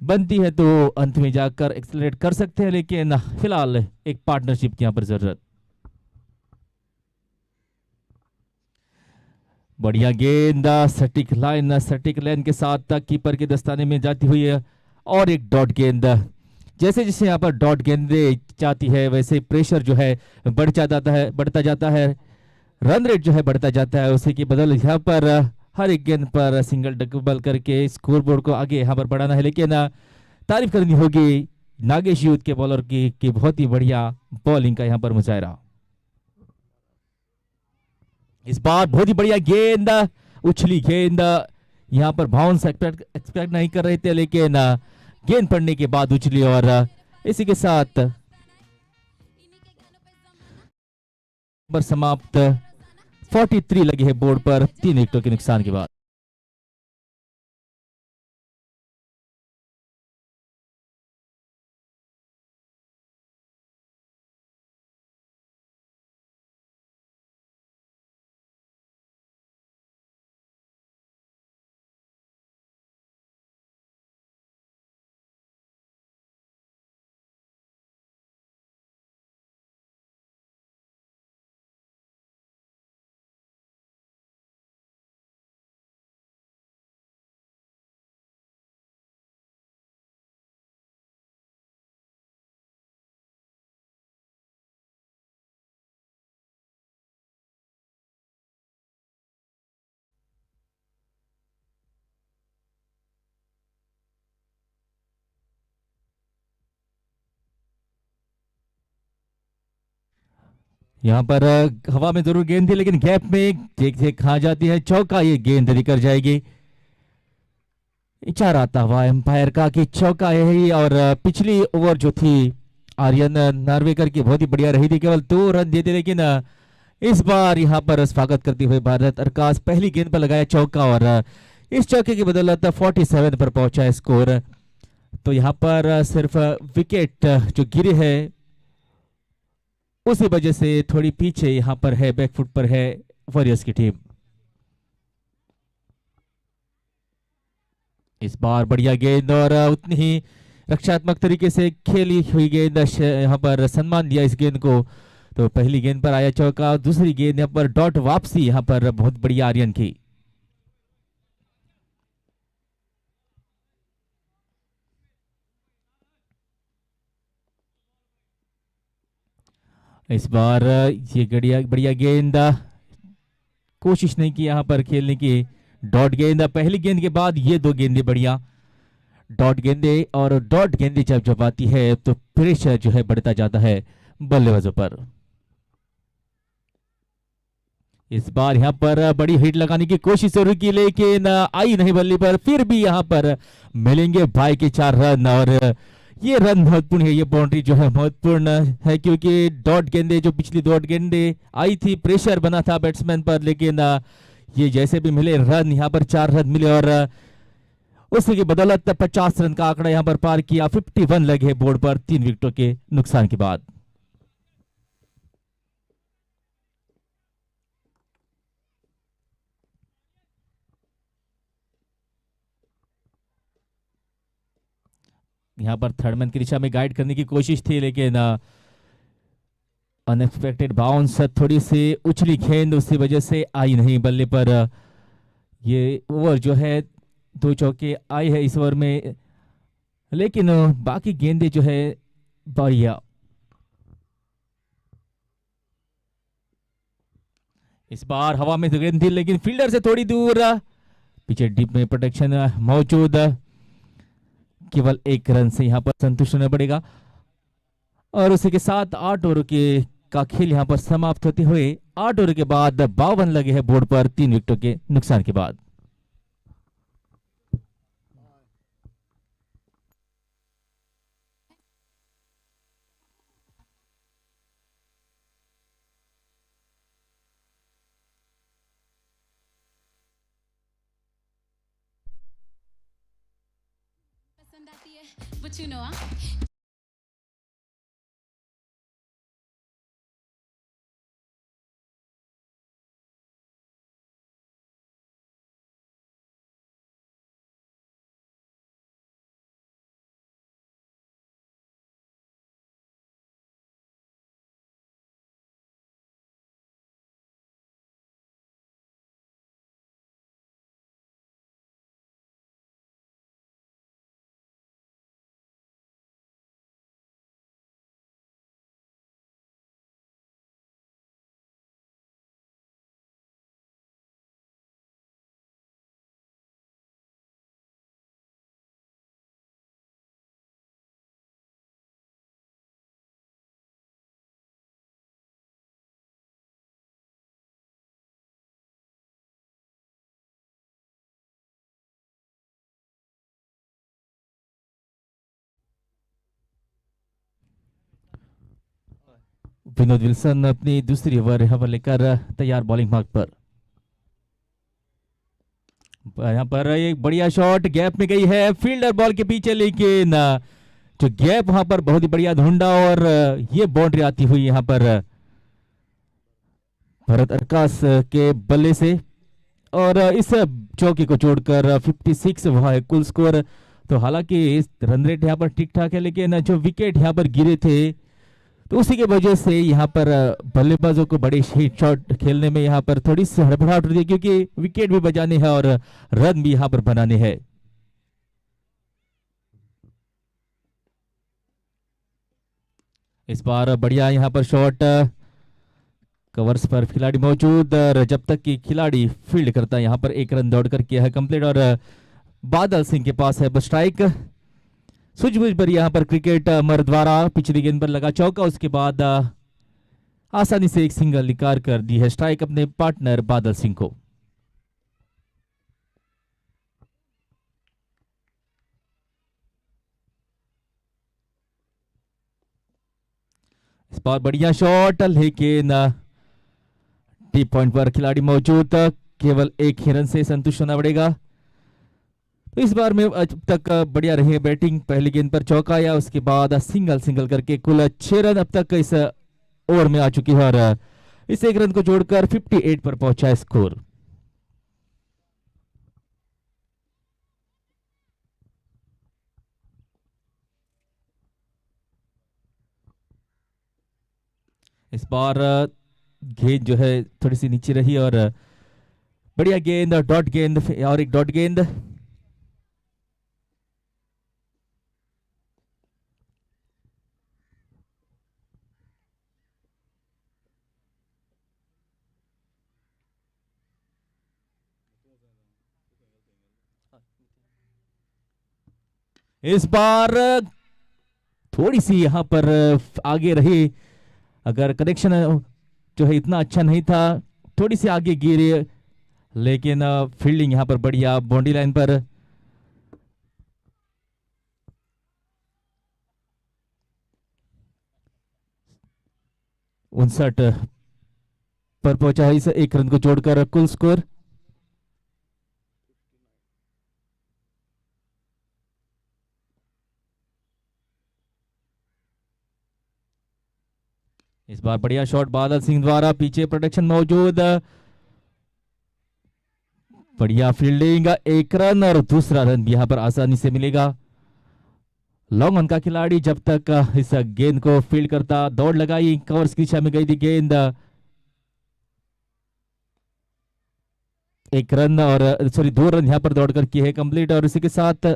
बनती है तो अंत में जाकर एक्सेलरेट कर सकते हैं, लेकिन फिलहाल एक पार्टनरशिप की यहाँ पर जरूरत। बढ़िया गेंद, सटीक लाइन के साथ कीपर के दस्ताने में जाती हुई है और एक डॉट गेंद। जैसे जैसे यहाँ पर डॉट गेंदें जाती है वैसे प्रेशर जो है बढ़ता जाता है, रन रेट जो है बढ़ता जाता है। उसी की बदल यहाँ पर हर एक गेंद पर सिंगल डबल करके स्कोरबोर्ड को आगे यहाँ पर बढ़ाना है, लेकिन तारीफ करनी होगी नागेश यूथ के बॉलर की बहुत ही बढ़िया बॉलिंग का यहाँ पर मुजाहरा। इस बार बहुत ही बढ़िया गेंद, उछली गेंद, यहाँ पर बाउंस एक्सपेक्ट नहीं कर रहे थे, लेकिन गेंद पड़ने के बाद उछली और इसी के साथ समाप्त। 43 लगे हैं बोर्ड पर 3 विकेटों के नुकसान के बाद। यहाँ पर हवा में जरूर गेंद थी लेकिन गैप में देख खा जाती है, चौका, ये गेंद निकल जाएगी। इशारा आता हुआ एम्पायर का कि चौका है ही। और पिछली ओवर जो थी आर्यन नार्वेकर की बहुत ही बढ़िया रही थी, केवल 2 रन देते, लेकिन इस बार यहाँ पर स्वागत करते हुए भारत अरकाश पहली गेंद पर लगाया चौका और इस चौके की बदौलत 47 पर पहुंचा है स्कोर। तो यहाँ पर सिर्फ विकेट जो गिरे है उसी वजह से थोड़ी पीछे यहाँ पर है, बैकफुट पर है वॉरियर्स की टीम। इस बार बढ़िया गेंद और उतनी ही रक्षात्मक तरीके से खेली हुई गेंद, यहाँ पर सम्मान दिया इस गेंद को। तो पहली गेंद पर आया चौका, दूसरी गेंद यहाँ पर डॉट वापसी, यहाँ पर बहुत बढ़िया आर्यन की। इस बार ये बढ़िया गेंद, कोशिश नहीं की यहाँ पर खेलने की, डॉट गेंद। पहली गेंद के बाद ये 2 गेंदें बढ़िया डॉट गेंदे, और डॉट गेंदे जब आती है तो प्रेशर जो है बढ़ता जाता है बल्लेबाजों पर। इस बार यहाँ पर बड़ी हिट लगाने की कोशिश जरूर की लेकिन आई नहीं बल्ले पर, फिर भी यहाँ पर मिलेंगे भाई के 4 रन। और ये रन महत्वपूर्ण है, ये बाउंड्री जो है महत्वपूर्ण है, क्योंकि डॉट गेंदे जो पिछली डॉट गेंदे आई थी प्रेशर बना था बैट्समैन पर, लेकिन ये जैसे भी मिले रन, यहाँ पर 4 रन मिले और उसी की बदौलत 50 रन का आंकड़ा यहाँ पर पार किया। 51 लगे बोर्ड पर 3 विकेटों के नुकसान के बाद। यहाँ पर थर्ड मैन की दिशा में गाइड करने की कोशिश थी लेकिन अनएक्सपेक्टेड बाउंस, थोड़ी सी उछली गेंद, उसी वजह से आई नहीं बल्ले पर। ये ओवर जो है 2 चौके आए हैं इस ओवर में, लेकिन बाकी गेंदे जो है बढ़िया। इस बार हवा में गेंद थी लेकिन फील्डर से थोड़ी दूर, पीछे डीप में प्रोटेक्शन मौजूद, केवल 1 रन से यहाँ पर संतुष्ट होना पड़ेगा। और उसी के साथ 8 ओवर के का खेल यहाँ पर समाप्त होते हुए 8 ओवर के बाद 52 लगे हैं बोर्ड पर 3 विकेटों के नुकसान के बाद। But you know, Vinod Wilson अपनी दूसरी ओवर यहाँ पर लेकर तैयार बॉलिंग मार्ग पर। यहाँ पर एक बढ़िया शॉट गैप में गई है, फील्डर बॉल के पीछे, लेकिन जो गैप वहां पर बहुत ही बढ़िया ढूंढा और ये बाउंड्री आती हुई यहाँ पर भरत अरकाश के बल्ले से। और इस चौके को छोड़कर 56 हुआ है कुल स्कोर। तो हालांकि इस रन रेट यहाँ पर ठीक ठाक है, लेकिन जो विकेट यहाँ पर गिरे थे तो उसी के वजह से यहाँ पर बल्लेबाजों को बड़े हिट शॉट खेलने में यहाँ पर थोड़ी सी हड़बड़ाहट होती है, क्योंकि विकेट भी बजाने हैं और रन भी यहाँ पर बनाने हैं। इस बार बढ़िया यहाँ पर शॉट, कवर्स पर खिलाड़ी मौजूद, और जब तक कि खिलाड़ी फील्ड करता है यहाँ पर 1 रन दौड़कर किया है कंप्लीट। और बादल सिंह के पास है स्ट्राइक, सूझबूझ पर यहाँ पर क्रिकेट मर द्वारा पिछली गेंद पर लगा चौका, उसके बाद आसानी से एक सिंगल निकाल कर दी है स्ट्राइक अपने पार्टनर बादल सिंह को। इस बार बढ़िया शॉट, लेकिन टी पॉइंट पर खिलाड़ी मौजूद, केवल एक ही रन से संतुष्ट होना पड़ेगा। तो इस बार में अब तक बढ़िया रही है बैटिंग। पहली गेंद पर चौका आया, उसके बाद सिंगल सिंगल करके कुल 6 रन अब तक इस ओवर में आ चुकी है और इस एक रन को जोड़कर 58 पर पहुंचा है स्कोर। इस बार गेंद जो है थोड़ी सी नीचे रही और बढ़िया गेंद, डॉट गेंद और एक डॉट गेंद। इस बार थोड़ी सी यहां पर आगे रही, अगर कनेक्शन जो है इतना अच्छा नहीं था, थोड़ी सी आगे गिरे, लेकिन फील्डिंग यहां पर बढ़िया बाउंड्री लाइन पर। उनसठ पर पहुंचा है इस एक रन को जोड़कर कुल स्कोर। इस बार बढ़िया शॉट बादल सिंह द्वारा, पीछे प्रोटेक्शन मौजूद, बढ़िया फील्डिंग, एक रन और दूसरा रन भी यहां पर आसानी से मिलेगा। लॉन्ग ऑन का खिलाड़ी जब तक इस गेंद को फील्ड करता, दौड़ लगाई, कवर्स की दिशा में गई थी गेंद, एक रन और सॉरी 2 रन यहां पर दौड़कर किए हैं कंप्लीट। और इसी के साथ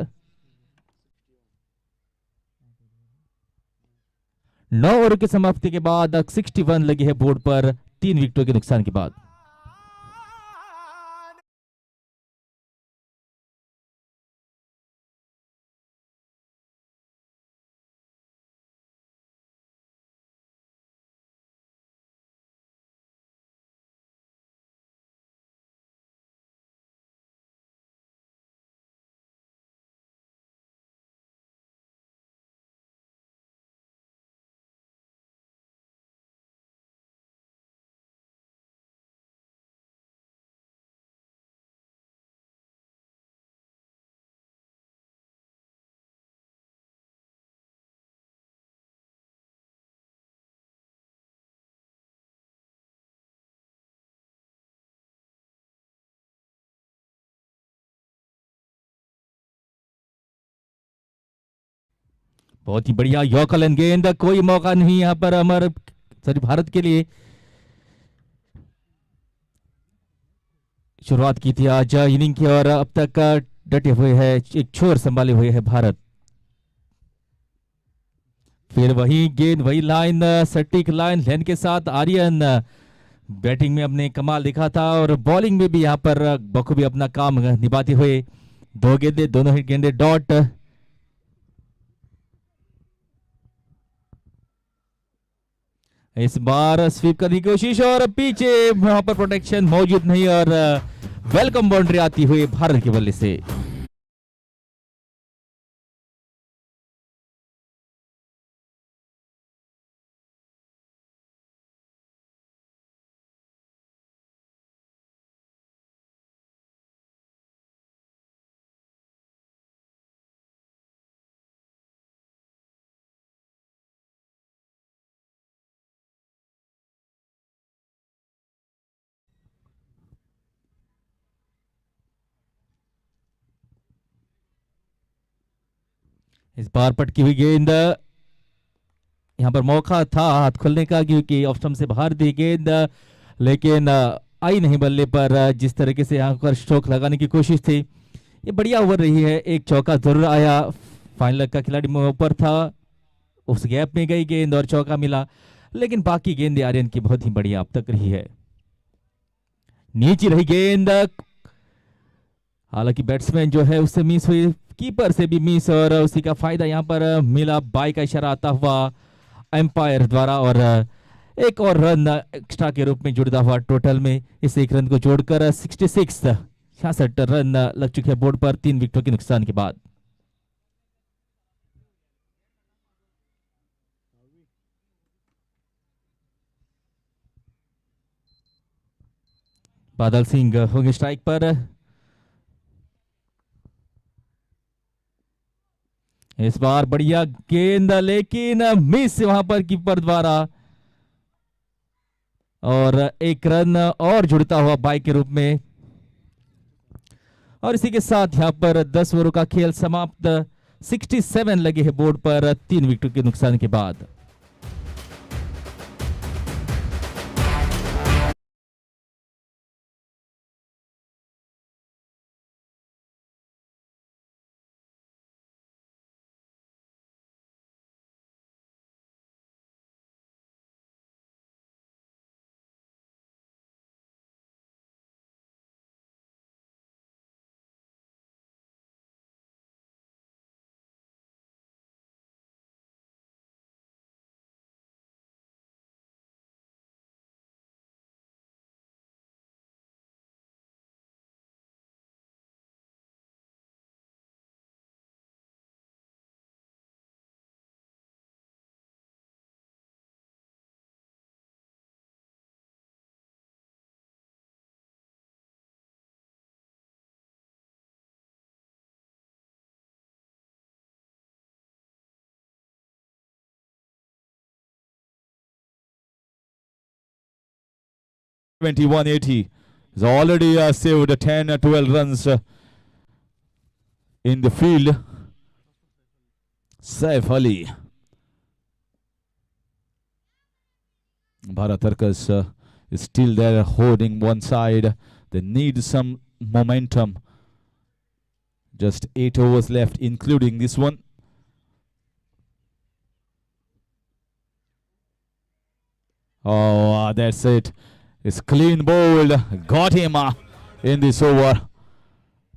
9 ओवर की समाप्ति के बाद 61 लगी है बोर्ड पर 3 विकेटों के नुकसान के बाद। बहुत ही बढ़िया यॉर्कर गेंद, कोई मौका नहीं यहां पर अमर सॉरी भारत के लिए। शुरुआत की थी आज इनिंग की और अब तक डटे हुए है, एक छोर संभाले हुए है भारत। फिर वही गेंद, वही लाइन, सटीक लाइन लेन के साथ आर्यन बैटिंग में अपने कमाल दिखा था और बॉलिंग में भी यहां पर बखूबी अपना काम निभाते हुए 2 गेंदे, दोनों ही गेंदे डॉट। इस बार स्वीप करने की कोशिश और पीछे वहां पर प्रोटेक्शन मौजूद नहीं और वेलकम बाउंड्री आती हुई भारत के बल्ले से। इस बार पटकी हुई गेंद, यहां पर मौका था हाथ खोलने का क्योंकि ऑफ स्टंप से बाहर थी गेंद, लेकिन आई नहीं बल्ले पर। जिस तरीके से यहां पर स्ट्रोक लगाने की कोशिश थी, ये बढ़िया ओवर रही है। एक चौका जरूर आया, फाइनल का खिलाड़ी ऊपर था, उस गैप में गई गेंद और चौका मिला, लेकिन बाकी गेंद आर्यन की बहुत ही बढ़िया अब तक रही है। नीचे रही गेंद, हालांकि बैट्समैन जो है उससे मिस हुई, कीपर से भी मिस और उसी का फायदा यहां पर मिला। बाई का इशारा आता हुआ एम्पायर द्वारा और एक और रन एक्स्ट्रा के रूप में जुड़ता हुआ टोटल में इस एक रन को जोड़कर 66 रन लग चुके हैं बोर्ड पर 3 विकेटों के नुकसान के बाद। बादल सिंह होंगे स्ट्राइक पर। इस बार बढ़िया गेंद लेकिन मिस वहां पर कीपर द्वारा और एक रन और जुड़ता हुआ बाई के रूप में। और इसी के साथ यहां पर 10 ओवरों का खेल समाप्त। 67 लगे हैं बोर्ड पर 3 विकेटों के नुकसान के बाद। .180 is already saved 10 12 runs in the field. Saif Ali. Bharat Tarkas is still there holding one side. They need some momentum. Just 8 overs left, including this one. Oh, that's it. It's clean bowled. Got him in this over.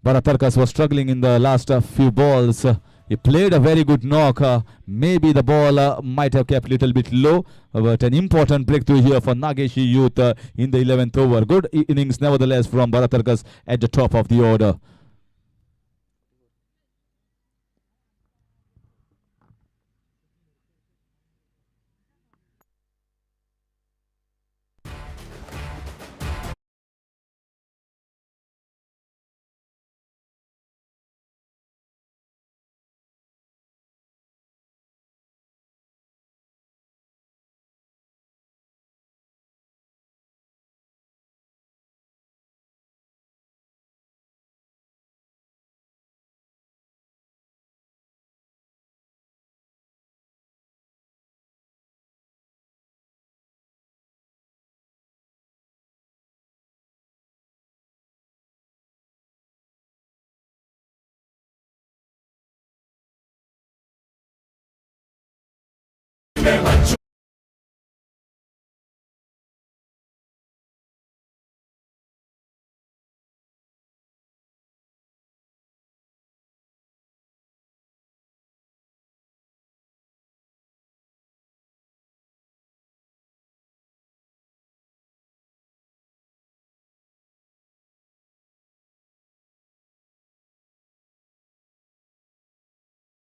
Bharat Tarkas was struggling in the last few balls. He played a very good knock. Maybe the ball might have kept a little bit low, but an important breakthrough here for Nageshi Youth in the 11th over. Good innings nevertheless from Bharat Tarkas at the top of the order.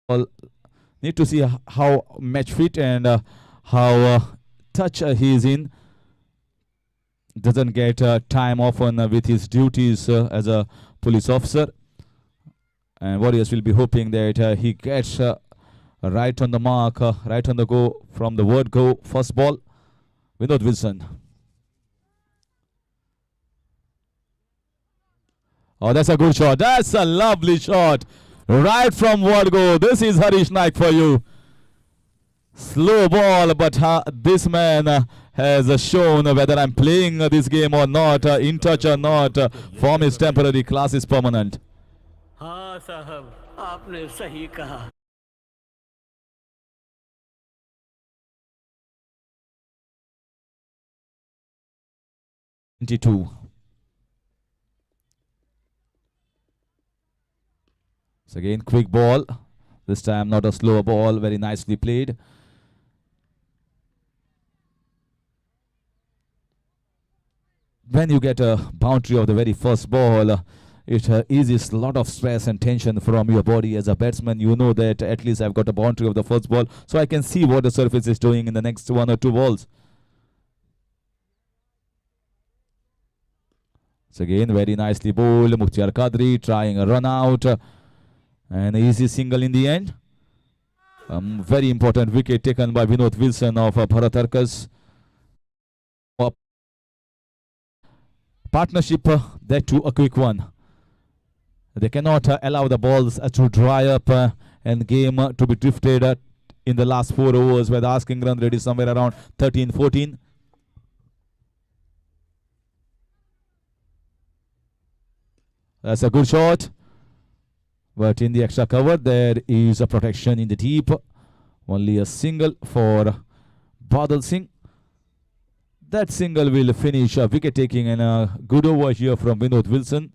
Well, need to see how match fit and how touch he is in. Doesn't get time often with his duties as a police officer. And Warriors will be hoping that he gets right on the mark, right on the go from the word go. First ball, Vinod Wilson. Oh, that's a good shot. That's a lovely shot. Right from word go. This is Harish Naik for you. Slow ball, but this man has shown whether I'm playing this game or not, in touch or not. Form is temporary, class is permanent. हाँ साहब, आपने सही कहा। 22. So again, quick ball. This time not a slow ball, very nicely played. when you get a boundary of the very first ball, it eases a lot of stress and tension from your body as a batsman. You know that at least I've got a boundary of the first ball, so I can see what the surface is doing in the next 1 or 2 balls. So again, very nicely bowled. Mukhtar Qadri trying a run out, and easy single in the end. Very important wicket taken by Vinod Wilson of Bharat. Partnership, that too a quick one. They cannot allow the balls to dry up and game to be drifted in the last 4 overs, where the asking run rate is somewhere around 13-14. That's a good shot, but in the extra cover there is a protection in the deep. Only a single for Badal Singh. That single will finish a wicket taking, and a good over here from Vinod Wilson.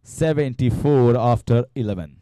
74 after 11.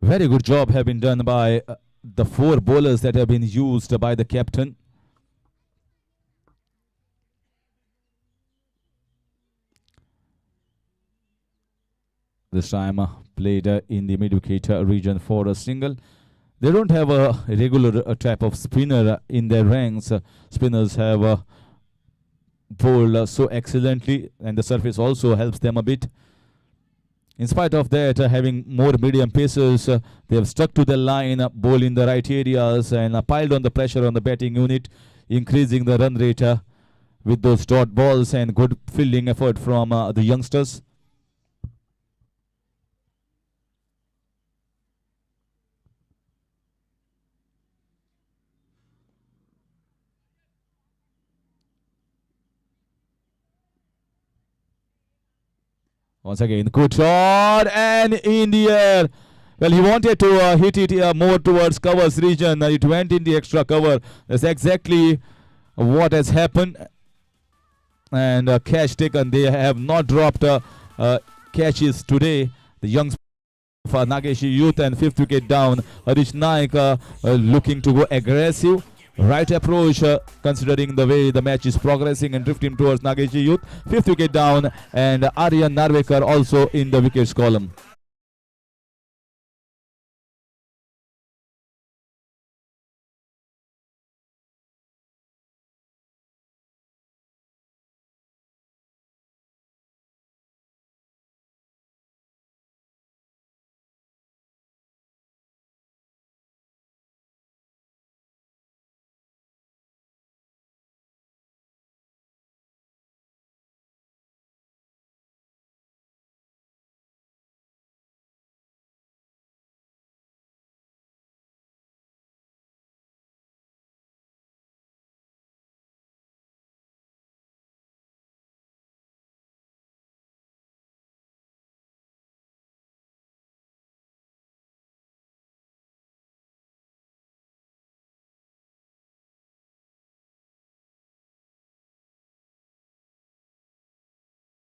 Very good job have been done by the 4 bowlers that have been used by the captain. This time played in the mid-wicket region for a single. They don't have a regular type of spinner in their ranks. Spinners have bowled so excellently, and the surface also helps them a bit. In spite of that, having more medium pacers, they have stuck to the line, bowl in the right areas, and piled on the pressure on the batting unit, increasing the run rate with those dot balls and good fielding effort from the youngsters. Once again, good shot, and in the air. Well, he wanted to hit it more towards covers region. It went in the extra cover. That's exactly what has happened. And catch taken. They have not dropped catches today. The young for Nageshi Youth, and 5th wicket down. Harish Naik looking to go aggressive. Right approach, considering the way the match is progressing, and drifting towards Nageshi Youth. 5th wicket down, and Aryan Narvekar also in the wickets column.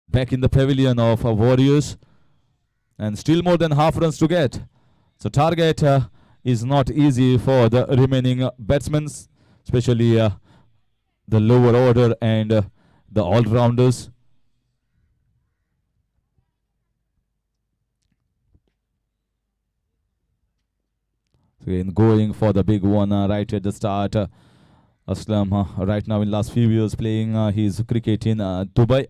Back in the pavilion of Warriors, and still more than half runs to get. So target is not easy for the remaining batsmen, especially the lower order and the all-rounders. Again, going for the big one right at the start. Aslam right now in last few years playing his cricket in Dubai.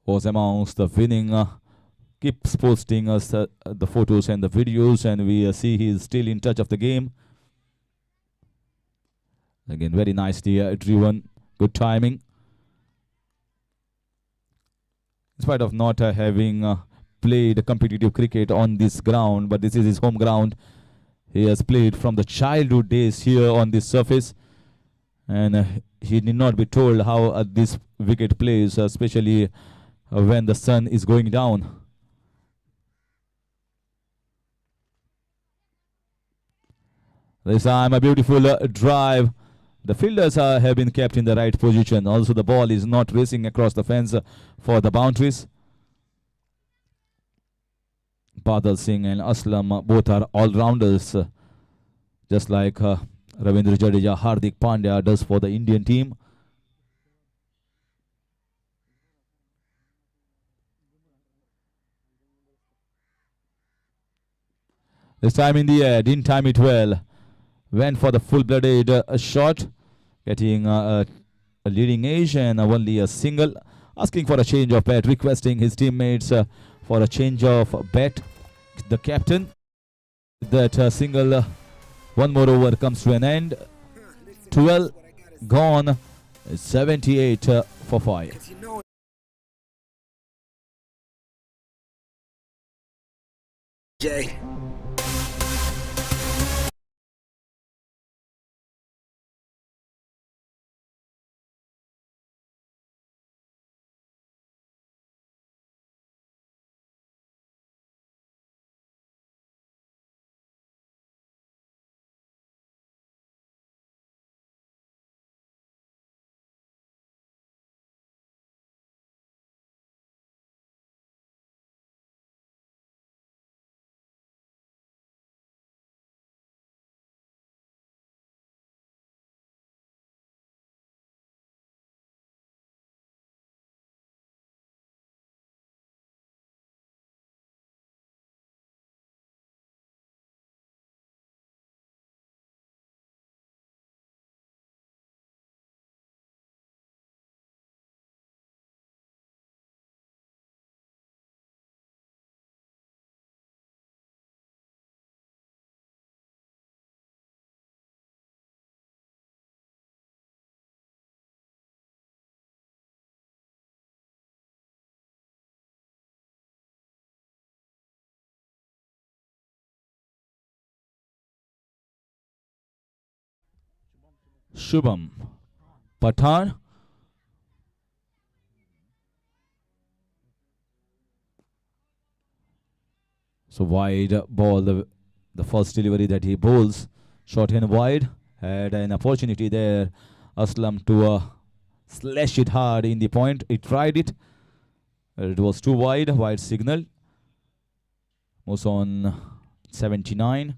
Was amongst the winning, keeps posting us the photos and the videos, and we see he is still in touch of the game. Again, very nicely driven, good timing. in spite of not having played competitive cricket on this ground, but this is his home ground. He has played from the childhood days here on this surface, and he need not be told how this wicket plays, especially when the sun is going down. This time a beautiful drive. The fielders have been kept in the right position. Also the ball is not racing across the fence for the boundaries. Badal Singh and Aslam both are all-rounders, just like Ravindra Jadeja, Hardik Pandya does for the Indian team. This time in the air, didn't time it well. Went for the full-blooded shot, getting a leading edge and only a single. Asking for a change of bat, requesting his teammates for a change of bat. The captain, that single, one more over comes to an end. 12 gone, 78 for 5. Jay. Shubham Pathan. So wide ball, the first delivery that he bowls, shot in wide. Had an opportunity there, Aslam, to slash it hard in the point. He tried it. It was too wide signal. Was on 79.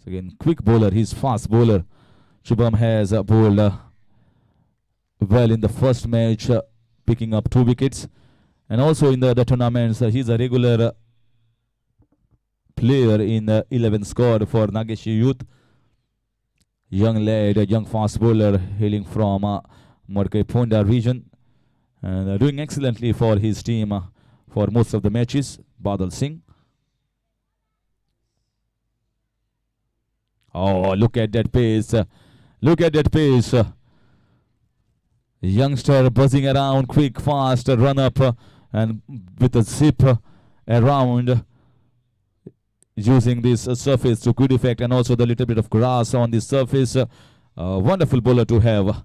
So again, quick bowler. He's fast bowler. Shubham has bowled well in the first match, picking up 2 wickets. And also in the tournaments, he's a regular player in the 11 squad for Nageshi Youth. Young lad, a young fast bowler hailing from Morkai Ponda region. And doing excellently for his team for most of the matches. Badal Singh. Oh, look at that pace. Look at that pace. Youngster buzzing around, quick, fast, run up, and with a zip around, using this surface to good effect, and also the little bit of grass on this surface. Wonderful bowler to have.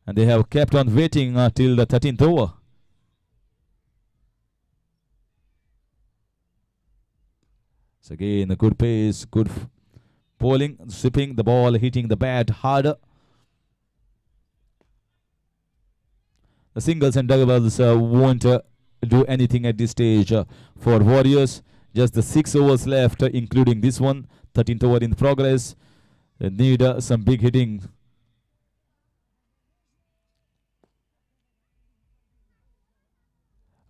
And they have kept on waiting till the 13th over. So again, a good pace, good bowling, zipping the ball, hitting the bat harder. The singles and doubles won't do anything at this stage for Warriors. Just the 6 overs left, including this one. 13th over in progress. They need some big hitting.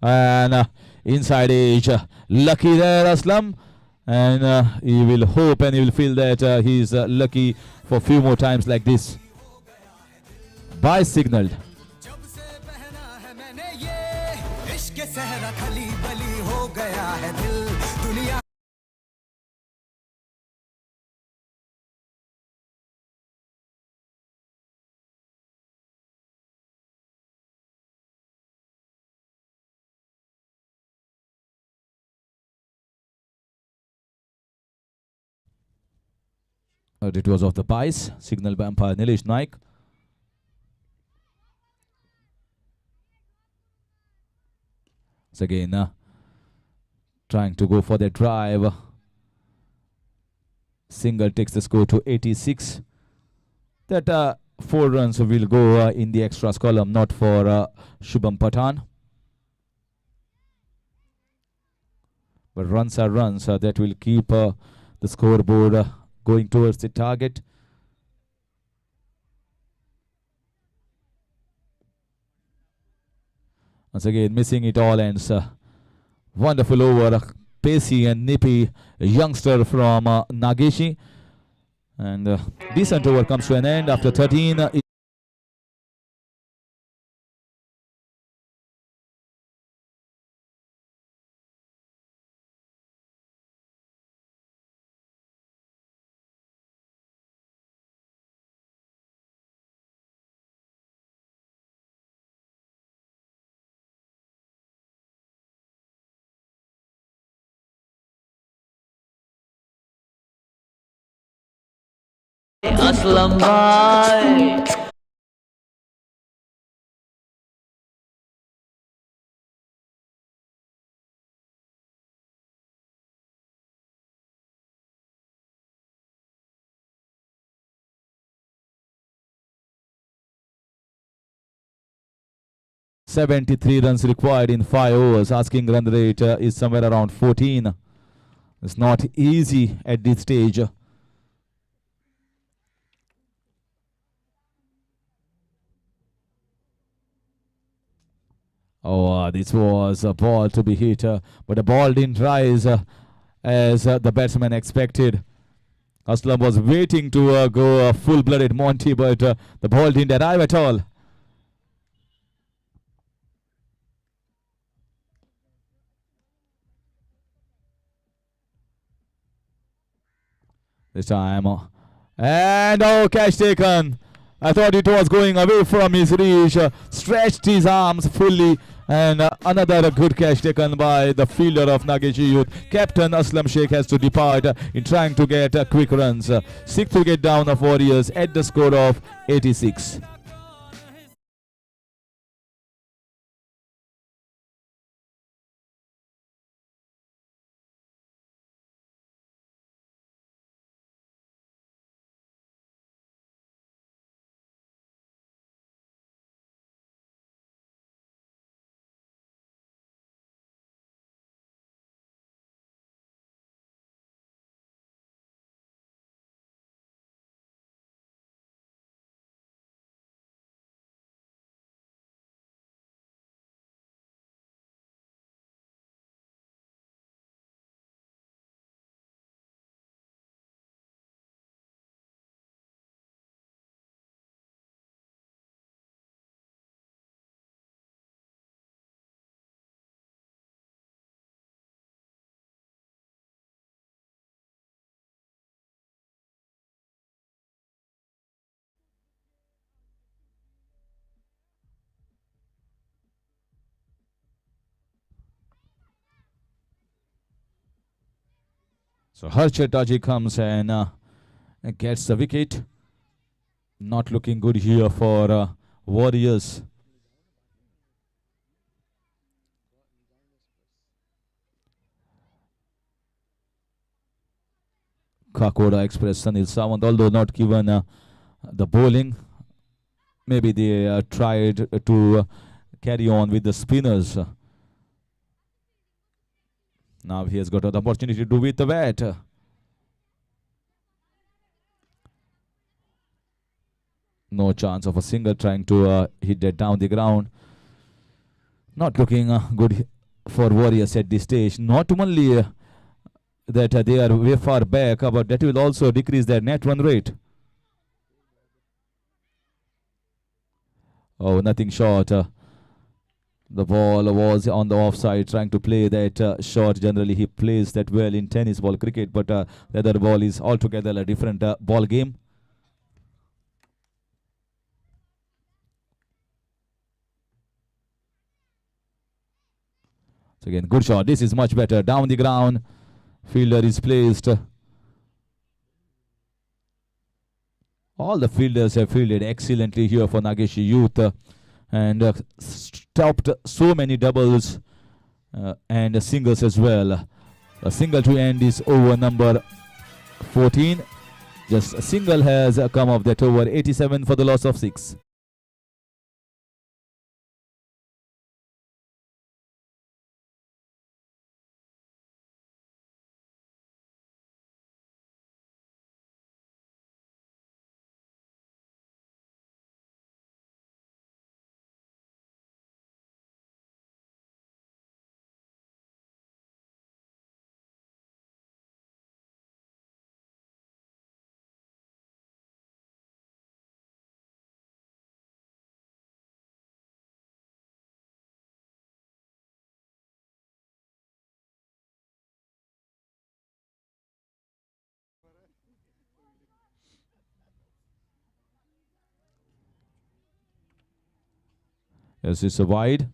And inside edge, lucky there, Aslam. And he will hope and he will feel that he is lucky for a few more times like this. By signaled. It was off the bice. Signal by umpire Nilesh Naik. So again, trying to go for the drive. Single takes the score to 86. That 4 runs will go in the extras column, not for Shubham Pathan. But runs are runs that will keep the scoreboard going towards the target. Once again, missing it all ends. Wonderful over, pacey and nippy youngster from Nageshi. And decent over comes to an end after 13. 73 runs required in 5 overs. Asking run rate is somewhere around 14. It's not easy at this stage. Oh, this was a ball to be hit, but the ball didn't rise as the batsman expected. Aslam was waiting to go full-blooded Monty, but the ball didn't arrive at all. This time. And oh, catch taken. I thought it was going away from his reach. Stretched his arms fully. And another good catch taken by the fielder of Nageshi Youth. Captain Aslam Sheikh has to depart in trying to get quick runs. 6th wicket down of Warriors at the score of 86. So Harshad comes and gets the wicket. Not looking good here for Warriors. Kakoda Express Sanil Sawant, although not given the bowling. Maybe they tried to carry on with the spinners. Now he has got the opportunity to do with the bat. No chance of a single, trying to hit that down the ground. Not looking good for Warriors at this stage. Not only that they are way far back, but that will also decrease their net run rate. Oh, nothing short. The ball was on the offside, trying to play that shot. Generally, he plays that well in tennis ball cricket, but the other ball is altogether a different ball game. So again, good shot. This is much better. Down the ground. Fielder is placed. All the fielders have fielded excellently here for Nageshi Youth and stopped so many doubles and singles as well. A single to end is over number 14. Just a single has come off that over 87 for the loss of 6. Yes, it's a wide.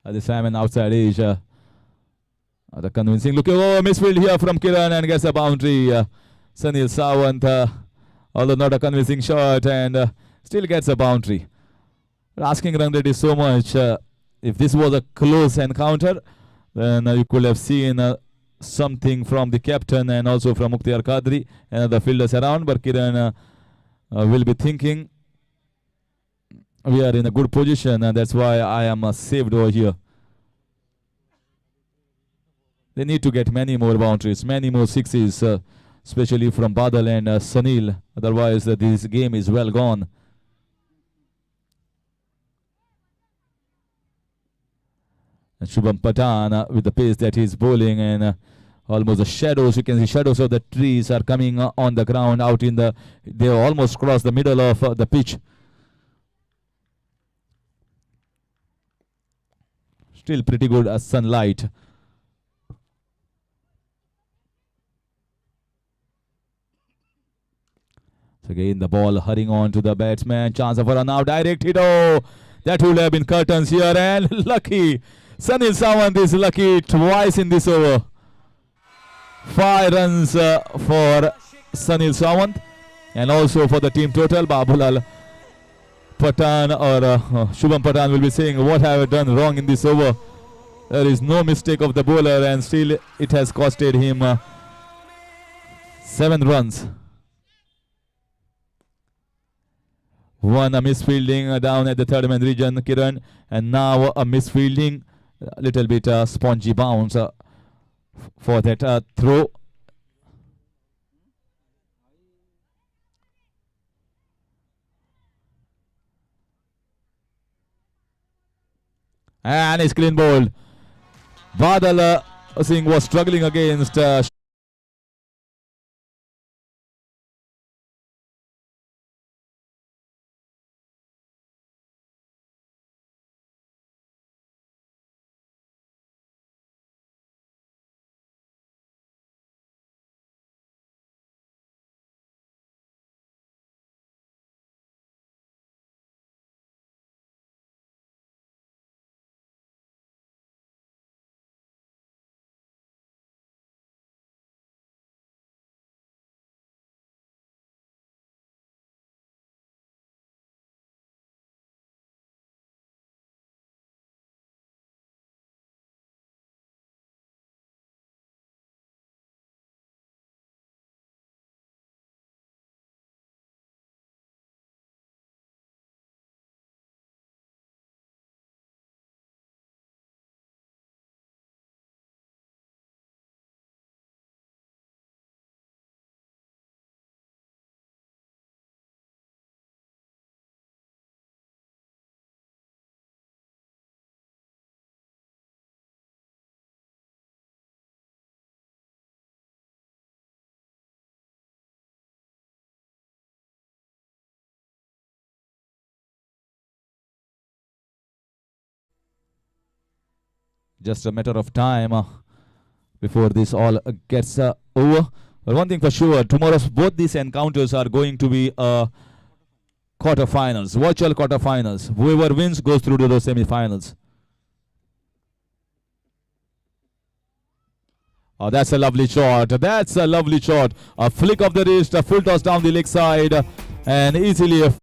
This time an outside edge. The convincing looking misfield here from Kiran and gets a boundary. Sunil Sawant, although not a convincing shot, and still gets a boundary. Asking run rate is so much. If this was a close encounter, then you could have seen something from the captain and also from Mukhtar Qadri and the fielders around. But Kiran will be thinking we are in a good position, and that's why I am saved over here. They need to get many more boundaries, many more sixes, especially from Badal and Sunil. Otherwise, this game is well gone. And Shubham Patan with the pace that he's bowling and almost the shadows. You can see shadows of the trees are coming on the ground out in the. They almost crossed the middle of the pitch. Still pretty good sunlight. So again, the ball hurrying on to the batsman. Chance for a now direct hit. Oh, that would have been curtains here. And lucky. Sunil Sawant is lucky twice in this over. 5 runs for Sunil Sawant. And also for the team total, Babulal Patan or Shubham Patan will be saying, what have I done wrong in this over? There is no mistake of the bowler, and still it has costed him 7 runs. One a misfielding down at the third man region, Kiran, and now a misfielding, a little bit spongy bounce for that throw. And it's clean bowled. Badal Singh was struggling against just a matter of time before this all gets over. But one thing for sure, tomorrow's both these encounters are going to be quarterfinals, virtual quarterfinals. Whoever wins goes through to the semifinals. Oh, that's a lovely shot. That's a lovely shot. A flick of the wrist, a full toss down the leg side, and easily a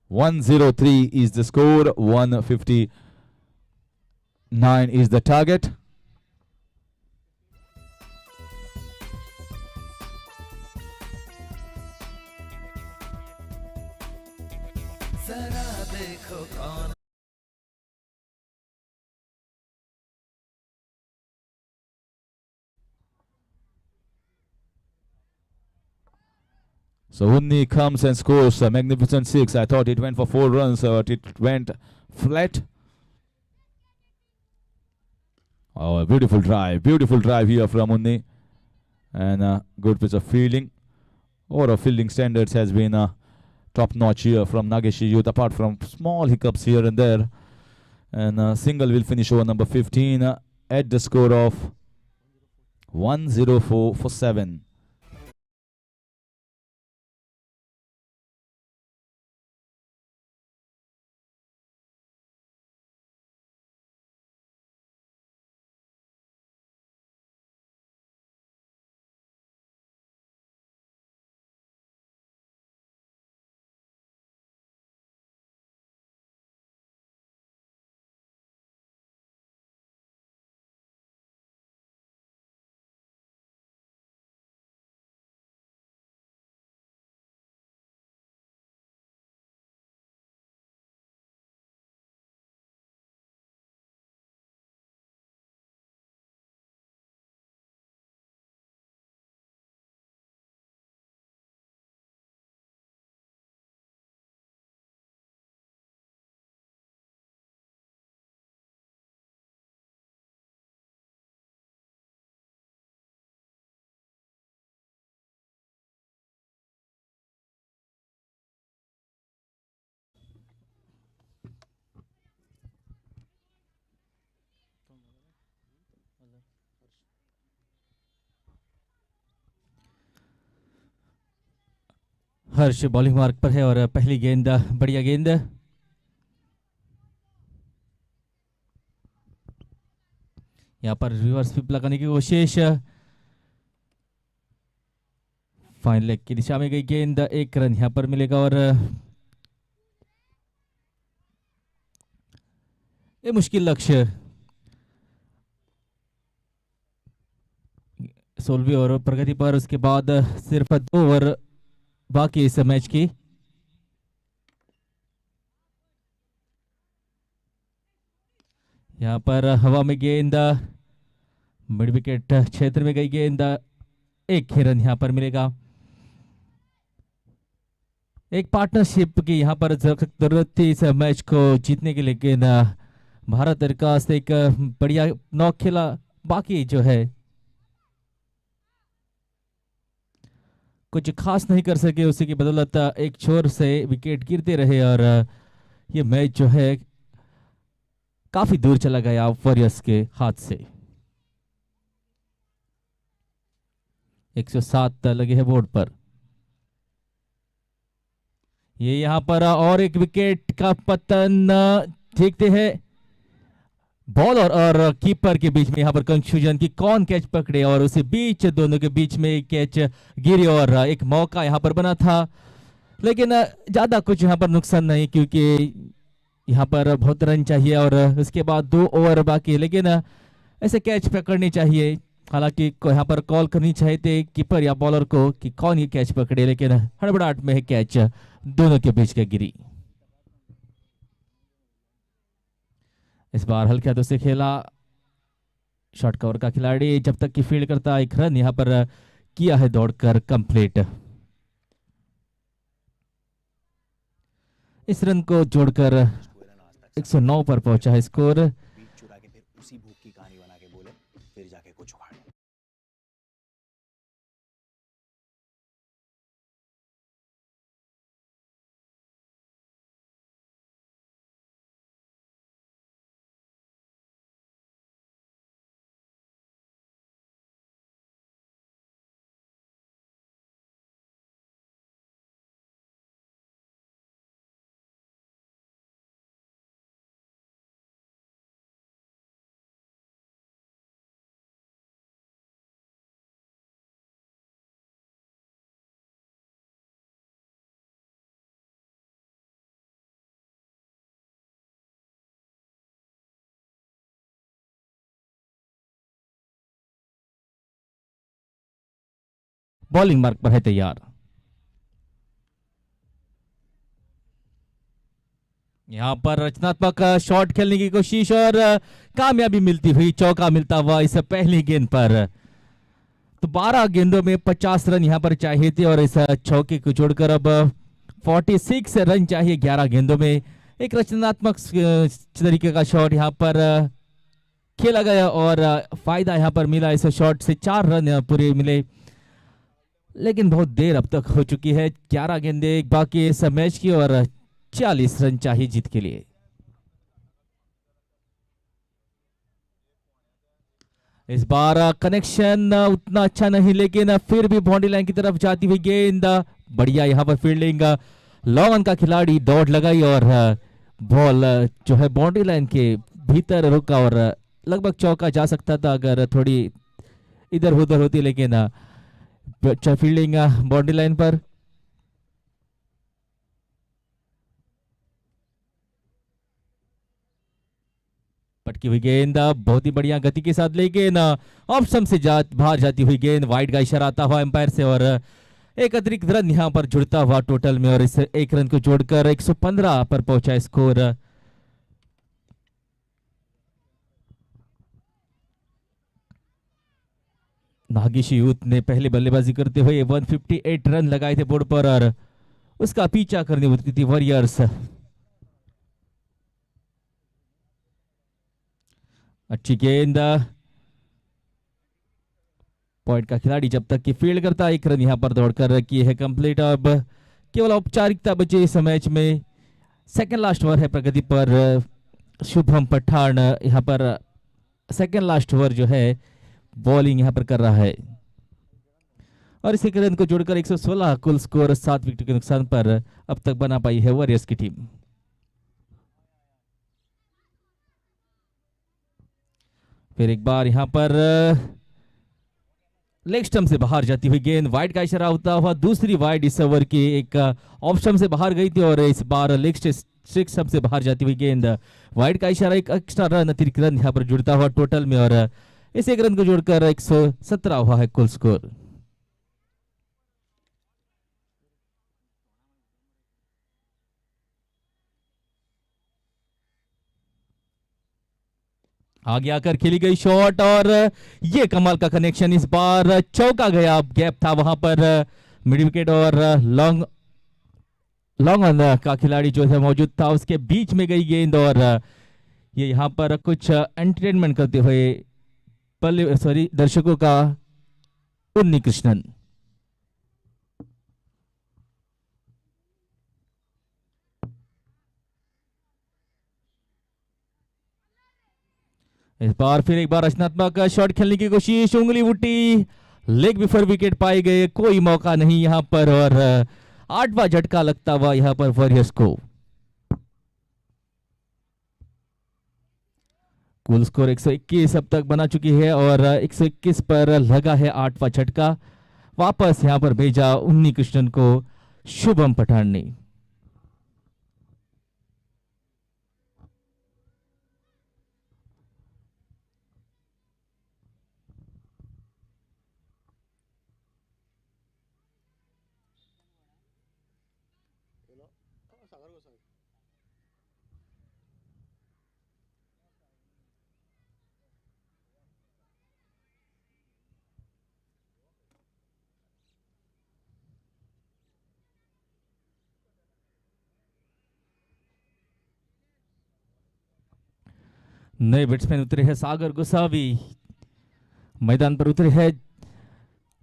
.103 is the score. 159 is the target. So Unni comes and scores a magnificent 6. I thought it went for 4 runs, but it went flat. Oh, a beautiful drive here from Unni, and a good piece of fielding. Overall fielding standards has been top notch here from Nageshi youth, apart from small hiccups here and there. And single will finish over number 15 at the score of 104 for 7. Harsh bowling mark पर है और पहली गेंद बढ़िया गेंद। यहाँ पर reverse sweep लगाने की कोशिश, फाइन लेग की दिशा में गई गेंद, 1 रन यहाँ पर मिलेगा। और ये मुश्किल लक्ष्य, 16वीं ओवर प्रगति पर, उसके बाद सिर्फ 2 ओवर बाकी इस मैच की। यहाँ पर हवा में गेंद, मिड विकेट क्षेत्र में गई गेंद, 1 ही रन यहाँ पर मिलेगा। एक पार्टनरशिप की यहाँ पर जरूरत थी इस मैच को जीतने के लिए, लेकिन भारत दरखास्त एक बढ़िया नॉक खेला, बाकी जो है कुछ खास नहीं कर सके। उसी की बदौलत एक छोर से विकेट गिरते रहे और ये मैच जो है काफी दूर चला गया वॉरियर्स के हाथ से। 107 लगे हैं बोर्ड पर। ये यहाँ पर और एक विकेट का पतन देखते हैं। बॉलर और कीपर के बीच में यहाँ पर कंफ्यूजन कि कौन कैच पकड़े, और उसी बीच दोनों के बीच में एक कैच गिरी और एक मौका यहाँ पर बना था, लेकिन ज्यादा कुछ यहाँ पर नुकसान नहीं, क्योंकि यहाँ पर बहुत रन चाहिए और उसके बाद 2 ओवर बाकी। लेकिन ऐसे कैच पकड़नी चाहिए, हालांकि यहाँ पर कॉल करनी चाहिए थे कीपर या बॉलर को कि कौन ये कैच पकड़े, लेकिन हड़बड़ाहट में कैच दोनों के बीच का गिरी। इस बार हल्के हाथों से खेला, शॉर्ट कवर का खिलाड़ी जब तक कि फील्ड करता, एक रन यहाँ पर किया है दौड़कर कंप्लीट। इस रन को जोड़कर 109 पर पहुंचा है स्कोर। बीच चुरा के फिर उसी भूख की कहानी बना के बोले फिर जाके कुछ उखाड़। बॉलिंग मार्क पर है तैयार। यहाँ पर रचनात्मक शॉट खेलने की कोशिश और कामयाबी मिलती हुई, चौका मिलता हुआ इस पहली गेंद पर। तो 12 गेंदों में 50 रन यहाँ पर चाहिए थे और इस चौके को जोड़कर अब 46 रन चाहिए 11 गेंदों में। एक रचनात्मक तरीके का शॉट यहाँ पर खेला गया और फायदा यहाँ पर मिला इस शॉट से। 4 रन पूरे मिले, लेकिन बहुत देर अब तक हो चुकी है। 11 गेंदे बाकी इस मैच की और 40 रन चाहिए जीत के लिए। इस बार कनेक्शन उतना अच्छा नहीं, लेकिन फिर भी बाउंड्री लाइन की तरफ जाती हुई गेंद। बढ़िया यहाँ पर फील्डिंग, लॉन्ग ऑन का खिलाड़ी दौड़ लगाई और बॉल जो है बाउंड्री लाइन के भीतर रुका और लगभग चौका जा सकता था अगर थोड़ी इधर उधर होती, लेकिन अच्छा फील्डिंग बाउंड्री लाइन पर। पटकी हुई गेंद बहुत ही बढ़िया गति के साथ, लेकिन ऑप्शन से बाहर जाती हुई गेंद। वाइड का इशारा आता हुआ एम्पायर से और एक अतिरिक्त रन यहां पर जुड़ता हुआ टोटल में और इस एक रन को जोड़कर 115 पर पहुंचा स्कोर। नागेशी यूथ ने पहले बल्लेबाजी करते हुए 158 रन लगाए थे बोर्ड पर और उसका पीछा करने उतरी थी वॉरियर्स। अच्छी गेंद, पॉइंट का खिलाड़ी जब तक कि फील्ड करता, एक रन यहां पर दौड़कर किए है कंप्लीट। अब केवल औपचारिकता बचे इस मैच में। सेकंड लास्ट ओवर है प्रगति पर। शुभम पठान यहां पर सेकंड लास्ट ओवर जो है बॉलिंग यहां पर कर रहा है और इसी रन को जोड़कर 116 कुल स्कोर 7 विकेट के नुकसान पर अब तक बना पाई है वॉरियर्स की टीम। फिर एक बार यहां पर लेग स्टंप से बाहर जाती हुई गेंद। वाइड का इशारा होता हुआ दूसरी वाइड इस ओवर की एक ऑप्शन से बाहर गई थी और इस बार लेग स्टंप से बाहर जाती हुई गेंद। वाइड का इशारा, एक एक्स्ट्रा रन, अतिरिक्त रन यहां पर जुड़ता हुआ टोटल में और इस एक रन को जोड़कर 117 हुआ है कुल स्कोर। आगे आकर खेली गई शॉट और ये कमाल का कनेक्शन। इस बार चौका गया, गैप था वहां पर मिड विकेट और लॉन्ग ऑन का खिलाड़ी जो है मौजूद था, उसके बीच में गई गेंद और ये यहां पर कुछ एंटरटेनमेंट करते हुए दर्शकों का उन्नी कृष्णन। इस बार फिर एक बार रचनात्मक शॉट खेलने की कोशिश, उंगली उठी, लेग बिफोर विकेट पाए गए, कोई मौका नहीं यहां पर और 8वां झटका लगता हुआ यहां पर वॉरियर्स को। कुल स्कोर 121 अब तक बना चुकी है और 121 पर लगा है 8वां झटका। वापस यहां पर भेजा उन्नी कृष्णन को शुभम पठान ने। नए बैट्समैन उतरे हैं सागर गोसावी मैदान पर उतरे हैं।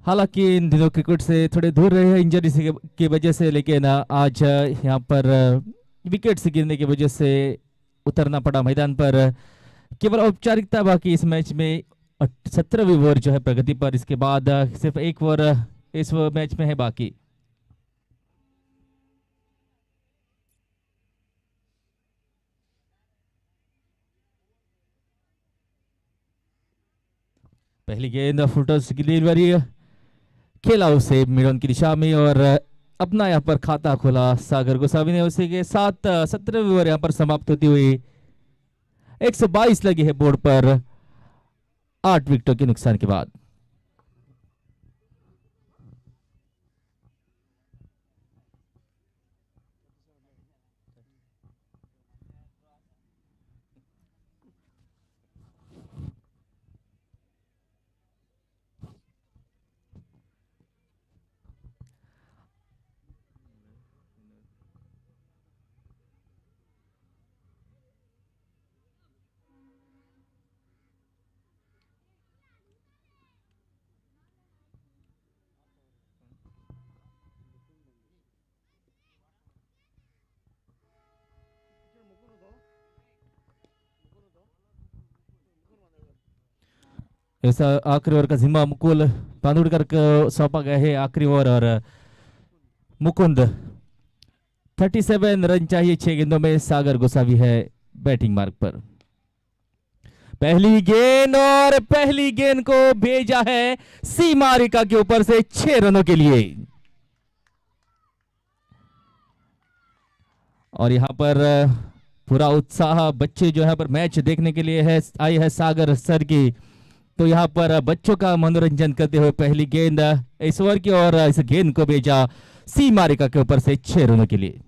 हालांकि इन दिनों क्रिकेट से थोड़े दूर रहे हैं इंजरी की वजह से, लेकिन आज यहाँ पर विकेट से गिरने की वजह से उतरना पड़ा मैदान पर। केवल औपचारिकता बाकी इस मैच में। 17वीं ओवर जो है प्रगति पर, इसके बाद सिर्फ एक ओवर इस मैच में है बाकी। पहली गेंद फुटर्स की डिलीवरी, खेला उसे मिडन की दिशा में और अपना यहाँ पर खाता खोला सागर गोसावी ने। उसी के साथ 17वीं ओवर यहाँ पर समाप्त होती हुई 122 लगी है बोर्ड पर 8 विकेटों के नुकसान के बाद। ऐसा आखिरी ओवर का जिम्मा मुकुल पांदुड़कर को सौंपा गया है आखिरी ओवर। और मुकुंद 37 रन चाहिए 6 गेंदों में। सागर गोसावी है बैटिंग मार्ग पर। पहली गेंद और पहली गेंद को भेजा है सीमा रेखा के ऊपर से 6 रनों के लिए। और यहां पर पूरा उत्साह बच्चे जो है पर मैच देखने के लिए है आई है सागर सर की। तो यहाँ पर बच्चों का मनोरंजन करते हुए पहली गेंद इस ओवर की और इस गेंद को भेजा सीमा रेखा के ऊपर से 6 रनों के लिए।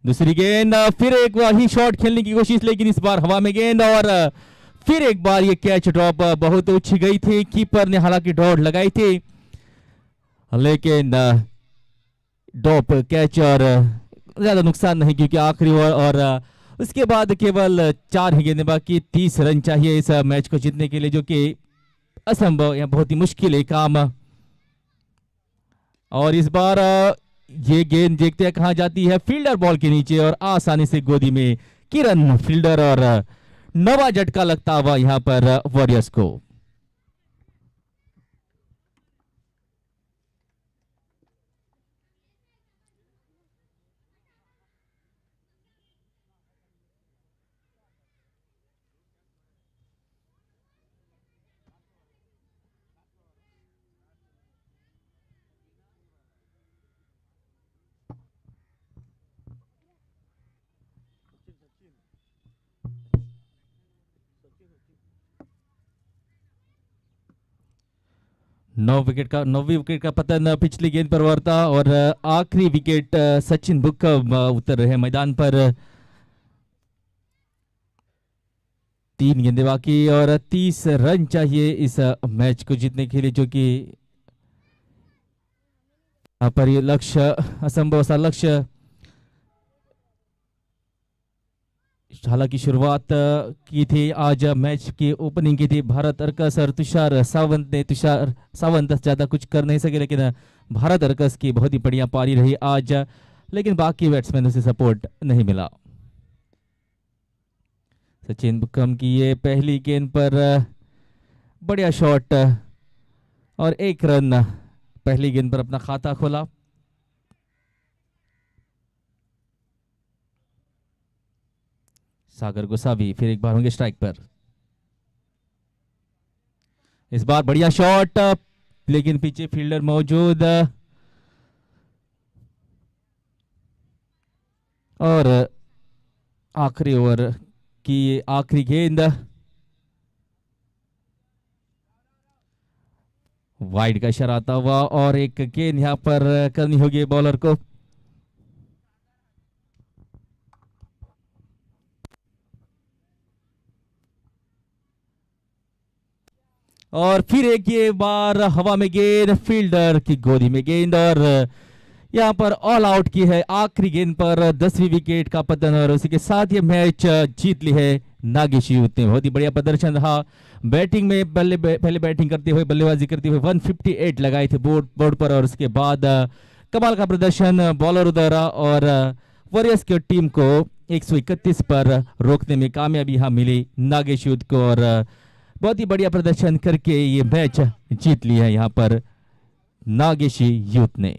दूसरी गेंद, फिर एक वही शॉट खेलने की कोशिश, लेकिन इस बार हवा में गेंद और फिर एक बार ये कैच ड्रॉप बहुत ऊंची गई थी। कीपर ने हालांकि दौड़ लगाई थी, लेकिन ड्रॉप कैच और ज्यादा नुकसान नहीं, क्योंकि आखिरी ओवर और उसके बाद केवल 4 ही गेंदें बाकी। 30 रन चाहिए इस मैच को जीतने के लिए, जो कि असंभव या बहुत ही मुश्किल है काम। और इस बार ये गेंद देखते हैं कहां जाती है, फील्डर बॉल के नीचे और आसानी से गोदी में किरण फील्डर और नवा झटका लगता हुआ यहां पर वॉरियर्स को। नौवीं विकेट का पतन पिछली गेंद पर हुआ था और आखिरी विकेट सचिन बुक्कम उतर रहे मैदान पर। 3 गेंदें बाकी और 30 रन चाहिए इस मैच को जीतने के लिए, जो कि यहाँ पर ये लक्ष्य असंभव सा लक्ष्य। हालांकि शुरुआत की थी आज मैच की ओपनिंग की थी भारत अर्कस और तुषार सावंत ने। तुषार सावंत ज्यादा कुछ कर नहीं सके, लेकिन भारत अर्कस की बहुत ही बढ़िया पारी रही आज, लेकिन बाकी बैट्समैनों से सपोर्ट नहीं मिला। सचिन बुक्कम की ये पहली गेंद पर बढ़िया शॉट और 1 रन पहली गेंद पर अपना खाता खोला। सागर गोसावी फिर एक बार होंगे स्ट्राइक पर। इस बार बढ़िया शॉट, लेकिन पीछे फील्डर मौजूद और आखिरी ओवर की आखिरी गेंद वाइड का इशारा आता हुआ और एक गेंद यहां पर करनी होगी बॉलर को। और फिर एक ये बार हवा में गेंद, फील्डर की गोदी में गेंद और यहाँ पर ऑल आउट की है आखिरी गेंद पर 10वीं विकेट का पतन और उसी के साथ ये मैच जीत ली है नागेशी यूथ ने। बहुत ही बढ़िया प्रदर्शन रहा बैटिंग में। पहले बैटिंग करते हुए बल्लेबाजी करते हुए 158 लगाए थे बोर्ड पर और उसके बाद कमाल का प्रदर्शन बॉलर द्वारा और वॉरियर्स की टीम को 131 पर रोकने में कामयाबी यहाँ मिली नागेशी यूथ को और बहुत ही बढ़िया प्रदर्शन करके ये मैच जीत लिया है यहाँ पर नागेशी यूथ ने।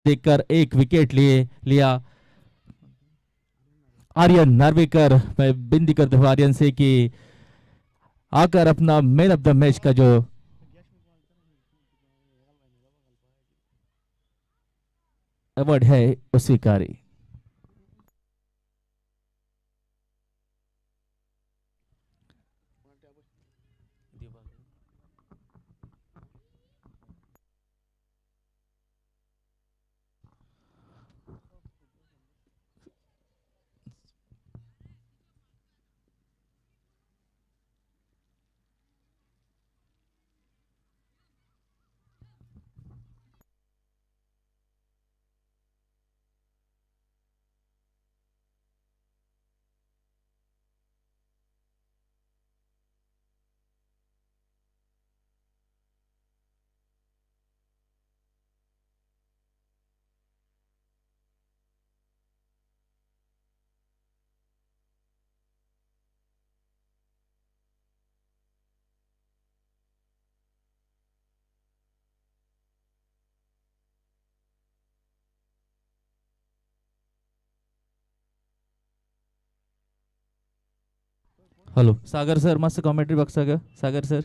देखकर एक विकेट लिया आर्यन नार्वेकर। मैं विनती करते हुए आर्यन से कि आकर अपना मैन ऑफ द मैच का जो अवार्ड है वो स्वीकारी। हेलो सागर सर मस्त कॉमेंट्री बॉक्स आ गया सागर सर।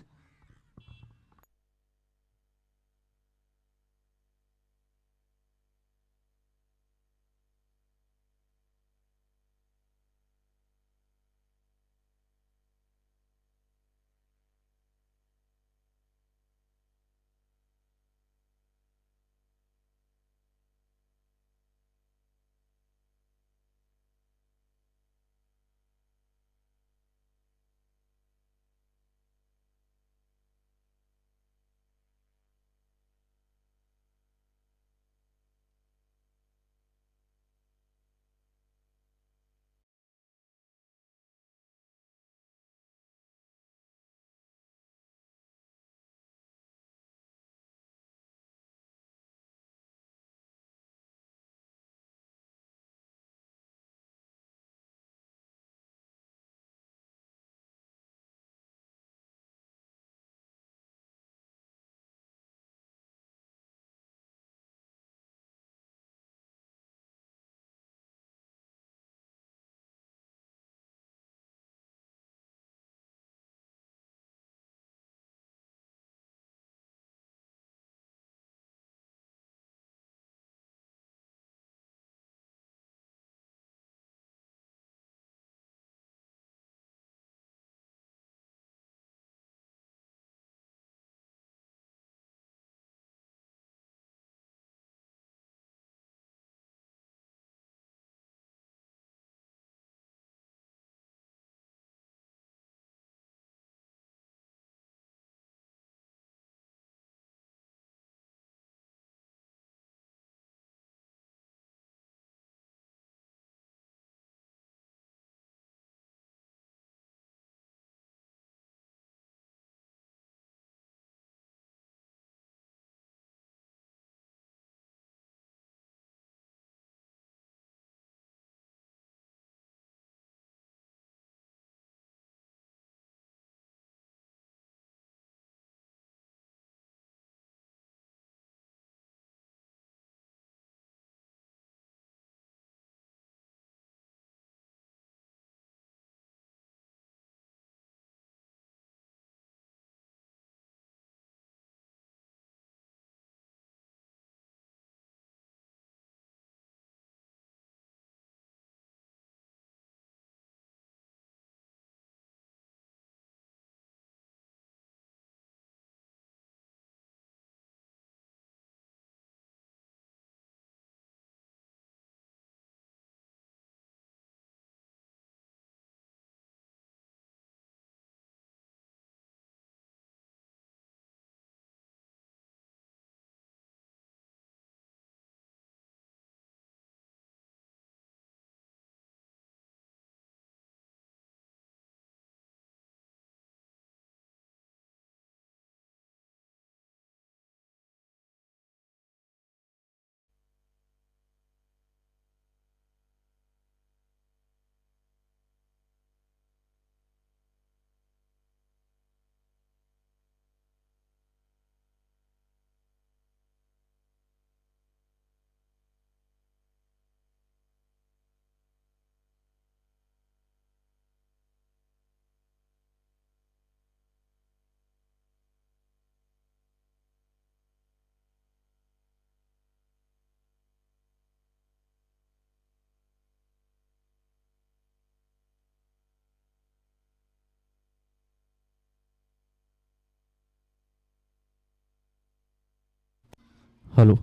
हॅलो.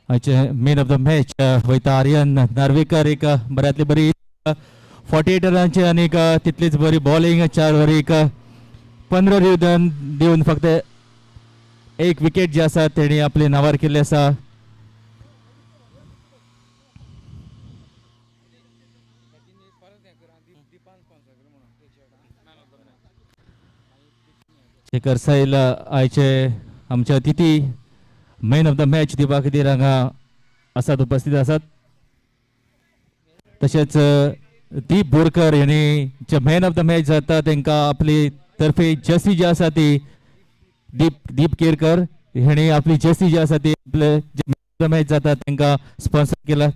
आजचे मेन ऑफ द मॅच वयता आर्यन नार्वेकर. एक बऱ्यातली बरी 48 रनांची आणि एक तितलीच बरी बॉलिंग. 4 ओव्हर एक 15 रन दिवन फक्त एक विकेट जे आसा तेणी आपले नावार केल्ले आसा. शेखर सैल आयचे आमचे अतिथी मेन ऑफ द मॅच दिवपा खातीर हांगा आसात, उपस्थित आसात. तशेंच दीप बोरकर हेणी जे मॅन ऑफ द मॅच जाता तांकां आपली तर्फे जर्सी जी आसा ती दीप केरकर हेणी आपली जर्सी जी आसा ती आपले जे मॅन ऑफ द मॅच जाता तांकां स्पॉन्सर केला.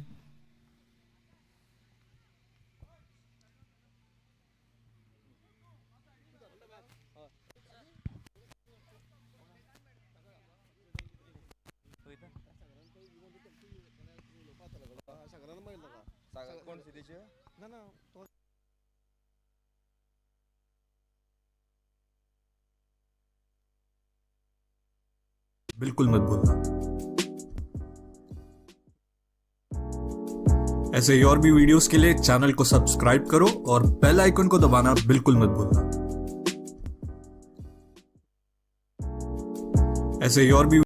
बिल्कुल मत भूलना। ऐसे ही और भी वीडियोस के लिए चैनल को सब्सक्राइब करो और बेल आइकन को दबाना बिल्कुल मत भूलना। ऐसे ही और भी